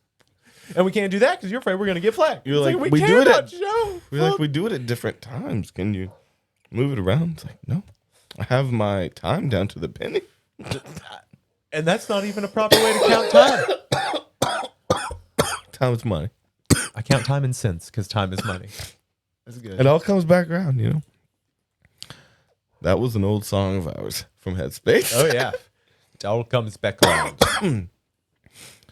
And we can't do that because you're afraid we're going to get flagged. You're It's like, we do it cannot at- show. We do it at different times. Can you move it around? It's like, no, I have my time down to the penny. And that's not even a proper way to count time. Time is money. I count time in cents because time is money. That's good. It all comes back around, That was an old song of ours from Headspace. Oh yeah, it all comes back around.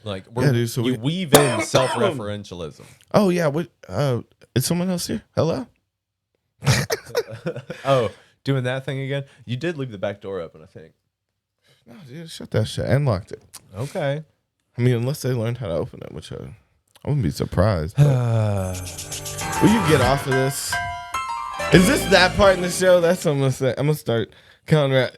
Like Yeah, dude, so you we- weave in self-referentialism. Oh yeah, what? Is someone else here? Hello. Oh, doing that thing again? You did leave the back door open, I think. No, dude, shut that shit. And locked it. Okay. I mean, unless they learned how to open it, which I wouldn't be surprised. But will you get off of this? Is this that part in the show? That's what I'm gonna say. I'm gonna start counter.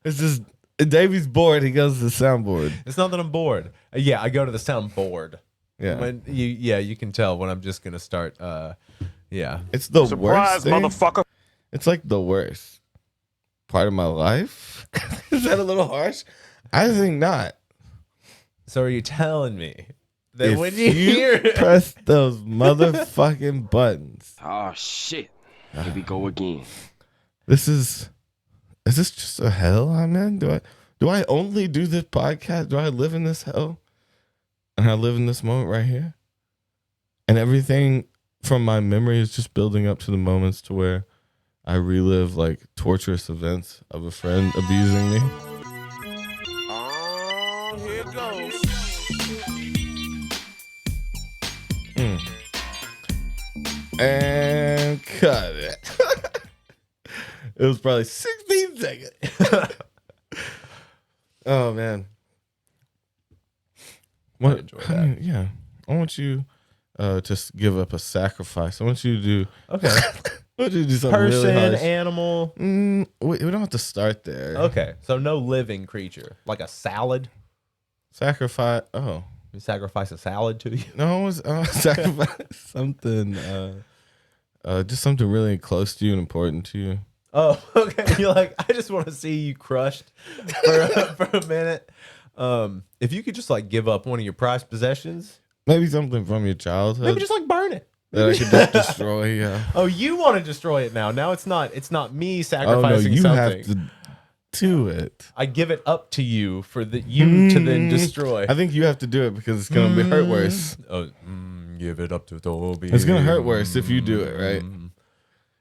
It's just Davey's bored. He goes to the soundboard. It's not that I'm bored. Yeah, I go to the soundboard. Yeah, When you can tell when I'm just gonna start. Yeah. it's the Surprise, worst thing. motherfucker. It's like the worst part of my life. Is that a little harsh? I think not. So are you telling me that If when you hear it, press those motherfucking buttons, Oh shit. Here we go again. is this just a hell I'm in? Do I only do this podcast? Do I live in this hell? And I live in this moment right here? And everything from my memory is just building up to the moments to where I relive like torturous events of a friend abusing me. Oh, here it goes. And cut it. It was probably 16 seconds. Oh man. What? enjoy that. Yeah. I want you to give up a sacrifice. I want you to do. okay, I want you to do something person, really harsh. animal. We don't have to start there. Okay, so no living creature, like a salad. Sacrifice. Oh You sacrifice a salad to you. no, it was sacrifice something. Just something really close to you and important to you. Oh, okay. You're like, I just want to see you crushed for a minute. If you could just like give up one of your prized possessions, Maybe something from your childhood maybe just like burn it. that I could just destroy. Yeah. Oh, you want to destroy it now. Now it's not me Oh no, sacrificing you something. have to do it. I give it up to you for you to then destroy. I think you have to do it because it's gonna be hurt worse. Oh, give it up to Toby. It's gonna hurt worse if you do it, right?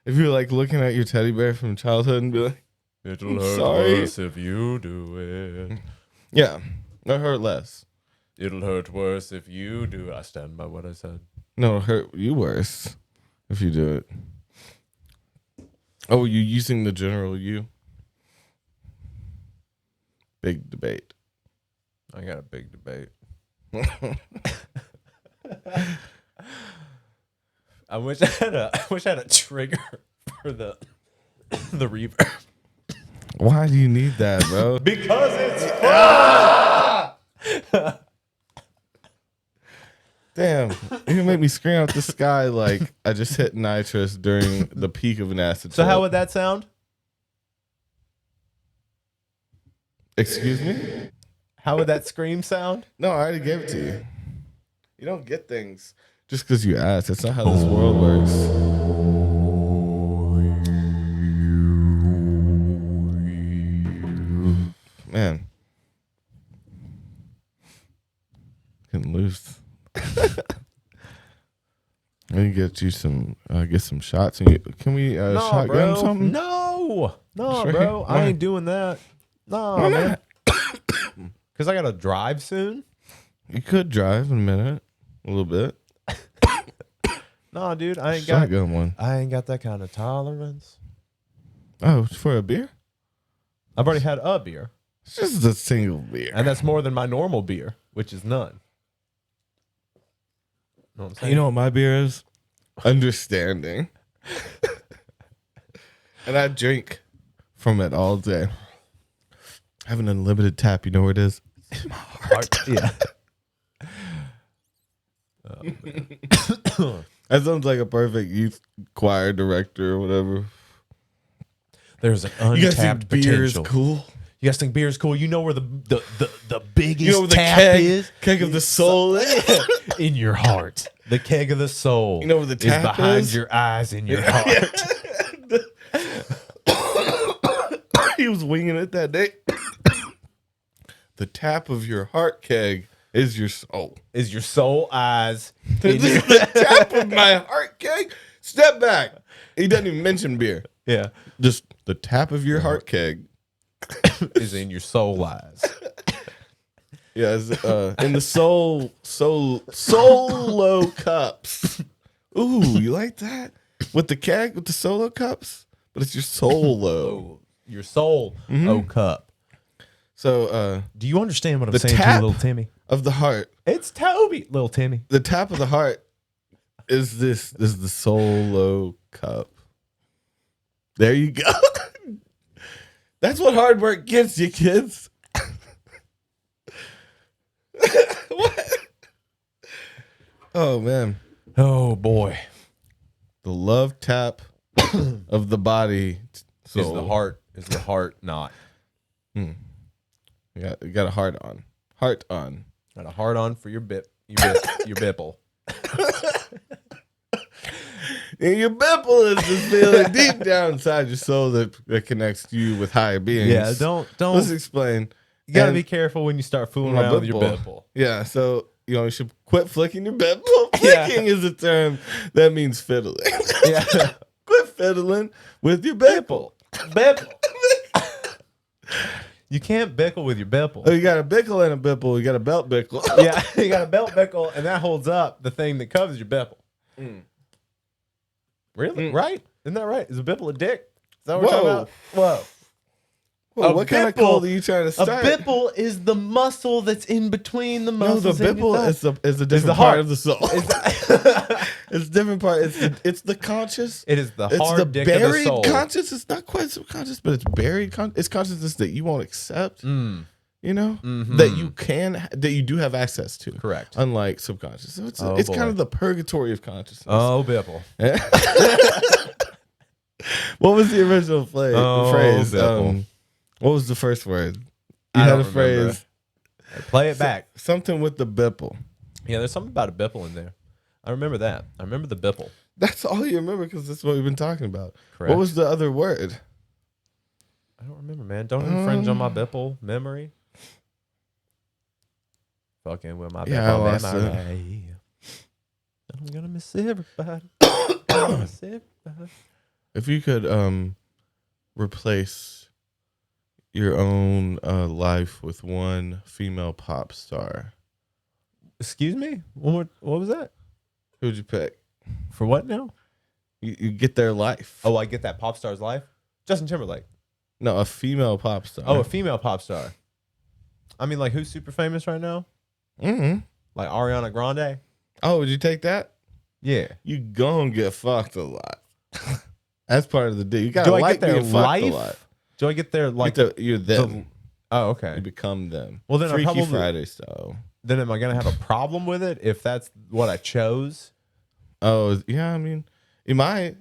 If you're like looking at your teddy bear from childhood and be like, It'll hurt worse if you do it. yeah, it'll hurt less. It'll hurt worse if you do it. I stand by what I said. No, it'll hurt you worse if you do it. Oh, you're using the general you? Big debate. I got a big debate. I wish I had a trigger for the reverb. Why do you need that, bro? Because it's fun. Damn, you make me scream out the sky like I just hit nitrous during the peak of an acid So trip. how would that sound? Excuse me? How would that scream sound? No, I already gave it to you. You don't get things just because you ask. That's not how this world works. Man. Getting loose. Let me get you some shots. Can we shotgun bro. something? No, Sure. bro. I Why? ain't doing that. No, Why man. not? Because I got to drive soon. You could drive in a minute, a little bit. No, dude, I ain't Shotgun one. got that kind of tolerance. Oh, for a beer? I've already had a beer, It's just a single beer. and that's more than my normal beer, which is none. Know what I'm saying? You know what my beer is? Understanding. And I drink from it all day. I have an unlimited tap. You know where it is? In my heart. Yeah. That sounds like a perfect youth choir director or whatever. There's an You guys untapped think beer is potential. cool? You guys think beer is cool? You know where the biggest You know where the tap is? keg of the soul is? In your heart. The keg of the soul. You know where the tap is behind is? your eyes in your heart. He was winging it that day. The tap of your heart keg is your soul. Is your soul eyes This is the tap of my heart keg. Step back. He doesn't even mention beer. Yeah. Just the tap of your heart keg. Is in your soul eyes. Yeah, it's, in the solo cups. Ooh, you like that? With the keg, with the solo cups? But it's your solo. Your soul cup. So, Do you understand what I'm the saying to tap you, little Timmy? of the heart. It's Toby, little Timmy. The tap of the heart is this. This is the solo cup. There you go. That's what hard work gets you, kids. What? Oh man. Oh boy. The love tap of the body. Is the heart not? You got a heart on. Heart on. Got a heart on for your your bipple. And your bipple is this feeling deep down inside your soul that connects you with higher beings. Yeah, don't. Let's explain. You gotta And be careful when you start fooling my around with your bipple. Yeah, so you should quit flicking your bipple. Yeah. Flicking is a term that means fiddling. Yeah. Quit fiddling with your bipple. Bipple. You can't bickle with your bipple. Oh, you got a bickle and a bipple. You got a belt bickle. Yeah, you got a belt bickle, and that holds up the thing that covers your bipple. Really? Right? Isn't that right? Is a bipple a dick? Is that what we're talking about? Whoa. Well, A what kind of bipple- cold are you trying to A start? bipple is the muscle that's in between the No, muscles. the in your bipple thumb. is a different the part heart. of the soul. It's a different part. It's the conscious. It is the It's hard the dick of the buried soul. conscious. It's not quite subconscious, but it's buried. It's consciousness that you won't accept. You know that you do have access to. Correct. Unlike subconscious, so it's Oh, it's boy. kind of the purgatory of consciousness. Oh, bipple. What was the original phrase? Bipple. What was the first word? You I had don't a remember. phrase. Play it back. Something with the bipple. Yeah, there's something about a bipple in there. I remember that. I remember the bipple. That's all you remember because that's what we've been talking about. Correct. What was the other word? I don't remember, man. Don't infringe on my bipple memory. Fucking with my Yeah, I bipple lost memory. I'm gonna miss everybody. Gonna miss everybody. If you could replace your own life with one female pop star, Excuse me? What was that? who'd you pick? For what now? You get their life. Oh, I get that pop star's life? Justin Timberlake. No, a female pop star. Oh, a female pop star. I mean, like, who's super famous right now? Mm-hmm. Like Ariana Grande? Oh, would you take that? Yeah. You gonna get fucked a lot. That's part of the deal. You gotta Do I like get their being fucked a lot. life? Do I get their, like... You're them. Oh, okay. You become them. Well, then I Freaky probably- Friday style. Then am I going to have a problem with it if that's what I chose? Oh, yeah, I mean, you might.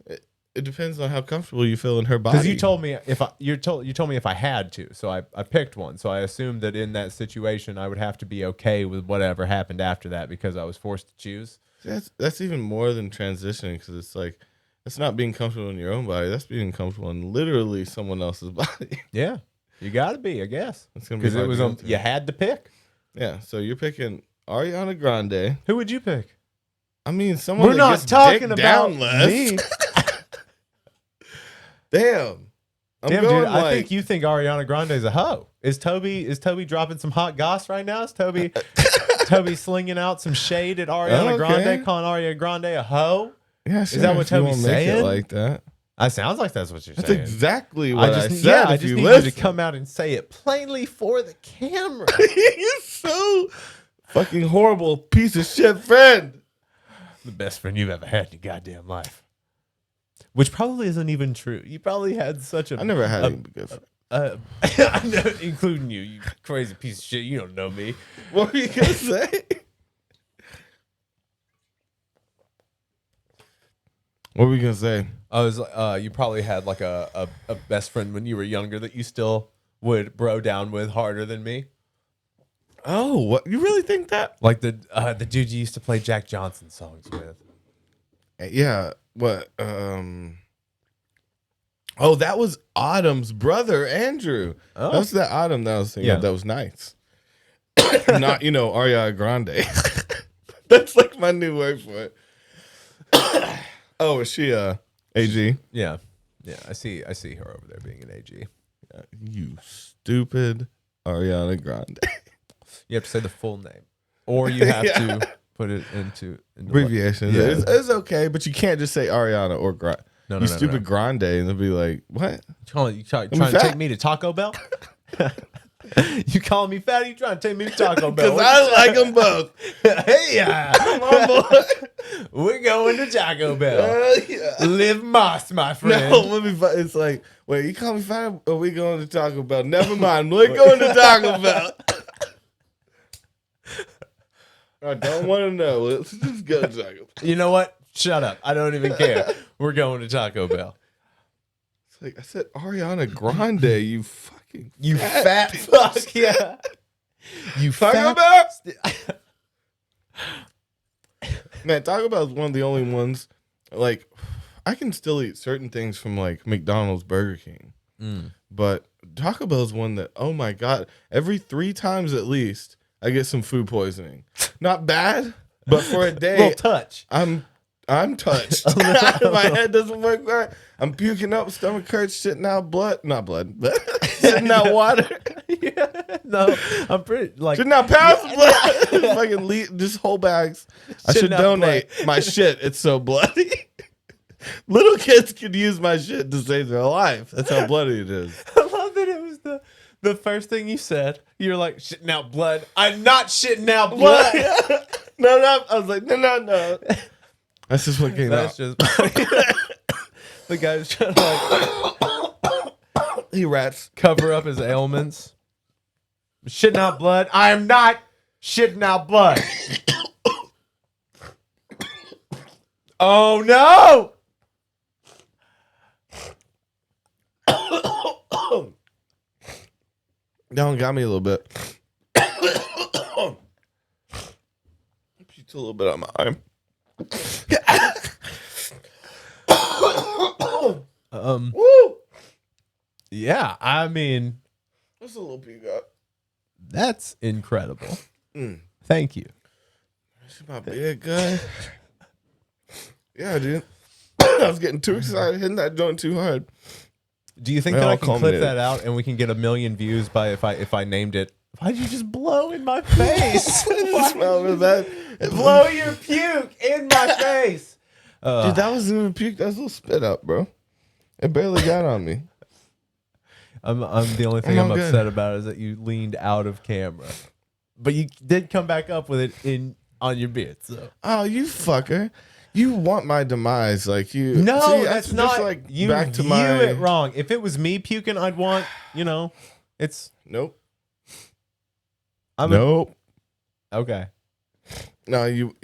It depends on how comfortable you feel in her body. Because you told me you told me if I had to, so I picked one. So I assumed that in that situation I would have to be okay with whatever happened after that because I was forced to choose. That's even more than transitioning because it's like it's not being comfortable in your own body. That's being comfortable in literally someone else's body. Yeah, you got to be, I guess, It's gonna be because it hard was to go through. you had to pick. Yeah, so you're picking Ariana Grande. Who would you pick? I mean, someone We're that not gets talking dick about down less. me. Damn. Damn, going dude, I think you think Ariana Grande is a hoe. Is Toby dropping some hot goss right now? Is Toby slinging out some shade at Ariana Grande, calling Ariana Grande a hoe? Yeah, sure, Is that what if you Toby's wanna make it saying? like that. It sounds like that's what you're That's saying. exactly what I said. Yeah, I if just you need listen. you to come out and say it plainly for the camera. You're so fucking horrible piece of shit friend. The best friend you've ever had in your goddamn life. Which probably isn't even true. You probably had such a... I never had any good friend. I know, including you, you crazy piece of shit. You don't know me. What were you going to say? What were you going to say? I was you probably had like a best friend when you were younger that you still would bro down with harder than me. Oh, what? You really think that? Like the dude you used to play Jack Johnson songs with. Yeah. What? Oh, that was Autumn's brother, Andrew. Oh. That was that Autumn that I was thinking of. That was nice. Not, Ariana Grande. That's like my new word for it. Oh, is she AG? Yeah. Yeah, I see her over there being an AG. You stupid Ariana Grande. You have to say the full name. Or you have to put it into Abbreviations. Yeah. It's okay, but you can't just say Ariana or Grande. No, you stupid Grande, and they'll be like, what? You trying to take me to Taco Bell? You calling me fat? Or you trying to take me to Taco Bell? Because I like them both. Hey, come on, boy. We're going to Taco Bell. Yeah. Live Moss, my friend. No, it's like, wait, you call me fat or we going to Taco Bell? Never mind. We're going to Taco Bell. I don't want to know. Let's just go to Taco Bell. You know what? Shut up. I don't even care. We're going to Taco Bell. It's like, I said Ariana Grande, you fucking fat fuck. Yeah. You Taco fat. Bell? Man, Taco Bell is one of the only ones, like, I can still eat certain things from, like, McDonald's, Burger King. But Taco Bell is one that, oh my God, every 3 times at least, I get some food poisoning. Not bad, but for a day, Little touch. I'm touched. My head doesn't work right. I'm puking up, stomach hurts, shitting out blood. Not blood, but shitting out water. Yeah. No, I'm pretty like Shitting out pounds of blood. Fucking just whole bags. I should Shitting out donate my shit. It's so bloody. Little kids could use my shit to save their life. That's how bloody it is. I love that it was the first thing you said. You're like, shitting out blood. I'm not shitting out blood. No. I was like, no. That's just what came That's out. just the guy's trying to like He rats. cover up his ailments. Shitting out blood. I am not shitting out blood. Oh no! That got me a little bit. Puked a little bit on my arm. Woo! Yeah, I mean, That's a little puke up. that's incredible. Thank you. That's my big guy. Yeah, dude. I was getting too excited, hitting that joint too hard. Do you think that I can clip that out and we can get 1 million views by if I named it? Why'd you just blow in my face? Blow your puke in my face. Dude, that wasn't even puke. That was a little spit up, bro. It barely got on me. I'm the only thing I'm upset about is that you leaned out of camera, but you did come back up with it on your beard. So. Oh, you fucker. You want my demise, like you. No, see, that's not. Just like you back to view my. it wrong. If it was me puking, I'd want. It's Nope. nope. Okay. No, you.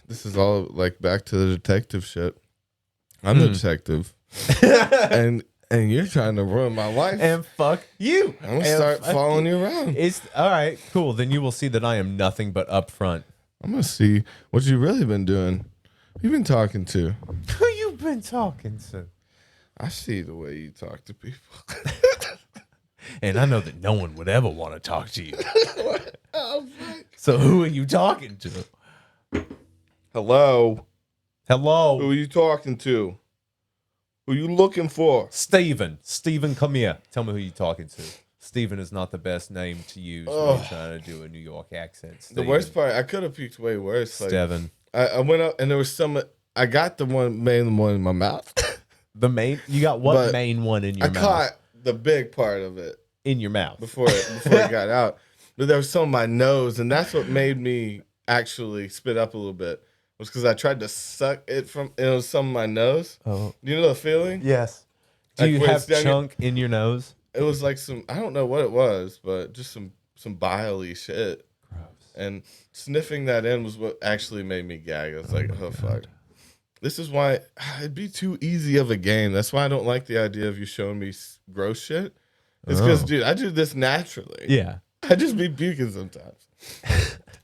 This is all like back to the detective shit. I'm the detective, and you're trying to ruin my life. And fuck you. I'm gonna start following you around. It's all right. Cool. Then you will see that I am nothing but upfront. I'm gonna see what you really been doing. Who you been talking to? Who you been talking to? I see the way you talk to people. And I know that no one would ever want to talk to you. So who are you talking to? Hello. Hello. Who are you talking to? Who you looking for? Steven. Steven, come here. Tell me who you talking to. Steven is not the best name to use when you're trying to do a New York accent. Steven. The worst part, I could have puked way worse. Steven. I went up and there was some. I got the main one in my mouth. The main. You got what But main one in your mouth? I caught the big part of it in your mouth before it got out. But there was some in my nose, and that's what made me actually spit up a little bit. Was because I tried to suck it from. It was some in my nose. Oh, you know the feeling? Yes. Do like you have chunk in your nose? It was like some. I don't know what it was, but just some bile-y shit. Gross. And sniffing that in was what actually made me gag. I was like, oh fuck. This is why it'd be too easy of a game. That's why I don't like the idea of you showing me gross shit. It's because, dude, I do this naturally. Yeah. I just be puking sometimes.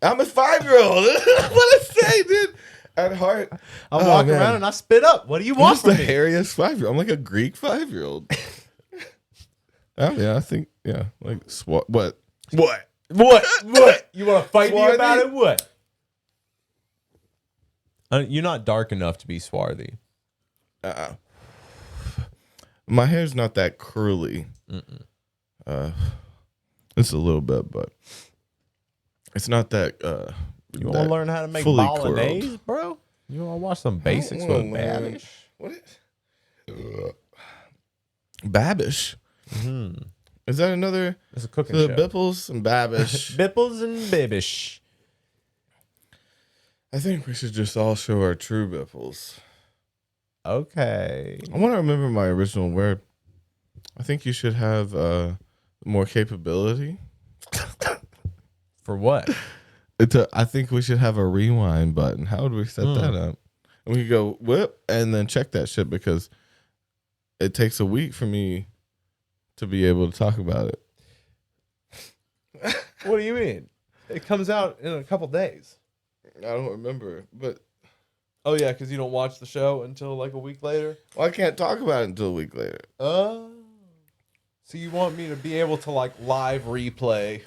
I'm a 5-year-old. What I say, dude? At heart, I'm walking around and I spit up. What do you want from me? I'm the hairiest 5-year-old. I'm like a Greek 5-year-old. I think, like what? What? You want to fight me about it? What? You're not dark enough to be swarthy. My hair's not that curly. It's a little bit, but it's not that. You want to learn how to make bolognese, bro? You want to watch some basics with Babish? What is Babish? Mm-hmm. Is that another? It's a cooking show. Bipples and Babish. Bipples and Babish. I think we should just all show our true bipples. Okay. I want to remember my original word. I think you should have more capability. For what? I think we should have a rewind button. How would we set that up? And we could go whip and then check that shit because it takes a week for me to be able to talk about it. What do you mean? It comes out in a couple days. I don't remember, but oh yeah, because you don't watch the show until like a week later. Well, I can't talk about it until a week later. So you want me to be able to like live replay?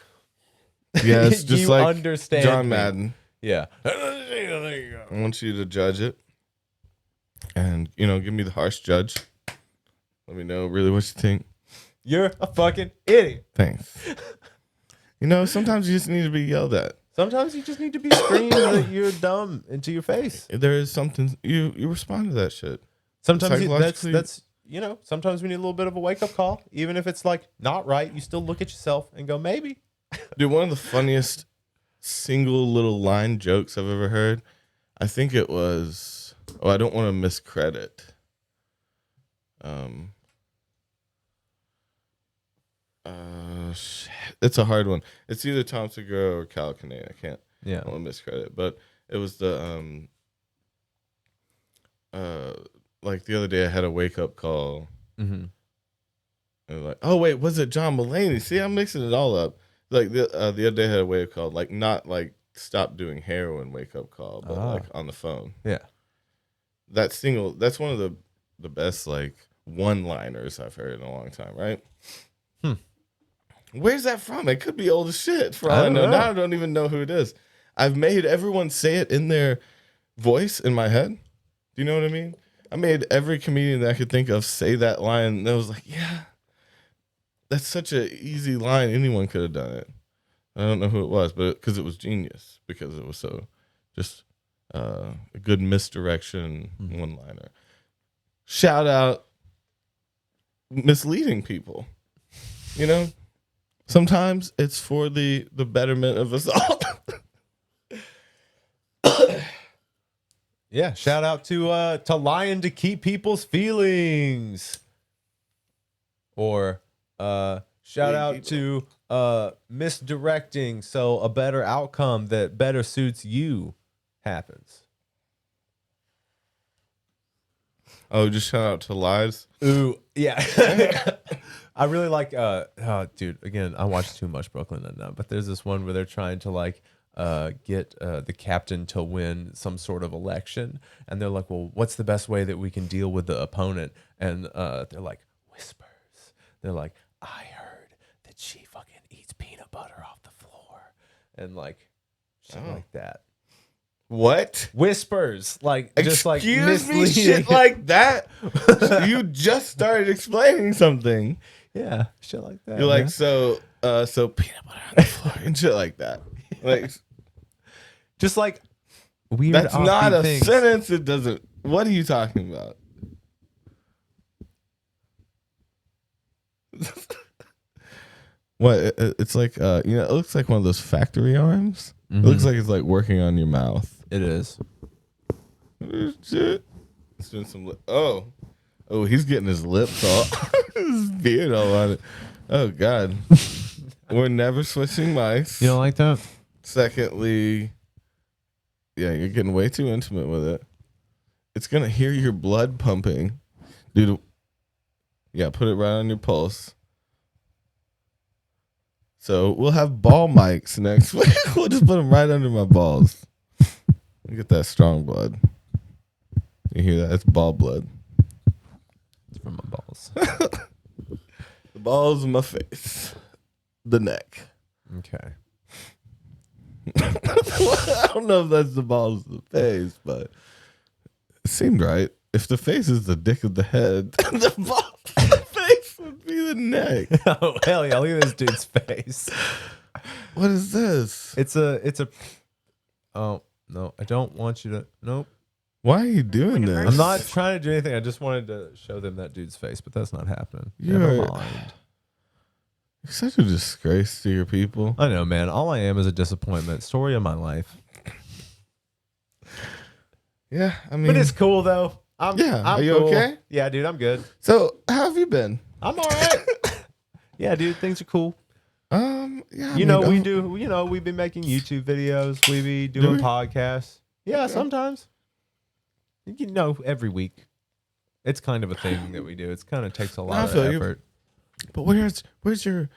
Yes, just you like understand John me. Madden. Yeah. There you go. I want you to judge it, and give me the harsh judge. Let me know really what you think. You're a fucking idiot. Thanks. Sometimes you just need to be yelled at. Sometimes you just need to be screamed that you're dumb into your face. There is something you respond to that shit. Sometimes that's sometimes we need a little bit of a wake up call. Even if it's like not right, you still look at yourself and go, maybe. Dude, one of the funniest single little line jokes I've ever heard, I think it was, I don't want to miscredit. Shit. It's a hard one. It's either Tom Segura or Cal Kinane. I don't want to miscredit, but it was the like the other day I had a wake up call. Mm-hmm. And like, oh wait, was it John Mulaney? See, I'm mixing it all up. Like the other day I had a wake up call, like not like stop doing heroin wake up call, but like on the phone. Yeah. That's one of the best like one-liners I've heard in a long time, right? Where's that from? It could be old as shit. For all I know. Now I don't even know who it is. I've made everyone say it in their voice in my head. Do you know what I mean? I made every comedian that I could think of say that line, and I was like, yeah, that's such an easy line. Anyone could have done it. I don't know who it was, but because it was genius, because it was so just a good misdirection one-liner. Shout out misleading people. You know, sometimes it's for the betterment of us all. Yeah, shout out to lying to keep people's feelings. Or shout out to misdirecting so a better outcome that better suits you happens. Oh, just shout out to lies. Ooh, yeah. I really like dude, again, I watch too much Brooklyn Nine-Nine, but there's this one where they're trying to like get the captain to win some sort of election, and they're like, well, what's the best way that we can deal with the opponent? And they're like, whispers. They're like, I heard that she fucking eats peanut butter off the floor, and like shit like that. What? Whispers, like just like excuse me, misleading. shit like that. You just started explaining something. Yeah, shit like that. You're like, so peanut butter on the floor and shit like that. Like, just like weird. that's not a things. sentence. It doesn't. What are you talking about? What? It's like it looks like one of those factory arms. It looks like it's like working on your mouth. It is. Shit. It's doing some oh, he's getting his lips all his beard all on it. Oh God. We're never switching mics. You don't like that? Secondly, yeah, you're getting way too intimate with it. It's gonna hear your blood pumping. Dude, yeah, put it right on your pulse. So we'll have ball mics next week. We'll just put them right under my balls. Get that strong blood. You hear that? It's ball blood. It's from my balls. The balls in my face. The neck. Okay. I don't know if that's the balls of the face, but it seemed right. If the face is the dick of the head, the balls of the face would be the neck. Oh hell yeah! Look at this dude's face. What is this? It's a. Oh no! I don't want you to. Nope. Why are you doing this? I'm not trying to do anything. I just wanted to show them that dude's face, but that's not happening. Never mind. You're such a disgrace to your people. I know, man. All I am is a disappointment. Story of my life. Yeah, I mean, but it's cool though. I'm are you cool. okay? Yeah, dude, I'm good. So, how have you been? I'm all right. Yeah, dude, things are cool. Yeah, we do. We've been making YouTube videos. We be doing podcasts. Yeah, sometimes. Every week. It's kind of a thing that we do. It's kind of takes a lot of effort. But where's your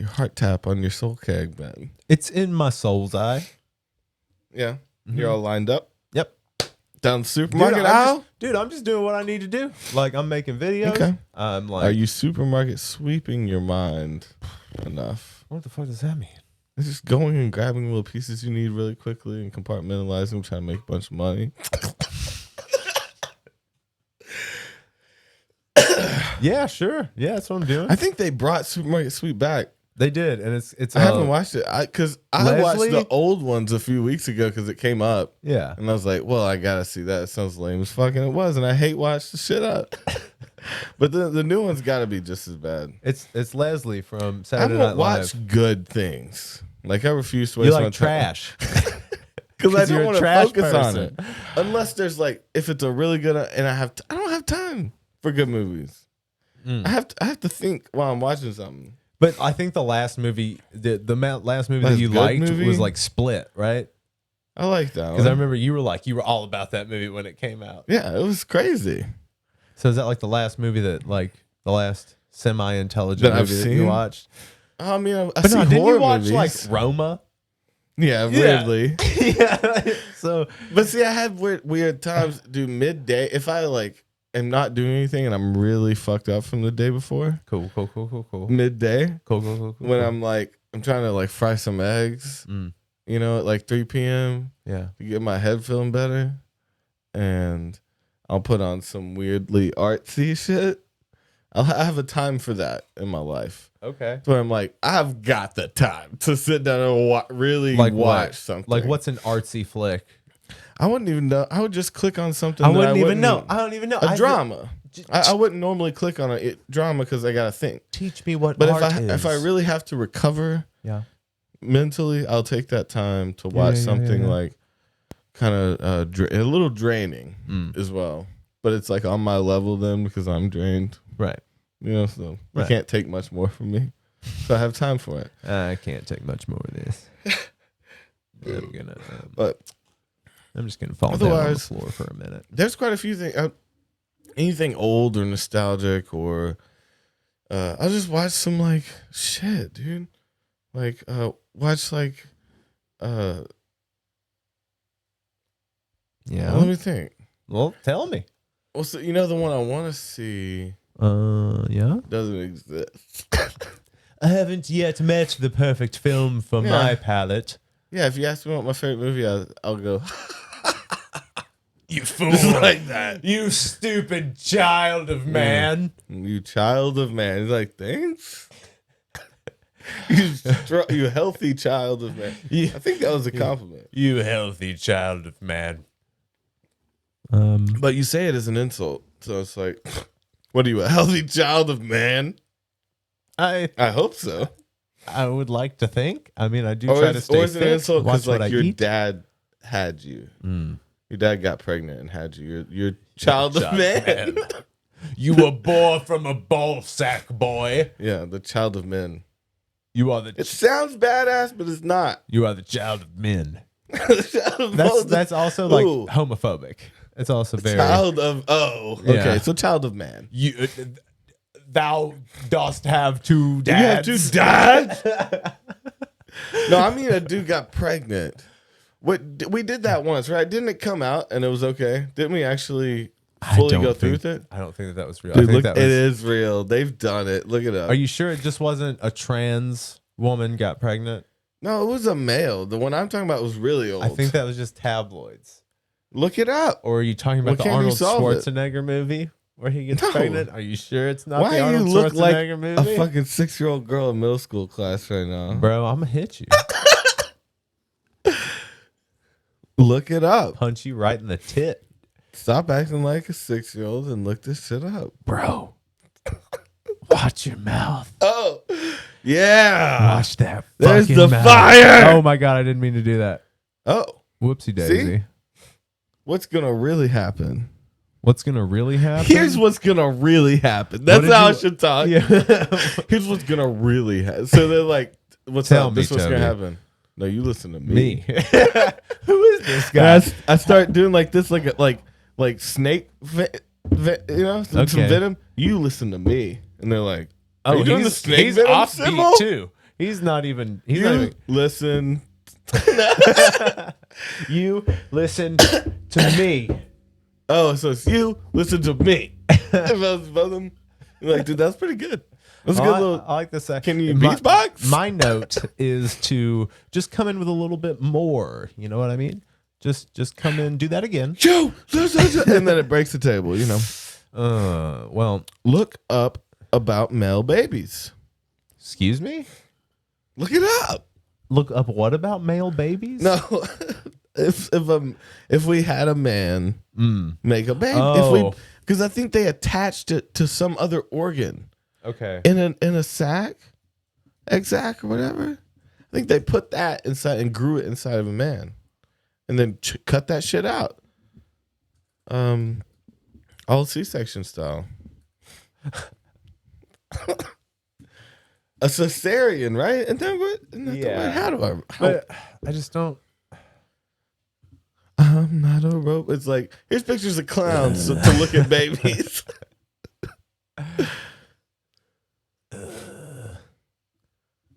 heart tap on your soul keg, man? It's in my soul's eye. Yeah, you're all lined up. Yep. Down the supermarket aisle. I'm just doing what I need to do. Like I'm making videos. Okay. I'm like, are you supermarket sweeping your mind enough? What the fuck does that mean? It's just going and grabbing little pieces you need really quickly and compartmentalizing them, trying to make a bunch of money. Yeah, sure. Yeah, that's what I'm doing. I think they brought Supermarket Sweep back. They did, and it's. I haven't watched it because I watched the old ones a few weeks ago because it came up. Yeah, and I was like, well, I gotta see that. It sounds lame as fucking it was, and I hate watch the shit up. But the new one's got to be just as bad. It's Leslie from I Saturday Night don't Live. watch good things. Like I refuse to waste You my like trash. Because I don't want to focus person. on it. Unless there's like, if it's a really good, and I don't have time for good movies. I have to think while I'm watching something. But I think the last movie, the last movie that you good liked movie? was like Split, right? I like that Because I remember you were all about that movie when it came out. Yeah, it was crazy. So is that like the last movie that like the last semi-intelligent That I've movie that you seen? watched. I mean, I But see no, didn't horror you watch movies. like Roma? Yeah, weirdly. Yeah. So, But see, I have weird times. Do midday if I like am not doing anything and I'm really fucked up from the day before. cool. Midday Cool. when I'm trying to like fry some eggs. You know, at like 3 p.m. Yeah. to get my head feeling better, and I'll put on some weirdly artsy shit. I have a time for that in my life. Okay. Where I'm like, I've got the time to sit down and really Like watch what? something. Like what's an artsy flick? I wouldn't even know. I would just click on something. I that wouldn't even know. I don't even know. A drama. I wouldn't normally click on a drama because I gotta think. Teach me what But art if I really have to recover, yeah, mentally, I'll take that time to watch something like kind of a little draining as well. But it's like on my level then because I'm drained. Right. You know, so you can't take much more from me. So I have time for it. I can't take much more of this. I'm just gonna fall down on the floor for a minute. There's quite a few things. Anything old or nostalgic or I'll just watch some like shit, dude. Like watch like yeah. let me think. Well, tell me. Well, so you know the one I want to see Yeah. doesn't exist. I haven't yet met the perfect film for my palate. Yeah, if you ask me what my favorite movie, I'll go. You fool! Just like that. You stupid child of man. You child of man. He's like, thanks. you healthy child of man. I think that was a compliment. You healthy child of man. But you say it as an insult, so it's like, what are you, a healthy child of man? I hope so. I would like to think. I mean, I do try to stay fit. Or is it an insult because like your eat. dad had you? Your dad got pregnant and had you. You're child of man. You were born from a ball sack, boy. Yeah, the child of men. You are the. It sounds badass, but it's not. You are the child of men. That's That's also like homophobic. It's also very child of okay, so child of man. You, thou dost have two dads. You have two dads. No, I mean a dude got pregnant. What we did that once, right? Didn't it come out and it was okay? Didn't we actually fully go through with it? I don't think that was real. Dude, I think look, that was, it is real. They've done it. Look it up. Are you sure it just wasn't a trans woman got pregnant? No, it was a male. The one I'm talking about was really old. I think that was just tabloids. Look it up. Or are you talking about the Arnold Schwarzenegger movie where he gets pregnant? Are you sure it's not the Arnold Schwarzenegger movie? A fucking 6-year-old girl in middle school class right now. Bro, I'm gonna hit you. Look it up. Punch you right in the tit. Stop acting like a 6-year-old and look this shit up. Bro. Watch your mouth. Oh, yeah. Watch that. There's fucking the mouth. fire. Oh my God, I didn't mean to do that. Oh. Whoopsie daisy. See? What's going to really happen? What's going to really happen? Here's what's going to really happen. That's how I should talk. Yeah. Here's what's going to really happen. So they're like, what's Tell up? me, This what's going Toby. to happen. No, you listen to me. Who is this guy? And I start doing like this, like snake, you know, some venom. You listen to me, and they're like, "Are you doing the snake he's venom offbeat symbol?" too. He's not even. He's You not even. listen. You listen to me. Oh, so it's you listen to me. If I was both of them, you're like, dude, that's pretty good. That's a good little. I like this. Can you beatbox? My note is to just come in with a little bit more. You know what I mean? Just come in, do that again. Yo, and then it breaks the table. You know. Well, Look up about male babies. excuse me. Look it up. Look up what about male babies? No, if we had a man make a baby, Oh. because I think they attached it to some other organ Okay. in a sac, egg sac or whatever. I think they put that inside and grew it inside of a man, and then cut that shit out. All C-section style. A cesarean, right? And then what? Yeah. How do I? But I just don't. I'm not a robot. It's like, here's pictures of clowns to look at babies.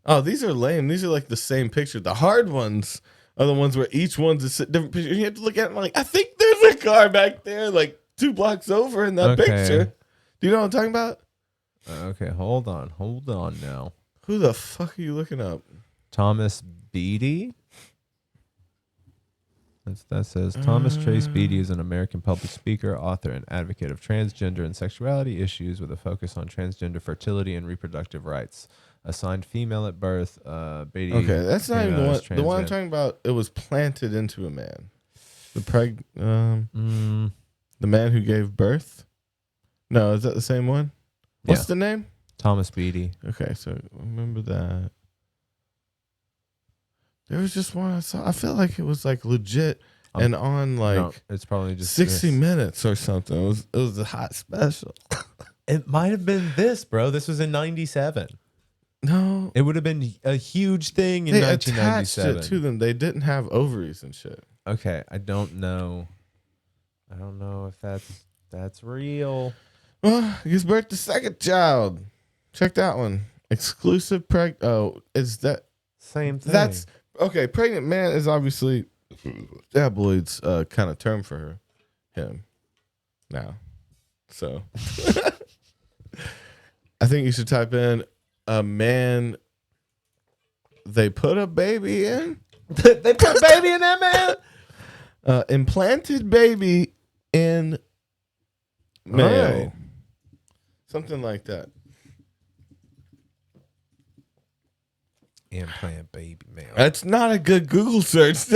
Oh, these are lame. These are like the same picture. The hard ones are the ones where each one's a different picture. You have to look at it like, I think there's a car back there, like 2 blocks over in that picture. Do you know what I'm talking about? Okay, hold on now. Who the fuck are you looking up? Thomas Beatty? That says Thomas Trace Beatty is an American public speaker, author, and advocate of transgender and sexuality issues with a focus on transgender fertility and reproductive rights. Assigned female at birth, Beatty. Okay, that's not even the one. The one I'm talking about, it was planted into a man. The man who gave birth? No, is that the same one? What's the name? Thomas Beatty. Okay, so remember that. There was just one I saw. I feel like it was like legit and on like it's probably just 60 Minutes or something. It was a hot special. It might have been this, bro. This was in 97. No. It would have been a huge thing in they 1997. attached it to them. They didn't have ovaries and shit. Okay, I don't know if that's real. Well, he gives birth to second child. Check that one. Exclusive is that same thing? That's okay. Pregnant man is obviously tabloids kind of term for him now. So I think you should type in a man they put a baby in. They put a baby in that man? Implanted baby in male. Right. Something like that. Implant baby male. That's not a good Google search.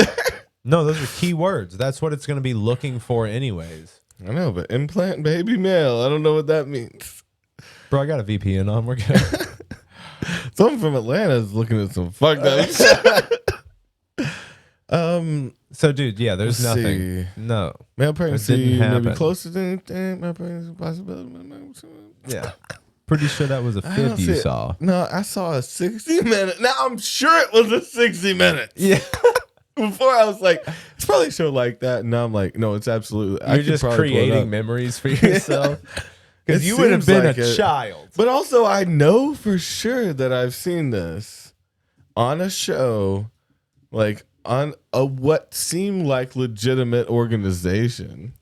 No, those are keywords. That's what it's going to be looking for anyways. I know, but implant baby male. I don't know what that means. Bro, I got a VPN on. We're good. Someone from Atlanta is looking at some fucked up shit. So, dude, yeah, there's let's nothing. see. No. Male pregnancy happen. maybe closer than anything. Male pregnancy possibility. Yeah. Pretty sure that was a fib you saw. No, I saw a 60-minute. Now I'm sure it was a 60 minutes. Yeah. Before I was like, it's probably a show like that. And now I'm like, no, it's absolutely. You're just creating memories for yourself. Because you would have been like a child. But also, I know for sure that I've seen this on a show, like on a what seemed like legitimate organization.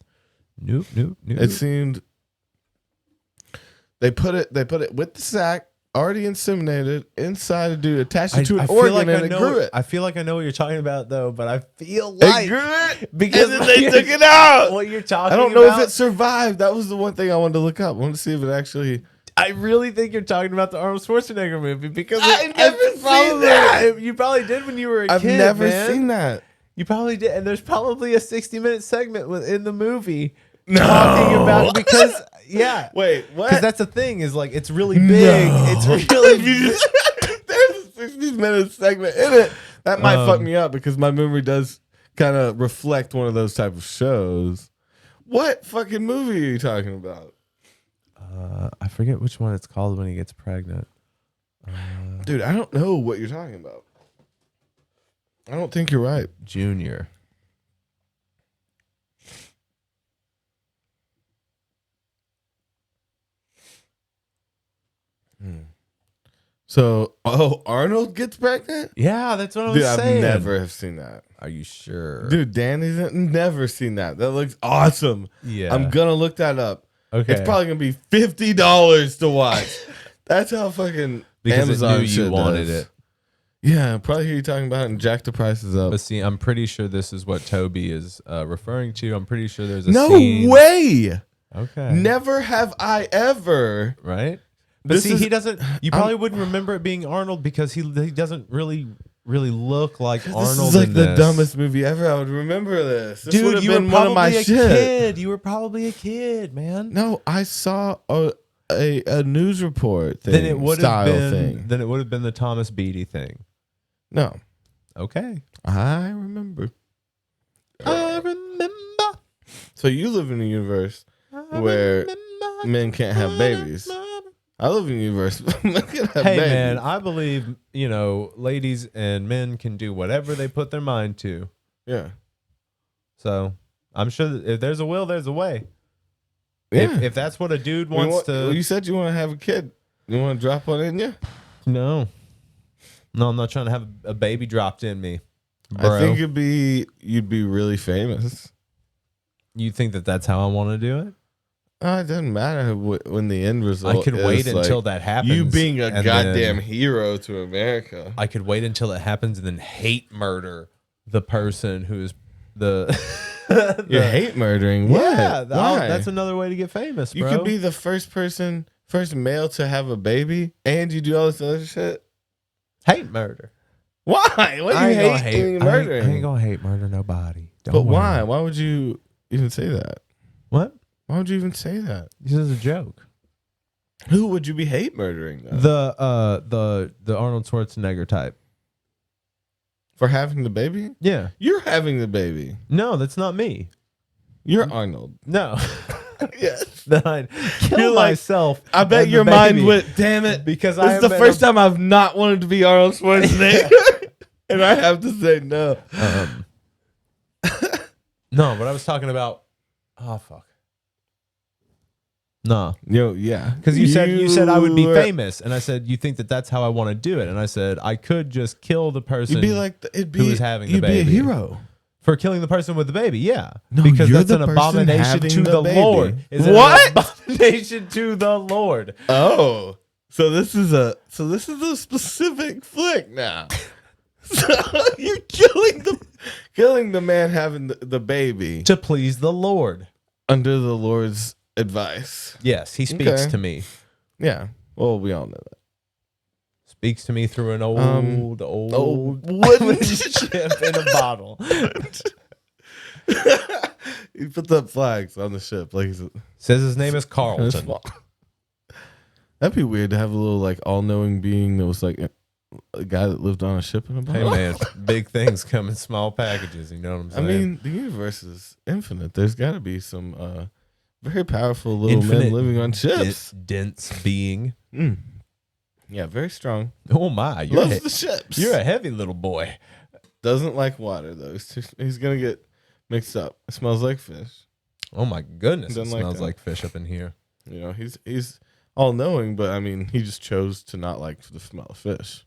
Nope. It seemed they put it with the sack already inseminated inside a dude, attached it to an organ, and it grew it. I feel like I know what you're talking about, though, but I feel like it grew it because and then they took it out. What you're talking about, I don't know if it survived. That was the one thing I wanted to look up. I wanted to see if it actually. I really think you're talking about the Arnold Schwarzenegger movie because I've never seen that. You probably did when you were a kid. I've never seen that. You probably did, and there's probably a 60-minute segment within the movie talking about because. Yeah. Wait, what? Because that's the thing is like it's really big. No. It's really big. There's a 60-minute segment in it. That might fuck me up because my memory does kind of reflect one of those type of shows. What fucking movie are you talking about? I forget which one it's called when he gets pregnant. Dude, I don't know what you're talking about. I don't think you're right. Junior. So, Arnold gets pregnant? Yeah, that's what I was saying. I've never have seen that. Are you sure? Dude, Danny's never seen that. That looks awesome. Yeah. I'm going to look that up. Okay. It's probably going to be $50 to watch. That's how fucking because Amazon it knew you wanted does. it. Yeah, probably hear you talking about it and jack the prices up. But see, I'm pretty sure this is what Toby is referring to. I'm pretty sure there's a No scene. way. Okay. Never have I ever. Right? But see, he doesn't. You probably wouldn't remember it being Arnold because he doesn't really look like Arnold. This is like the dumbest movie ever. I would remember this. This Dude, you were one of my probably a kid. You were probably a kid, man. No, I saw a news report thing. Then it would have been. Thing. Then it would have been the Thomas Beatty thing. No. Okay. I remember. I remember. So you live in a universe where men can't have babies. I live in a universe where men can have babies. Man, I believe, ladies and men can do whatever they put their mind to. Yeah. So I'm sure that if there's a will, there's a way. Yeah. If that's what a dude wants to. You said you want to have a kid. You want to drop one in you? No. No, I'm not trying to have a baby dropped in me, bro. I think you'd be really famous. You think that that's how I want to do it? It doesn't matter when the end result. I could wait until that happens. You being a and goddamn then hero to America. I could wait until it happens and then hate murder the person who's the. You're hate murdering. What? Yeah, Why? that's another way to get famous, bro. You could be the first male to have a baby, and you do all this other shit. Hate murder. Why? What do you hate murdering? I ain't gonna hate murder nobody. But why? Why would you even say that? What? Why would you even say that? This is a joke. Who would you be hate murdering though? The Arnold Schwarzenegger type. For having the baby? Yeah. You're having the baby. No, that's not me. You're Arnold. No. Yes. Then I'd kill myself. I bet your mind went, damn it. Because this is the first time I've not wanted to be Arnold Schwarzenegger. And I have to say no. No, but I was talking about. Oh fuck. No. Yeah. Because you said I would be famous, and I said you think that that's how I want to do it, and I said I could just kill the person. You'd be like who was having the baby. You'd be a hero For killing the person with the baby, yeah. No, because you're that's the an person abomination having to the the baby. Lord. Is What? An abomination to the Lord. Oh. So this is a specific flick now. So you're killing the man having the baby To please the Lord. under the Lord's advice. Yes, he speaks Okay. to me. Yeah. Well, we all know that. Speaks to me through an old wooden ship in a bottle. He puts up flags on the ship. Like Says his name is Carlton. That'd be weird to have a little like all-knowing being that was like a guy that lived on a ship in a Hey bottle. man, big things come in small packages. You know what I'm I saying? mean, the universe is infinite. There's got to be some very powerful little Infinite men living on ships. dense being. Mm. Yeah, very strong. Oh my, you're Loves the ships. you're a heavy little boy. Doesn't like water though. He's gonna get mixed up. It smells like fish. Oh my goodness, it Doesn't like smells that. like fish up in here. You know, he's all knowing, but I mean, he just chose to not like the smell of fish.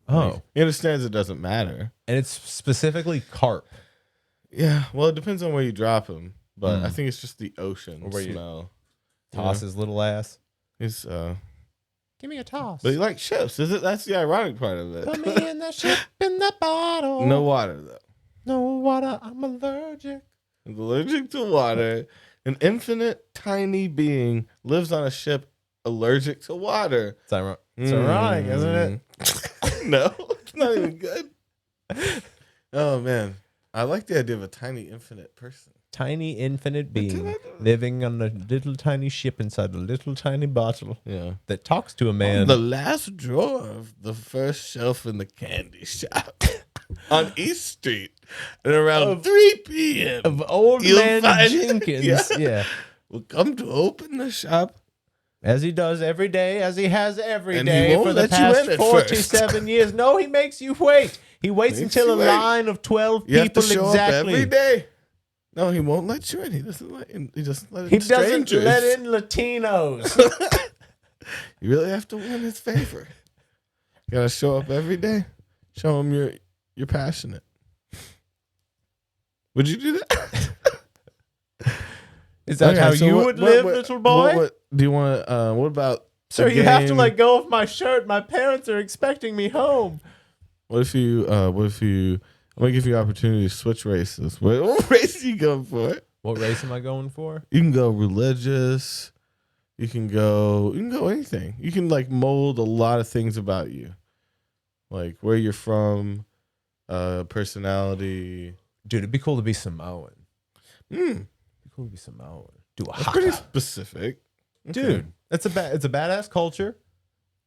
Oh, He understands it doesn't matter. and it's specifically carp. Yeah, well, it depends on where you drop him, but Mm. I think it's just the ocean Or where you smell. Toss his little ass. He's Give me a toss. but he likes ships. That's the ironic part of Put it. me in the ship in the bottle. No water though. No water. I'm allergic. He's allergic to water. An infinite tiny being lives on a ship allergic to water. It's ironic, isn't it? No, it's not even good. Oh man, I like the idea of a tiny infinite person. Tiny infinite being living on a little tiny ship inside a little tiny bottle Yeah. that talks to a man. On the last drawer of the first shelf in the candy shop on East Street at around 3 p.m. of old You'll man find- Jenkins. Yeah. Will come to open the shop. As he does every day, as he has every And he day won't for the let you past in at 47 years. No, he makes you wait. He waits Makes until a you wait. line of 12 You have to people show exactly. up every day. No, he won't let you in. He doesn't let in. He doesn't let in He doesn't strangers. let in Latinos. You really have to win his favor. You gotta show up every day. Show him you're passionate. Would you do that? Is that Okay, how so you what- would what- live, what- little boy? What do you want? What about? Sir, a you have to game? let go of my shirt. My parents are expecting me home. What if you? I'm gonna give you opportunity to switch races. What race are you going for? What race am I going for? You can go religious. You can go anything. You can like mold a lot of things about you, like where you're from, personality. Dude, it'd be cool to be Samoan. Mm, It'd be cool to be Samoan. Do a that's haka. pretty specific, Dude, Okay. it's a badass culture.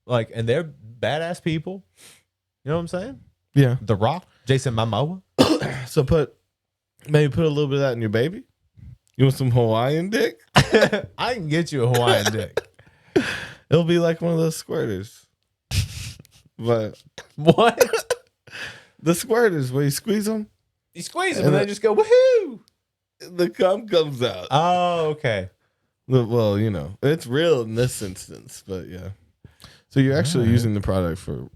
Like, and they're badass people. You know what I'm saying? Yeah. The Rock, Jason Momoa. So maybe put a little bit of that in your baby. You want some Hawaiian dick? I can get you a Hawaiian dick. It'll be like one of those squirters. But What? the squirters where you squeeze them, You squeeze them and they just go, woohoo. the cum comes out. Oh, okay. Well, you know, it's real in this instance, but yeah. So you're actually using the product for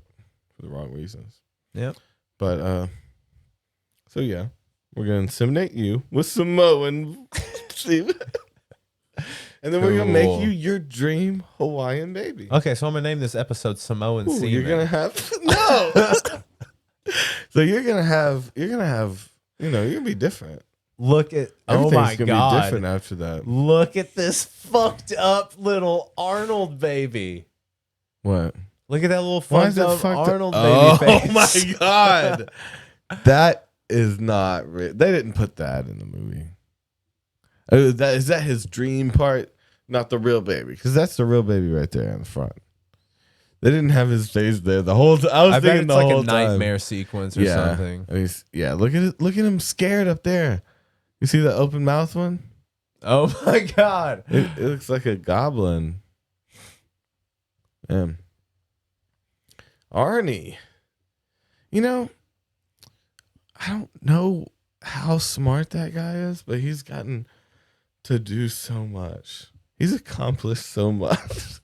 for the wrong reasons. Yep. But so yeah, we're gonna inseminate you with Samoan, and then we're gonna make you your dream Hawaiian baby. Okay, so I'm gonna name this episode Samoan Semen. You're gonna have no. So you're gonna have you're gonna be different. Look at Everything's gonna be different after that. Look at this fucked up little Arnold baby. What? Look at that little fucked up Arnold baby Oh my face. god, that is not. They didn't put that in the movie. Is that his dream part? Not the real baby, because that's the real baby right there in the front. They didn't have his face there the whole time. I was thinking bet the it's whole like a time. nightmare sequence or something. Look at it. Look at him scared up there. You see the open mouth one? Oh my god! It looks like a goblin. Arnie. I don't know how smart that guy is, but he's gotten to do so much. He's accomplished so much.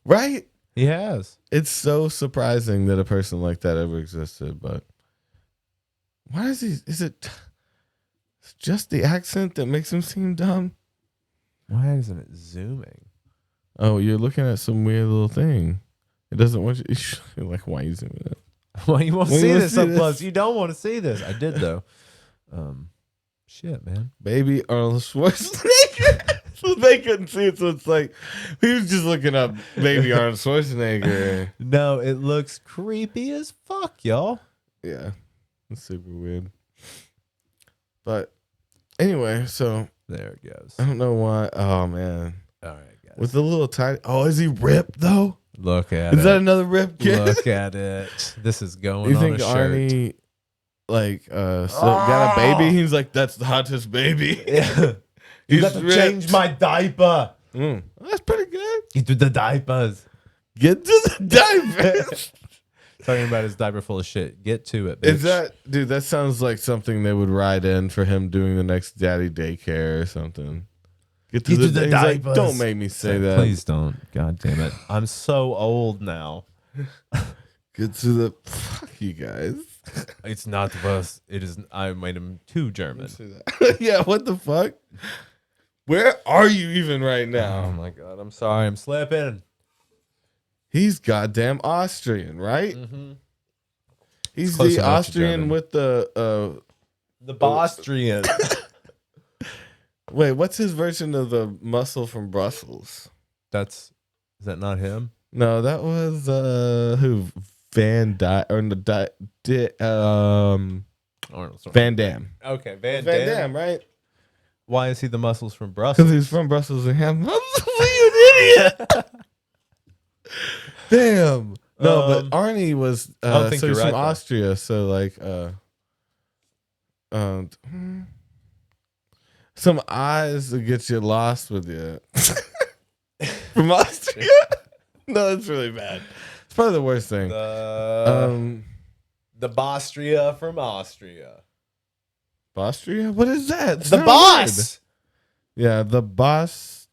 Right? He has. It's so surprising that a person like that ever existed, but why is it just the accent that makes him seem dumb? Why isn't it zooming? Oh, you're looking at some weird little thing. It doesn't want you. Like, why are you zooming it? Why you want to see this up close? You don't want to see this. I did though. Shit, man. Baby Arnold Schwarzenegger. So they couldn't see it, so it's like he was just looking up Baby Arnold Schwarzenegger. No, it looks creepy as fuck, y'all. Yeah, it's super weird. But anyway, so there it goes. I don't know why. Oh man. All right, guys. With the little tiny. Oh, is he ripped though? Look at it. Is that another rip kid? Look at it. This is going You on think a shirt. Arnie got a baby? He's like, that's the hottest baby. Yeah. You got to ripped. change my diaper. That's pretty good. Get to the diapers. Get to the diapers. Talking about his diaper full of shit. Get to it, bitch. Is that, dude? That sounds like something they would write in for him doing the next daddy daycare or something. Get to the diapers. Like, don't make me say that. Please don't. God damn it. I'm so old now. Get to the. Fuck you guys. It's not the bus. It is. I made him too German. Yeah. What the fuck? Where are you even right Oh now? my god. I'm sorry. I'm slipping. He's goddamn Austrian, right? Mm-hmm. He's close the enough to Austrian German. with the Austrian. Wait, what's his version of the muscle from Brussels? Is that not him? No, that was who? Van Damme. Okay, Van Damme, right? Why is he the muscles from Because Brussels? he's from Brussels and have muscles. You idiot! Damn. No, but Arnie was. I don't think so you're he's right, from though. Austria. So like, some eyes will get you lost with you. From Austria? No, it's really bad. It's probably the worst thing. The Bostria from Austria. Austria? What is that? It's The not boss weird. Yeah, the boss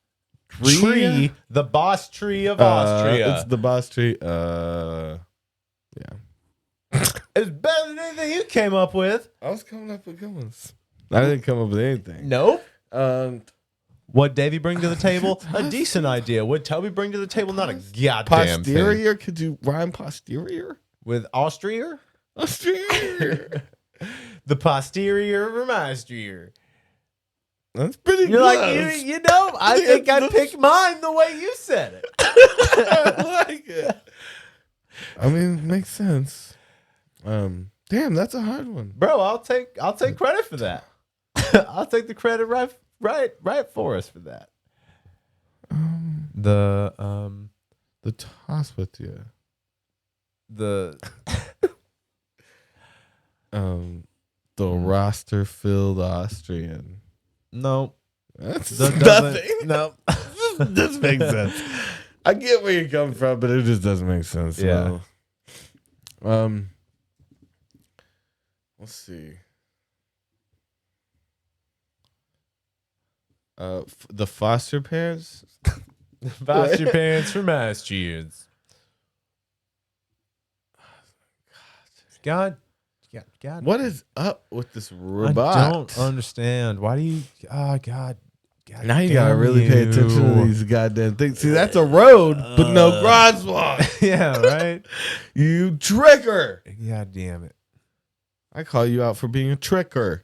tree. The boss tree of Austria. It's the boss tree. Yeah. It's better than anything you came up with. I was coming up with good ones. I didn't come up with anything. Nope. Um, What Davey bring to the table? A decent idea. What Toby bring to the table? Not a goddamn thing. posterior? Could you rhyme posterior? With Austria? Posterior. The posterior from Austria. That's pretty You're good. like, you know, I think I picked mine the way you said it. I like it. I mean, it makes sense. Damn, that's a hard one. Bro, I'll take credit for that. I'll take the credit right for us for that. The toss with you. the The roster filled Austrian. no. That's That nothing. No. This makes sense. I get where you're coming from, but it just doesn't make sense. Yeah. So, let's see. The foster parents. Foster parents from Austrians. God. What is up with this robot? I don't understand. Why do you? Oh God. Now you gotta really pay attention to these goddamn things. See, that's a road, but no crosswalk. Yeah, right. You tricker. God damn it. I call you out for being a tricker.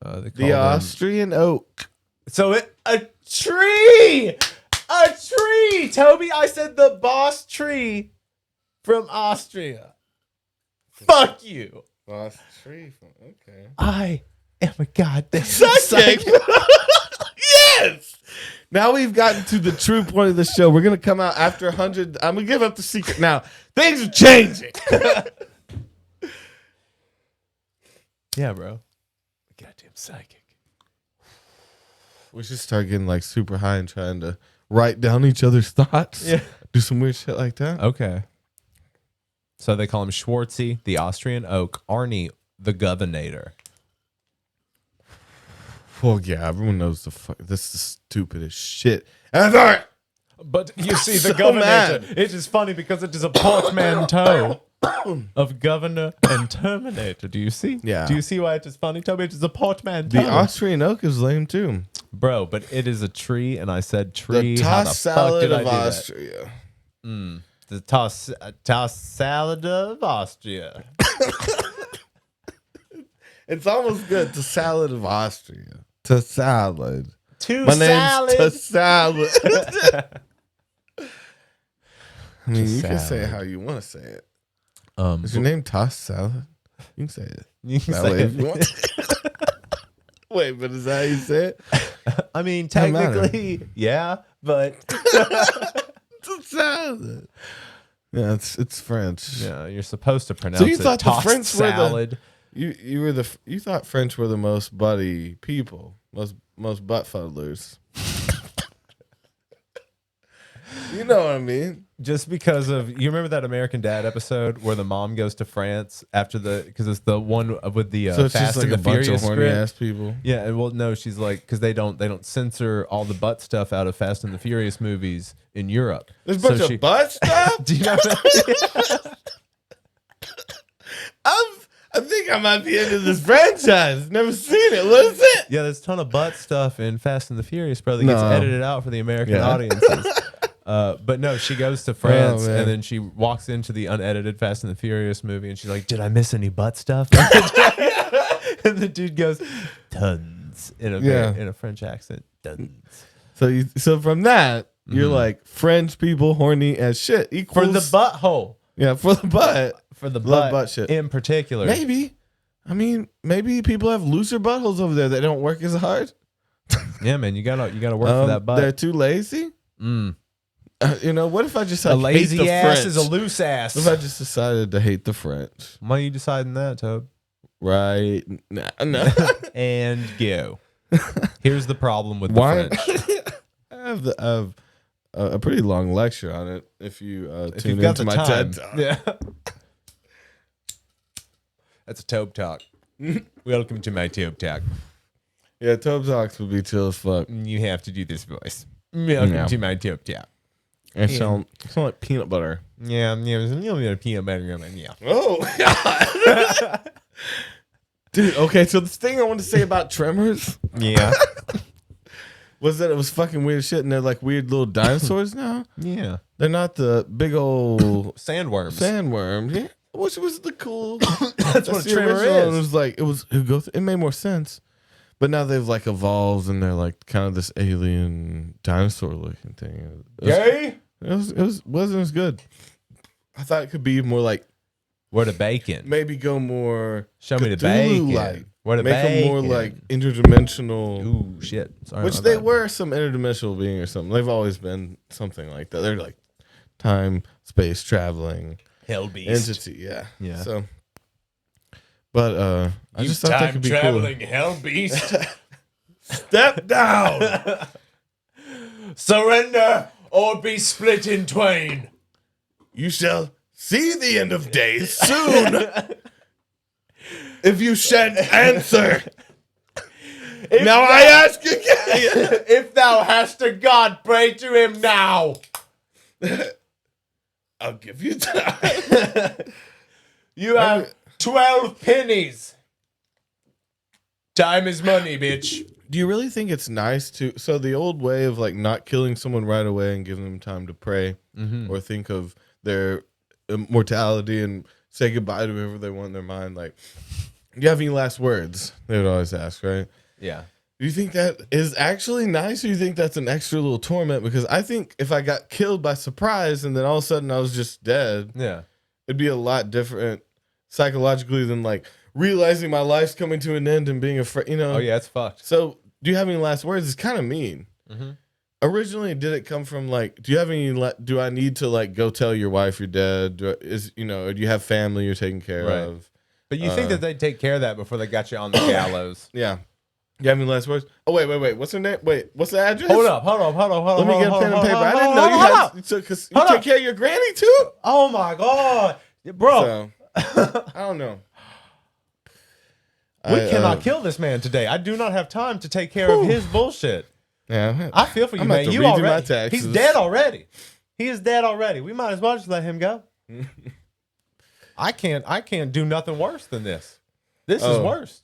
They call The them- Austrian oak. So a tree, Toby. I said the boss tree from Austria. Fuck you. Boss tree. Okay. I am a goddamn Psychic. psychic. Yes. Now we've gotten to the true point of the show. We're gonna come out after 100. I'm gonna give up the secret now. Things are changing. Yeah, bro. Goddamn psychic. We should start getting like super high and trying to write down each other's thoughts. Yeah. Do some weird shit like that. Okay. So they call him Schwartzy, the Austrian oak, Arnie, the Governator. Well, yeah, everyone knows the fuck. This is the stupidest shit ever. But you see, the so Governator, mad. it is funny because it is a portmanteau of Governor and Terminator. Do you see? Yeah. Do you see why it is funny, Toby? It is a portmanteau. The Austrian oak is lame too. Bro, but it is a tree, and I said The tree. How the tossed fuck salad did I of do that? Austria. The toss salad of Austria. It's almost good. The salad of Austria. To salad. Two My salad. name's to salad. I mean, you can say salad. it how you want to say it. Is your name Toss Salad? You can say it. You can That say way if it. you want. Wait, but is that how you say it? I mean, Doesn't matter. technically, yeah, but To salad. Yeah, it's French. yeah, you're supposed to pronounce you it thought the tossed French were the- salad. You thought French were the most buddy people, most butt fuddlers. You know what I mean? Just because of you remember that American Dad episode where the mom goes to France after because it's the one with the So it's Fast just like and a the bunch of Furious horny script. ass people. Yeah, and well, no, she's like because they don't censor all the butt stuff out of Fast and the Furious movies in Europe. There's a bunch So of butt stuff. Do you know that? I think I might be into this franchise. Never seen it. What is it? Yeah, there's a ton of butt stuff in Fast and the Furious, bro, that gets No. edited out for the American Yeah. audiences. But no, she goes to France man. and then she walks into the unedited Fast and the Furious movie and she's like, "Did I miss any butt stuff?" And the dude goes, "Tons," in a French accent. Tons. So from that, you're like French people horny as shit For equals the butthole. Yeah, for the butt. For the Love butt, butt shit. in particular. Maybe. I mean, maybe people have looser buttholes over there that don't work as hard. Yeah, man, you gotta work for that butt. They're too lazy. You know, what if I just like, A lazy hate the ass French? is a loose ass. What if I just decided to hate the French? Why are you deciding that, Toad? Right? No. And go. Here's the problem with Why? the French. I have a pretty long lecture on it. If you If tune you've got into the my time. TED Talk. Yeah. That's a Tobe Talk. Welcome to my Tobe Talk. Yeah, Tobe Talks would be chill as fuck. You have to do this voice. Welcome to my Tobe Talk. It sound like peanut butter. Yeah, there's a little bit of peanut butter in it. Yeah. Oh, God. Dude, okay, so the thing I want to say about Tremors Yeah. was that it was fucking weird shit, and they're like weird little dinosaurs now. Yeah. They're not the big old Sandworms. sandworms. Yeah. Which was the cool. That's what a the tremor original, and is. It was like it made more sense. But now they've like evolved, and they're like kind of this alien dinosaur looking thing. Gay? Wasn't as good. I thought it could be more like Where the bacon? maybe go more Show me the Cthulhu-like. bacon. Where the Make them more bacon? like interdimensional. Ooh, shit. Sorry, Which my they bad. were some interdimensional being or something. They've always been something like that. They're like time, space traveling Hell beast. entity. Yeah. Yeah. So, but I just thought that could be hell beast. cool. Step down. Surrender or be split in twain. You shall see the end of days soon. If you shan't answer. Now I ask again. If thou hast a God, pray to him now. I'll give you time. You have 12 pennies. Time is money, bitch. Do you really think it's nice to? So the old way of like not killing someone right away and giving them time to pray or think of their mortality and say goodbye to whoever they want in their mind. Like, do you have any last words? They would always ask, right? Yeah. Do you think that is actually nice, or do you think that's an extra little torment? Because I think if I got killed by surprise and then all of a sudden I was just dead, it'd be a lot different psychologically than like realizing my life's coming to an end and being afraid, you know? Oh, yeah, it's fucked. So do you have any last words? It's kind of mean. Originally, did it come from like, do you have any, do I need to like go tell your wife you're dead? Or do you have family you're taking care of? But you think that they'd take care of that before they got you on the gallows? Yeah. You have any last words? Oh, wait. What's her name? Wait, what's the address? Hold up. Let me get a pen and paper. I didn't know you had, because you take care of your granny too? Oh my God. Bro. So, I don't know. We cannot kill this man today. I do not have time to take care of his bullshit. Yeah, I feel for you, man. You already. He's dead already. He is dead already. We might as well just let him go. I can't do nothing worse than this. This is worse.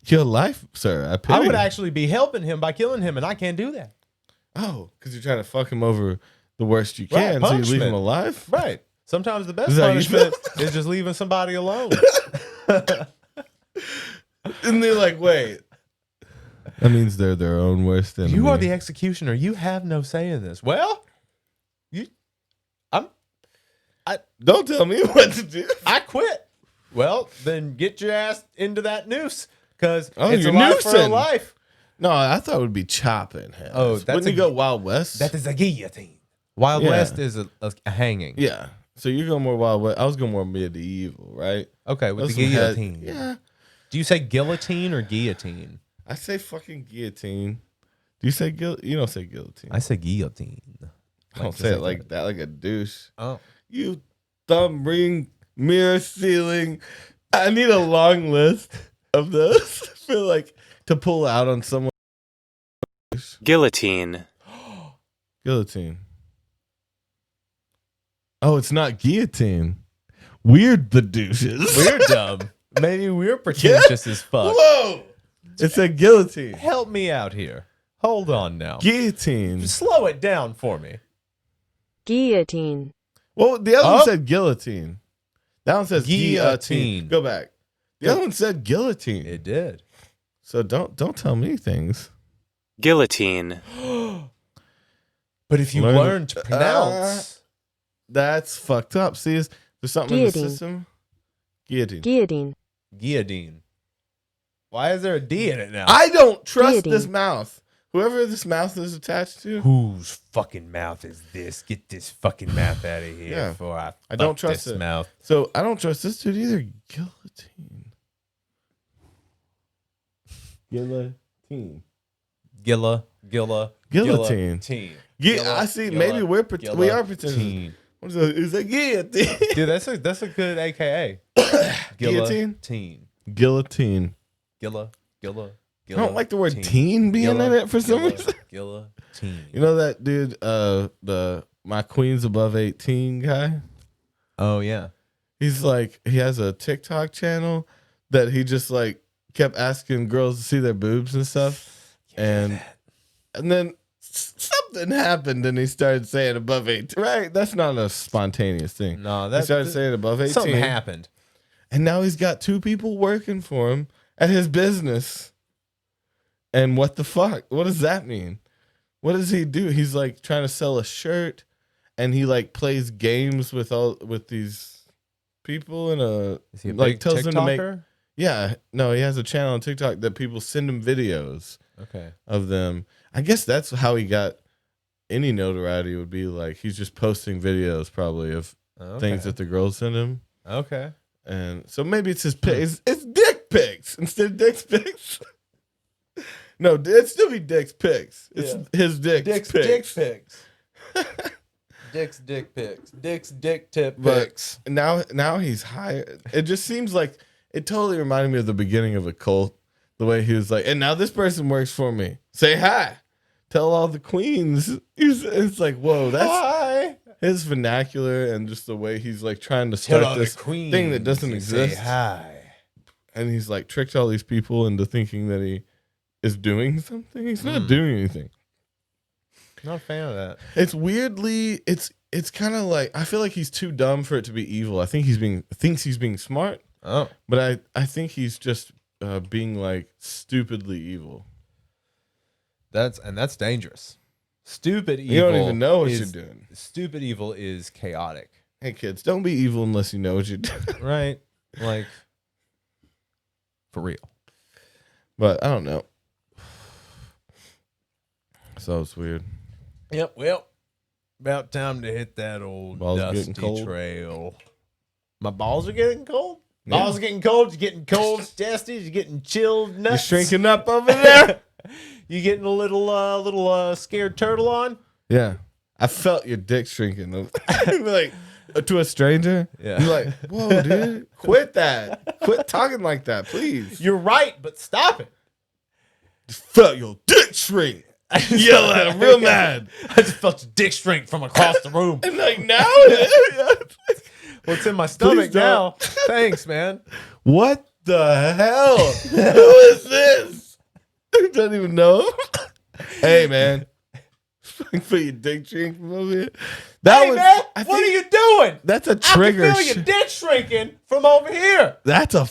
Your life, sir. I would actually be helping him by killing him, and I can't do that. Oh, because you're trying to fuck him over the worst you can, so you leave him alive? Right. Sometimes the best punishment is just leaving somebody alone. And they're like, wait. That means they're their own worst enemy. You are the executioner. You have no say in this. Well, don't tell me what to do. I quit. Well, then get your ass into that noose, because it's a life for a life. No, I thought it would be chopping heads. Oh, that's wouldn't you go Wild West? That is a guillotine. Wild West is a hanging. Yeah. So you're going more Wild West. I was going more medieval, right? Okay, with the guillotine. Yeah. Do you say guillotine or guillotine? I say fucking guillotine. Do you say You don't say guillotine. I say guillotine. I don't say it like that, like a douche. Oh. You thumb ring, mirror ceiling. I need a long list of those for like to pull out on someone. Guillotine. Guillotine. Oh, it's not guillotine. Weird the douches. We're dumb. Maybe we're pretentious as fuck. Whoa! It's a guillotine. Help me out here. Hold on now. Guillotine. Slow it down for me. Guillotine. Well, the other one said guillotine. That one says guillotine. Go back. The other one said guillotine. It did. So don't tell me things. Guillotine. But if you learn to pronounce, that's fucked up. See, there's something in the system. Guillotine. Guillotine. Guillotine. Why is there a D in it now? I don't trust this mouth. Whoever this mouth is attached to. Whose fucking mouth is this? Get this fucking mouth out of here before I don't trust this it. Mouth. So I don't trust this dude either. Guillotine. Guillotine. Guillotine. I see. Maybe we are pretending. What is that? Is that guillotine? Dude, that's a good AKA. Guillotine. Guillotine. Guillotine. I don't like the word teen being in it for some reason. Guillotine. You know that dude, my Queen's Above 18 guy? Oh, yeah. He's like, he has a TikTok channel that he just like kept asking girls to see their boobs and stuff. And then something happened and he started saying above 18. Right? That's not a spontaneous thing. No, he started saying above 18. Something happened. And now he's got 2 people working for him at his business. And what the fuck? What does that mean? What does he do? He's like trying to sell a shirt, and he like plays games with these people, and he tells them to make. Yeah, no, he has a channel on TikTok that people send him videos. Of them. I guess that's how he got any notoriety. Would be like he's just posting videos probably of things that the girls send him. Okay. And so maybe it's his pics. It's dick pics instead of dick pics. No, it'd still be Dick's pics. It's his Dick's pics. Dick's dick pics. Dick's dick tip pics. Now he's high. It just seems like it totally reminded me of the beginning of a cult. The way he was like, and now this person works for me. Say hi. Tell all the queens. It's like, whoa, that's hi. his vernacular and just the way he's like trying to start this thing that doesn't exist. Say hi. And he's like tricked all these people into thinking that he is doing something. He's not doing anything. Not a fan of that. It's weirdly, it's kind of like, I feel like he's too dumb for it to be evil. I think thinks he's being smart. Oh, but I think he's just being like stupidly evil. That's dangerous. Stupid evil. You don't even know what you're doing. Stupid evil is chaotic. Hey kids, don't be evil unless you know what you're doing. Right? Like, for real. But I don't know. So it's weird. Yep. Well, about time to hit that old Balls dusty getting cold. trail. My balls are getting cold. Yeah. Balls are getting cold. You're getting cold, chesties. You're getting chilled nuts. You're shrinking up over there. You getting a little scared turtle on? Yeah, I felt your dick shrinking. Like to a stranger. Yeah. You're like, whoa, dude, quit that. Quit talking like that, please. You're right, but stop it. Just felt your dick shrink. Yell at him real mad. I just felt your dick shrink from across the room. And like now, Well, it's in my stomach Please now. don't. Thanks, man. what the hell? Who is this? Doesn't even know. Hey, man. Put your dick shrink from over here. Hey, man, what are you doing? That's a trigger. I can feel your dick shrinking from over here. That's a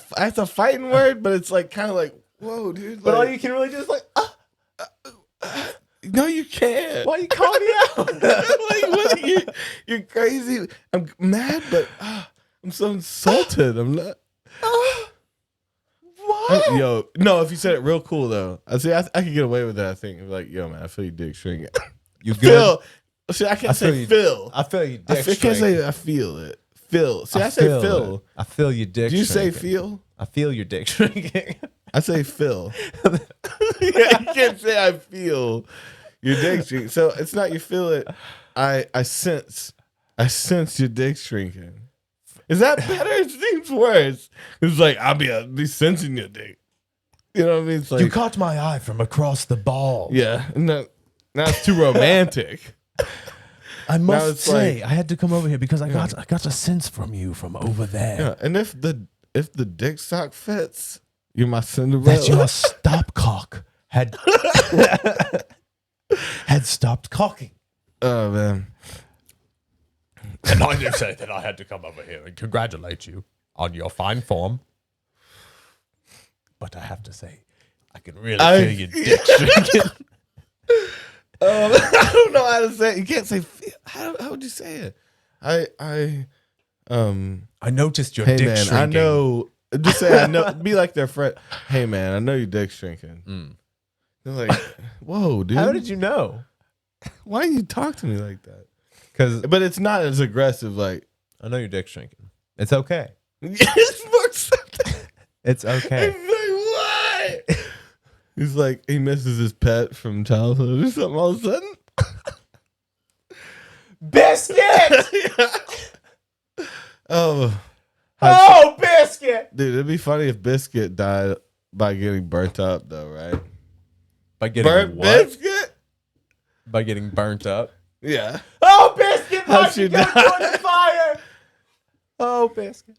fighting word, but it's like kind of like, whoa, dude. But all Like, you can really do is like, no, you can't. why you call me out? Like, what are you? You're crazy. I'm mad, but I'm so insulted. I'm not. What? Yo, no. If you said it real cool though, I could get away with that. I think like, yo, man, I feel your dick shrinking. You good? Phil. See, I can't feel say you- Phil. I feel your I dick can't shrinking. say I feel it. Phil. See, I say Phil. it. I feel your dick Do you say shrinking. feel? I feel your dick shrinking. I say Phil. Yeah, you can't say I feel your dick shrinking. So it's not you feel it. I sense your dick shrinking. Is that better? It seems worse. It's like I'll be sensing your dick. You know what I mean? It's like, You caught my eye from across the ball. yeah. No, now it's too romantic. I Now must it's say, like- I had to come over here because I got a sense from you from over there. Yeah. And if the dick sock fits, you're my Cinderella. That your stopcock had stopped cocking. Oh man. And I just say that I had to come over here and congratulate you on your fine form. But I have to say, I can really feel your dick shrinking. I don't know how to say it. You can't say feel. How would you say it? I noticed your hey dick man, shrinking. I know. Just say I know. Be like their friend. Hey man, I know your dick's shrinking. They're like, whoa, dude. How did you know? Why you talk to me like that? Because But it's not as aggressive. Like I know your dick's shrinking. It's okay. it's more something. It's okay. He's like, why? He's like, he misses his pet from childhood or something all of a sudden. Biscuit! Oh, Oh, Biscuit! dude, it'd be funny if Biscuit died by getting burnt up, though, right? By getting Burnt what? Biscuit? By getting burnt up. Yeah. Oh, Biscuit! How'd Why'd you you go die? toward the fire? Oh, Biscuit.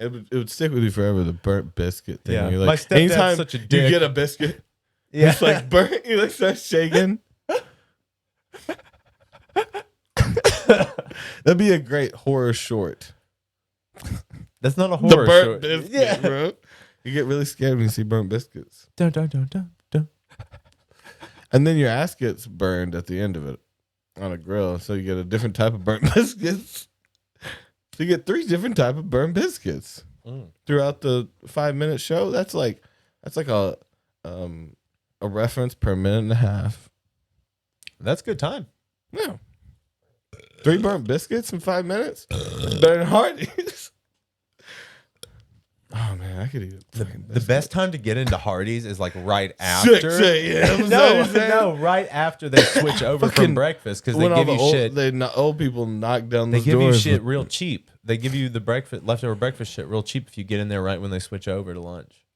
It would stick with you forever, the burnt biscuit thing. Yeah. You're My like, stepdad's anytime such a you dick. get a biscuit, Yeah. it's like burnt. You like start shaking. That'd be a great horror short. That's not a The horror burnt short. biscuit, Yeah. bro. You get really scared when you see burnt biscuits. Dun, dun, dun, dun, dun. And then your ass gets burned at the end of it on a grill. So you get a different type of burnt biscuits. So you get 3 different type of burnt biscuits throughout the 5-minute show. That's like a reference per minute and a half. That's good time. Yeah. 3 burnt biscuits in 5 minutes? Better than Hardee's. Oh man, I could eat The best time to get into Hardee's is like right after. 6 a.m. Is that what No, you're saying? no, right after they switch over Fucking- from breakfast because they When all give the you shit. old people knock down They those give you doors. shit real cheap. They give you the leftover breakfast shit real cheap if you get in there right when they switch over to lunch.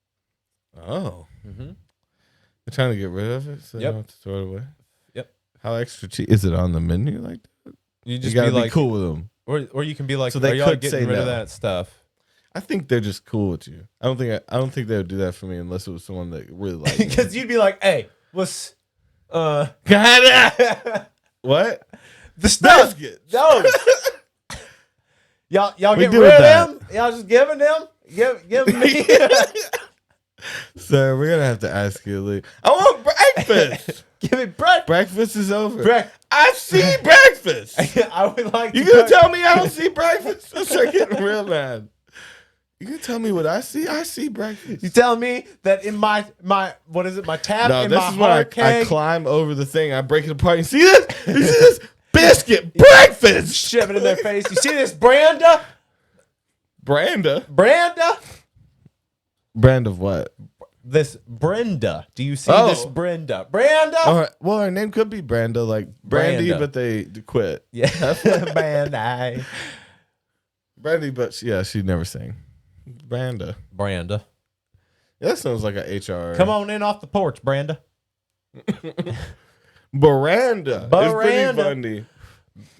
Oh. Mhm. They're trying to get rid of it so Yep. they don't have to throw it away? Yep. How extra cheap? Is it on the menu like that? You You just gotta be like, cool with them. or you can be like, So they are y'all could say getting rid of no. that stuff? I think they're just cool with you. I don't think they would do that for me unless it was someone that really liked me. Because you'd be like, hey, what's What? the stuff? Biscuit. No. y'all We get do rid of that. them? Y'all just giving them? Give me. Sir, we're gonna have to ask you to leave. I want breakfast. Give me breakfast. Breakfast is over. Brec- I see breakfast. I would like You to gonna cook- tell me I don't see breakfast? I start getting real mad. You gonna tell me what I see? I see breakfast. You telling me that in my what is it? My tap No, in this my is when hard I keg, climb over the thing. I break it apart. You see this? You see this? Biscuit breakfast. shove it in their face. You see this, Branda? Branda. Brand of what? This Brenda. Do you see Oh. this Brenda? Brenda. Or, well, her name could be Branda, like Brandy, Branda. but they quit. Yeah, Branda. Brandy, but she never sang. Branda. Branda. That sounds like a HR. Come on in off the porch, Branda. Baranda. It's pretty Baranda. funny.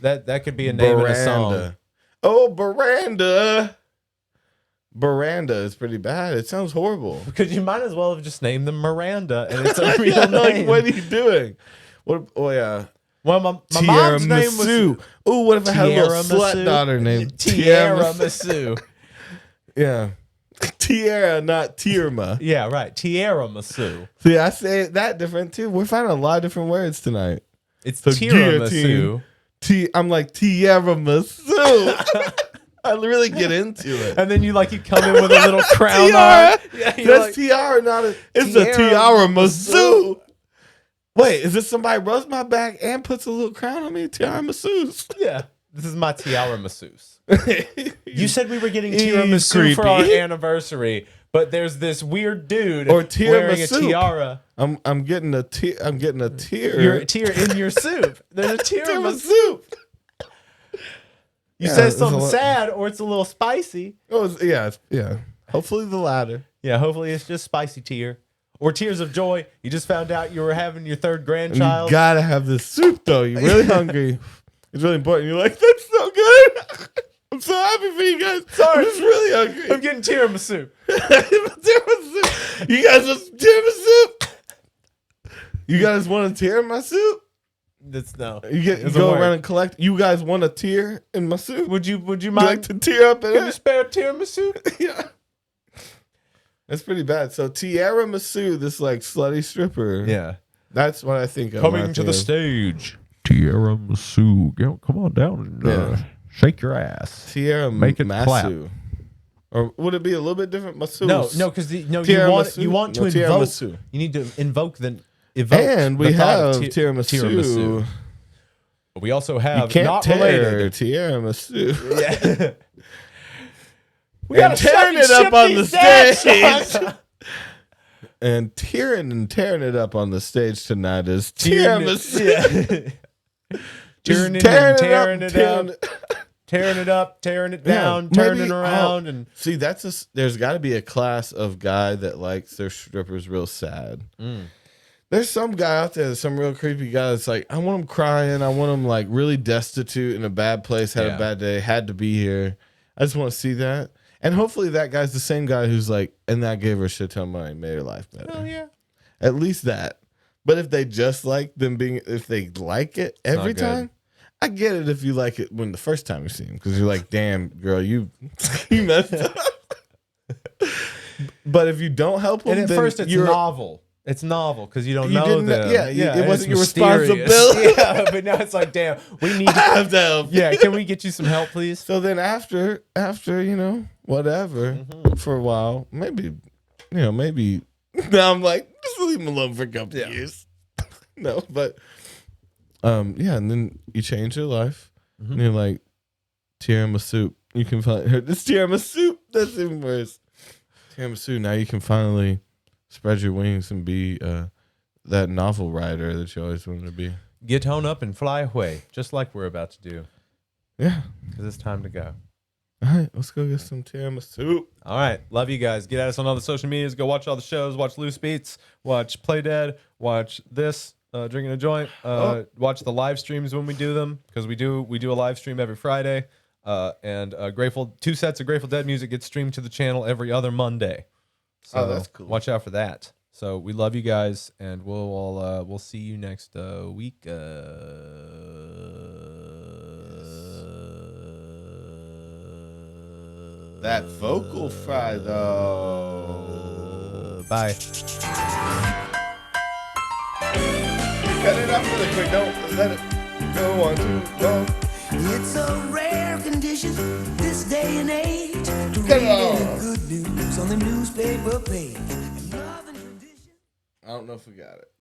That could be a name in a song. Baranda. Oh, Baranda. Baranda is pretty bad. It sounds horrible. Because you might as well have just named them Miranda, and it's a real name. Like, what are you doing? What? Oh yeah. Well, my mom's name was Tiramisu. Ooh, what if I had a little slut Tiramisu? daughter named Tiramisu. Yeah. Tierra, not Tirma. Yeah, right. Tiramisu. See, I say it that different too. We're finding a lot of different words tonight. It's So tiramisu. guillotine. I'm like tiramisu. I really get into it. And then you come in with a little crown Tiara. on. Yeah, you're That's like, tiara, not a. It's a tiramisu. Wait, is this somebody rubs my back and puts a little crown on me? Tiramisu. yeah. This is my tiara masseuse. You said we were getting He's tiramisu for our creepy. anniversary, but there's this weird dude Or wearing a tiramisu. tiara. I'm getting a tear. I'm getting a tear. You're a tear in your soup. There's a tiramisu. tiramisu. You Yeah, say there's a something lot- sad or it's a little spicy. Oh, yeah. Hopefully the latter. Yeah, hopefully it's just spicy tear. Or tears of joy. You just found out you were having your third And grandchild. you gotta have this soup though. You're really hungry. It's really important. You're like, that's so good. I'm so happy for you guys. Sorry. I'm just really hungry. I'm getting tiramisu. Tiramisu. You guys want some tiramisu? You guys want a tear in my soup? That's no. You Doesn't go work. around and collect. You guys want a tear in my soup? Would you You mind like to tear up in give me it? spare tiramisu? Yeah. That's pretty bad. So Tiara Masu, this like slutty stripper. Yeah. That's what I think of. when I Coming to think the of- stage. Tiramisu. Come on down and Yeah. shake your ass. Tiara Make it Masu. clap. Or would it be a little bit different? Masu. No, because you Tiramisu? want to No, invoke. tiramisu. You need to invoke And we the thought have of tiramisu. But we also You have can't not tear related. tiramisu. Yeah. We And gotta tearing ship it up on the these dads, stage. son. And tearing it up on the stage tonight is Tearing tiramisu. Yeah. Just tearing it up, tearing it down, turning maybe- around, and See, there's got to be a class of guy that likes their strippers real sad. There's some guy out there, some real creepy guy that's like, I want him crying. I want him like really destitute in a bad place, had Yeah. a bad day, had to be here. I just want to see that. And hopefully that guy's the same guy who's like, and that gave her a shit ton of money, made her life better. oh yeah, At least that. But if they just like them being, if they like it every not good. time, I get it if you like it when the first time you see him. Because you're like, damn, girl, you messed up. But if you don't help him, and at then first it's you're, novel. It's novel because you don't You know didn't know- them. yeah, it and wasn't it's your mysterious. responsibility. Yeah, but now it's like, damn, we need. I have to help. Yeah, can we get you some help, please? So then after, whatever, for a while, maybe. Now I'm like, just leave him alone for a couple years. No, but yeah, and then you change your life, and you're like, tiramisu. You can find her. This tiramisu. That's even worse. Tiramisu. Now you can finally spread your wings and be that novel writer that you always wanted to be. Get on up and fly away, just like we're about to do, Yeah. because it's time to go. All right, let's go get some tiramisu. All right. Love you guys. Get at us on all the social medias. Go watch all the shows. Watch Loose Beats. Watch Play Dead. Watch this. drinking a joint. Watch the live streams when we do them, because we do a live stream every Friday. And two sets of Grateful Dead music gets streamed to the channel every other Monday. So that's cool. Watch out for that. So we love you guys, and we'll see you next week. That vocal fry though. Bye. Cut it off really quick. Don't let it go. 1, 2, go. It's a rare condition this day and age to Cut read it off. any good news on the newspaper page. I don't know if we got it.